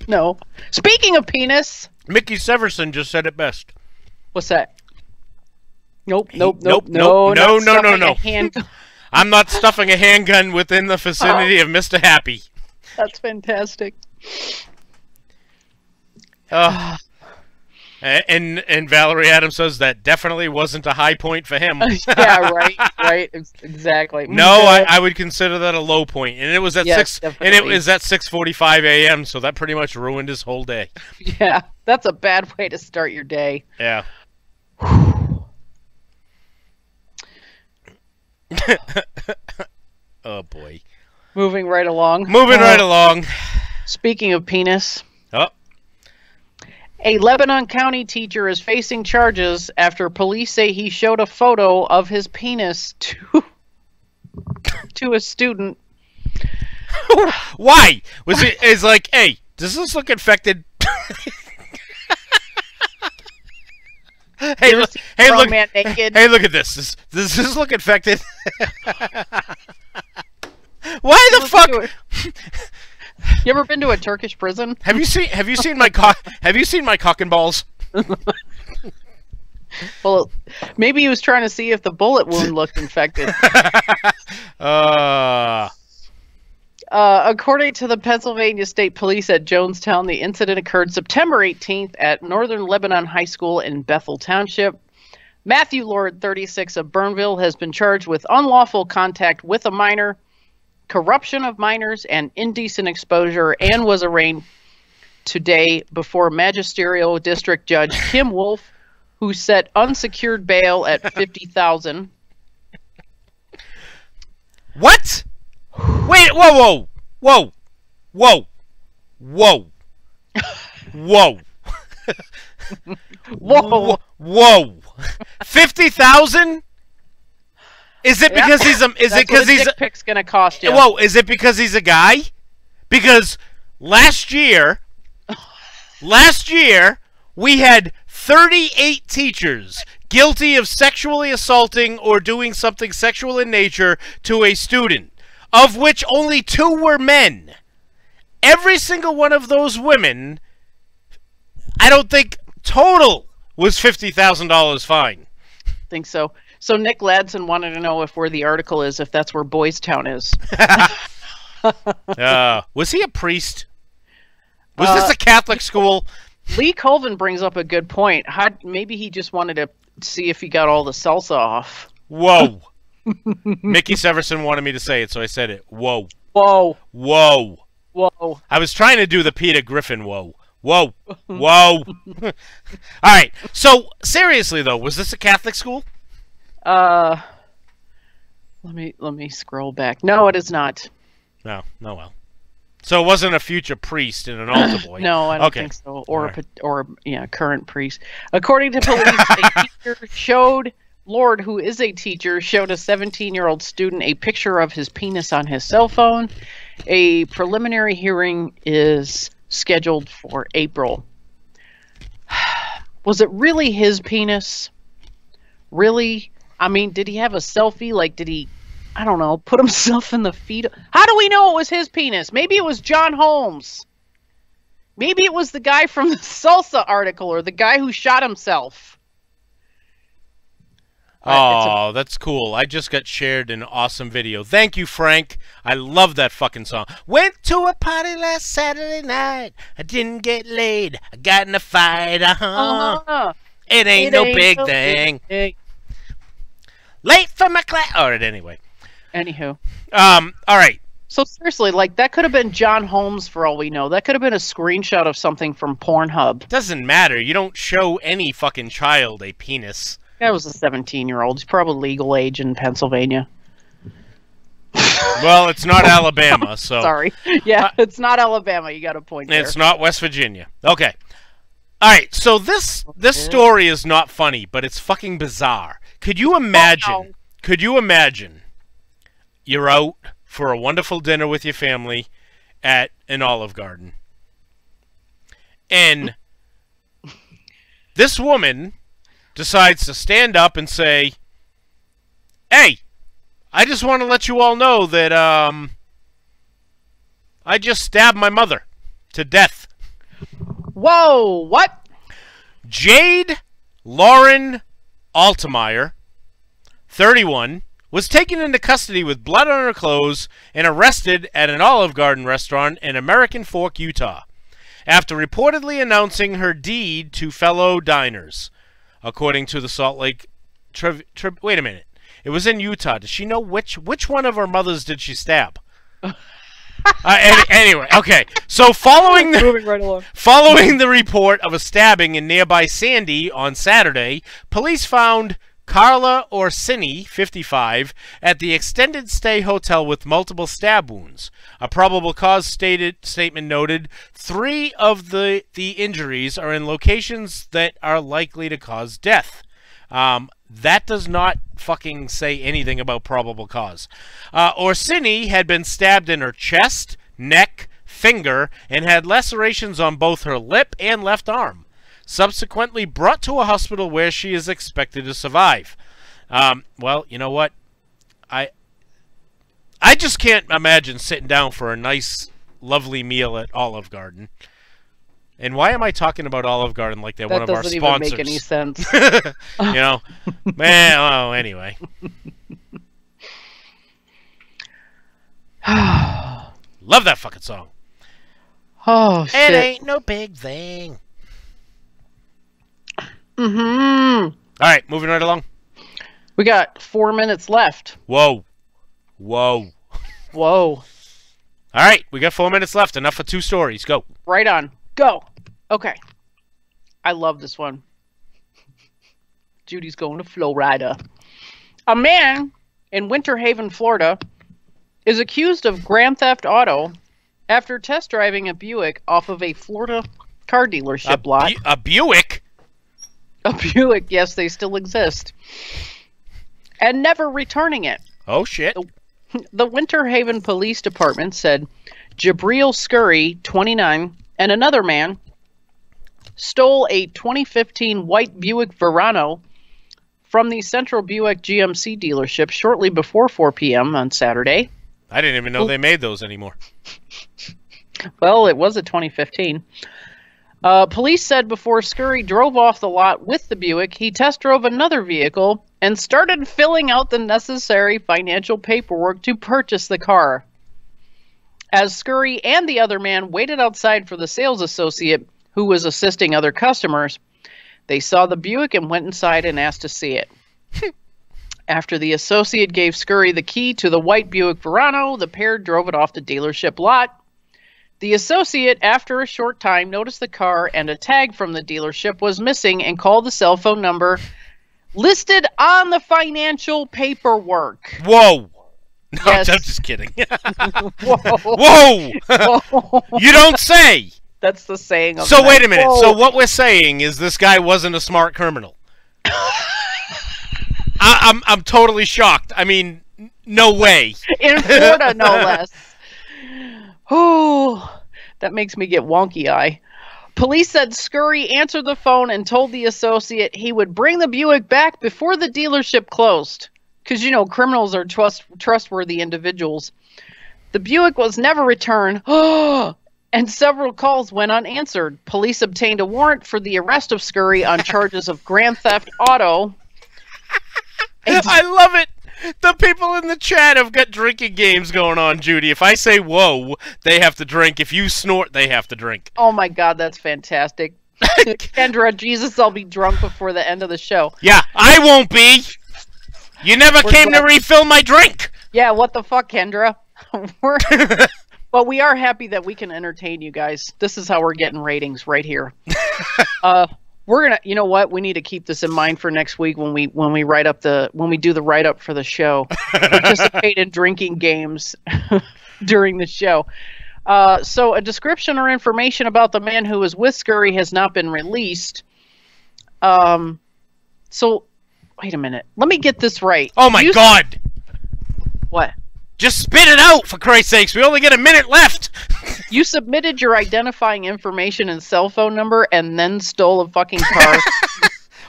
[SPEAKER 7] No. Speaking of penis.
[SPEAKER 6] Mickey Severson just said it best.
[SPEAKER 7] What's that? Nope.
[SPEAKER 6] No.
[SPEAKER 7] Handgun.
[SPEAKER 6] I'm not stuffing a handgun within the vicinity of Mr. Happy.
[SPEAKER 7] That's fantastic.
[SPEAKER 6] And Valerie Adams says that definitely wasn't a high point for him.
[SPEAKER 7] Yeah, right, exactly.
[SPEAKER 6] No, I would consider that a low point, and it was at
[SPEAKER 7] Definitely.
[SPEAKER 6] and it was at 6:45 a.m. So that pretty much ruined his whole day.
[SPEAKER 7] Yeah, that's a bad way to start your day.
[SPEAKER 6] Yeah. Oh boy.
[SPEAKER 7] Moving right along.
[SPEAKER 6] Right along.
[SPEAKER 7] Speaking of penis.
[SPEAKER 6] Oh.
[SPEAKER 7] A Lebanon County teacher is facing charges after police say he showed a photo of his penis to a student.
[SPEAKER 6] Why? It's like, hey, does this look infected? Hey, look at this. Does this look infected? Why the fuck?
[SPEAKER 7] You ever been to a Turkish prison?
[SPEAKER 6] Have you seen my cock and balls?
[SPEAKER 7] Well, maybe he was trying to see if the bullet wound looked infected. According to the Pennsylvania State Police at Jonestown, the incident occurred September 18th at Northern Lebanon High School in Bethel Township. Matthew Lord, 36, of Burnville, has been charged with unlawful contact with a minor, corruption of minors, and indecent exposure, and was arraigned today before Magisterial District Judge Kim Wolf, who set unsecured bail at $50,000.
[SPEAKER 6] What? Wait! Whoa! Whoa! $50,000? Is it because he's a? Is it because he's?
[SPEAKER 7] Dick pic's gonna cost you.
[SPEAKER 6] Whoa! Is it because he's a guy? Because last year we had 38 teachers guilty of sexually assaulting or doing something sexual in nature to a student, of which only 2 were men. Every single one of those women, I don't think total was $50,000 fine.
[SPEAKER 7] I think so. So Nick Ladson wanted to know if where the article is, if that's where Boys Town is.
[SPEAKER 6] Was he a priest? Was this a Catholic school?
[SPEAKER 7] Lee Colvin brings up a good point. Maybe he just wanted to see if he got all the salsa off.
[SPEAKER 6] Whoa. Mickey Severson wanted me to say it, so I said it. Whoa.
[SPEAKER 7] Whoa.
[SPEAKER 6] Whoa.
[SPEAKER 7] Whoa.
[SPEAKER 6] I was trying to do the Peter Griffin whoa. Whoa. Whoa. All right. So, seriously, though, was this a Catholic school?
[SPEAKER 7] Let me scroll back. No, it is not.
[SPEAKER 6] No. No, well. So it wasn't a future priest and an altar boy?
[SPEAKER 7] No, I don't think so. Or current priest. According to police, a teacher showed Lord, who is a teacher, showed a 17-year-old student a picture of his penis on his cell phone. A preliminary hearing is scheduled for April. Was it really his penis? Really? I mean, did he have a selfie? Like, did he, I don't know, put himself in the feet? How do we know it was his penis? Maybe it was John Holmes. Maybe it was the guy from the Salsa article or the guy who shot himself.
[SPEAKER 6] Oh, that's cool. I just got shared an awesome video. Thank you, Frank. I love that fucking song. Went to a party last Saturday night. I didn't get laid. I got in a fight. It ain't no big thing. Late for my class. All right, anyway.
[SPEAKER 7] Anywho.
[SPEAKER 6] All right.
[SPEAKER 7] So seriously, like, that could have been John Holmes for all we know. That could have been a screenshot of something from Pornhub.
[SPEAKER 6] Doesn't matter. You don't show any fucking child a penis.
[SPEAKER 7] That was a 17-year-old. He's probably legal age in Pennsylvania.
[SPEAKER 6] Well, it's not Alabama, so...
[SPEAKER 7] Sorry. Yeah, it's not Alabama. You got a point there.
[SPEAKER 6] It's not West Virginia. Okay. All right, so this story is not funny, but it's fucking bizarre. Could you imagine...
[SPEAKER 7] Oh, no.
[SPEAKER 6] Could you imagine you're out for a wonderful dinner with your family at an Olive Garden, and this woman decides to stand up and say, "Hey, I just want to let you all know that I just stabbed my mother to death."
[SPEAKER 7] Whoa, what?
[SPEAKER 6] Jade Lauren Altemeyer, 31, was taken into custody with blood on her clothes and arrested at an Olive Garden restaurant in American Fork, Utah, after reportedly announcing her deed to fellow diners. According to the Salt Lake wait a minute. It was in Utah. Does she know which one of her mothers did she stab? Anyway, okay. So following the report of a stabbing in nearby Sandy on Saturday, police found Carla Orsini, 55, at the extended stay hotel with multiple stab wounds. A probable cause statement noted 3 of the injuries are in locations that are likely to cause death. That does not fucking say anything about probable cause. Orsini had been stabbed in her chest, neck, finger, and had lacerations on both her lip and left arm. Subsequently brought to a hospital where she is expected to survive. Well, you know what? I just can't imagine sitting down for a nice, lovely meal at Olive Garden. And why am I talking about Olive Garden like they're one of our sponsors?
[SPEAKER 7] That doesn't even make any sense.
[SPEAKER 6] You know? Man, oh, anyway. Love that fucking song.
[SPEAKER 7] Oh, shit.
[SPEAKER 6] It ain't no big thing.
[SPEAKER 7] Mm-hmm.
[SPEAKER 6] All right, moving right along.
[SPEAKER 7] We got 4 minutes left.
[SPEAKER 6] Whoa. Whoa.
[SPEAKER 7] Whoa.
[SPEAKER 6] All right, we got 4 minutes left. Enough for 2 stories. Go.
[SPEAKER 7] Right on. Go. Okay. I love this one. Judy's going to Florida. A man in Winter Haven, Florida, is accused of grand theft auto after test driving a Buick off of a Florida car dealership lot.
[SPEAKER 6] A Buick?
[SPEAKER 7] A Buick, yes, they still exist. And never returning it.
[SPEAKER 6] Oh, shit.
[SPEAKER 7] The Winter Haven Police Department said Jabril Scurry, 29, and another man stole a 2015 white Buick Verano from the Central Buick GMC dealership shortly before 4 p.m. on Saturday.
[SPEAKER 6] I didn't even know they made those anymore.
[SPEAKER 7] Well, it was a 2015. Police said before Scurry drove off the lot with the Buick, he test drove another vehicle and started filling out the necessary financial paperwork to purchase the car. As Scurry and the other man waited outside for the sales associate who was assisting other customers, they saw the Buick and went inside and asked to see it. After the associate gave Scurry the key to the white Buick Verano, the pair drove it off the dealership lot. The associate, after a short time, noticed the car and a tag from the dealership was missing and called the cell phone number listed on the financial paperwork.
[SPEAKER 6] Whoa. No,
[SPEAKER 7] Yes.
[SPEAKER 6] I'm just kidding.
[SPEAKER 7] Whoa.
[SPEAKER 6] Whoa!
[SPEAKER 7] Whoa.
[SPEAKER 6] You don't say!
[SPEAKER 7] That's the saying of
[SPEAKER 6] So
[SPEAKER 7] the
[SPEAKER 6] wait
[SPEAKER 7] night.
[SPEAKER 6] a minute.
[SPEAKER 7] Whoa.
[SPEAKER 6] So what we're saying is this guy wasn't a smart criminal. I'm totally shocked. I mean, no way.
[SPEAKER 7] In Florida, no less. Oh, that makes me get wonky eye. Police said Scurry answered the phone and told the associate he would bring the Buick back before the dealership closed. Because, you know, criminals are trustworthy individuals. The Buick was never returned. And several calls went unanswered. Police obtained a warrant for the arrest of Scurry on charges of grand theft auto.
[SPEAKER 6] I love it. The people in the chat have got drinking games going on, Judy. If I say whoa, they have to drink. If you snort, they have to drink.
[SPEAKER 7] Oh my God, that's fantastic. Kendra, Jesus, I'll be drunk before the end of the show.
[SPEAKER 6] Yeah, I won't be. You never came to refill my drink.
[SPEAKER 7] Yeah, what the fuck, Kendra? Well, we are happy that we can entertain you guys. This is how we're getting ratings right here. We're gonna, you know what? We need to keep this in mind for next week when we do the write up for the show. Participate in drinking games during the show. So a description or information about the man who was with Scurry has not been released. So wait a minute. Let me get this right.
[SPEAKER 6] Oh my God!
[SPEAKER 7] What?
[SPEAKER 6] Just spit it out, for Christ's sakes. We only get a minute left.
[SPEAKER 7] You submitted your identifying information and cell phone number and then stole a fucking car.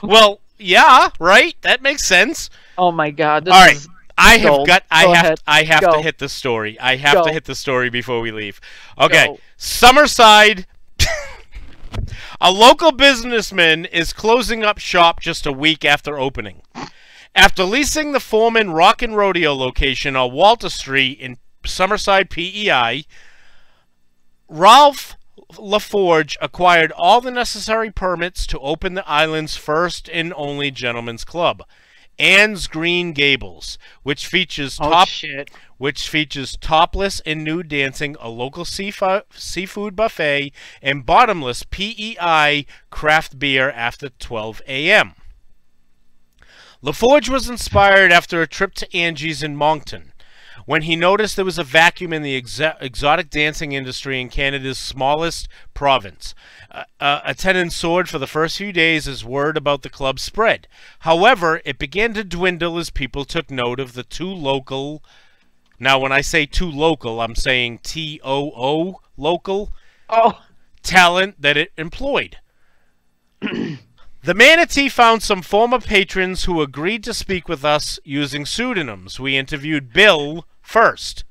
[SPEAKER 6] Well, yeah, right? That makes sense.
[SPEAKER 7] Oh my God. This
[SPEAKER 6] All right.
[SPEAKER 7] is
[SPEAKER 6] I
[SPEAKER 7] gold.
[SPEAKER 6] have
[SPEAKER 7] Go.
[SPEAKER 6] to hit the story. I have
[SPEAKER 7] Go.
[SPEAKER 6] to hit the story before we leave. Okay.
[SPEAKER 7] Go.
[SPEAKER 6] Summerside. A local businessman is closing up shop just a week after opening. After leasing the Foreman Rock and Rodeo location on Walter Street in Summerside, PEI, Ralph LaForge acquired all the necessary permits to open the island's first and only gentlemen's club, Anne's Green Gables, which features topless and nude dancing, a local seafood buffet, and bottomless PEI craft beer after 12 a.m. LaForge was inspired after a trip to Angie's in Moncton, when he noticed there was a vacuum in the exotic dancing industry in Canada's smallest province. Attendance soared for the first few days as word about the club spread. However, it began to dwindle as people took note of the too local. Now, when I say too local, I'm saying TOO local.
[SPEAKER 7] Oh.
[SPEAKER 6] Talent that it employed. The Manatee found some former patrons who agreed to speak with us using pseudonyms. We interviewed Bill first.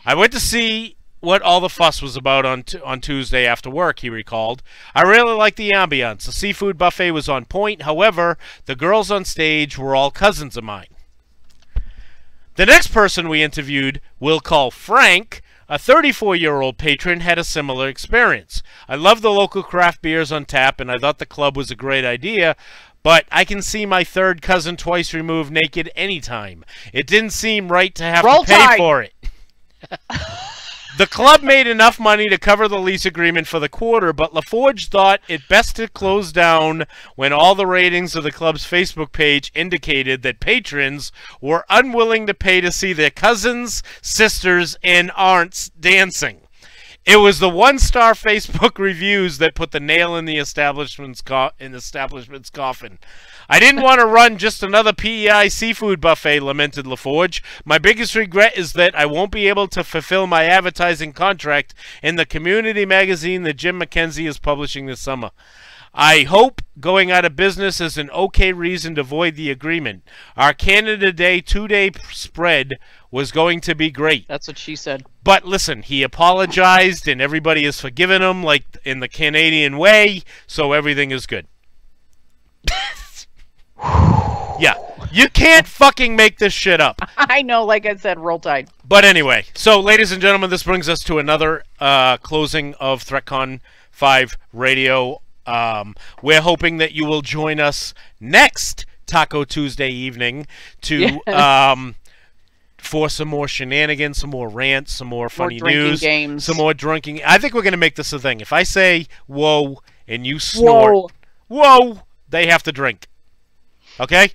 [SPEAKER 6] I went to see what all the fuss was about on Tuesday after work, he recalled. I really liked the ambiance. The seafood buffet was on point. However, the girls on stage were all cousins of mine. The next person we interviewed, we'll call Frank, a 34-year-old patron, had a similar experience. I love the local craft beers on tap, and I thought the club was a great idea, but I can see my third cousin twice removed naked anytime. It didn't seem right to have to pay for it. The club made enough money to cover the lease agreement for the quarter, but LaForge thought it best to close down when all the ratings of the club's Facebook page indicated that patrons were unwilling to pay to see their cousins, sisters, and aunts dancing. It was the one-star Facebook reviews that put the nail in the establishment's coffin. I didn't want to run just another PEI seafood buffet, lamented LaForge. My biggest regret is that I won't be able to fulfill my advertising contract in the community magazine that Jim McKenzie is publishing this summer. I hope going out of business is an okay reason to void the agreement. Our Canada Day 2-day spread was going to be great.
[SPEAKER 7] That's what she said.
[SPEAKER 6] But listen, he apologized and everybody has forgiven him like in the Canadian way, so everything is good. Yeah, you can't fucking make this shit up.
[SPEAKER 7] I know, like I said, roll tide.
[SPEAKER 6] But anyway, so ladies and gentlemen, this brings us to another closing of Threatcon 5 Radio. We're hoping that you will join us next Taco Tuesday evening to for some more shenanigans, some more rants, some more funny
[SPEAKER 7] drinking
[SPEAKER 6] news,
[SPEAKER 7] games.
[SPEAKER 6] some more drinking. I think we're going to make this a thing. If I say whoa and you snort, whoa, they have to drink. Okay?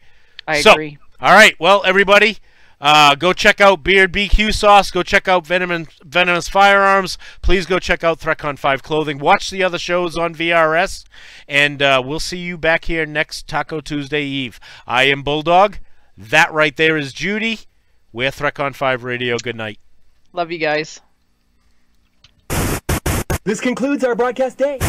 [SPEAKER 7] I agree.
[SPEAKER 6] All right, well, everybody, go check out Beard BQ Sauce. Go check out Venomous Firearms. Please go check out Threatcon 5 Clothing. Watch the other shows on VRS. And we'll see you back here next Taco Tuesday Eve. I am Bulldog. That right there is Judy. We're Threatcon 5 Radio. Good night.
[SPEAKER 7] Love you guys.
[SPEAKER 9] This concludes our broadcast day.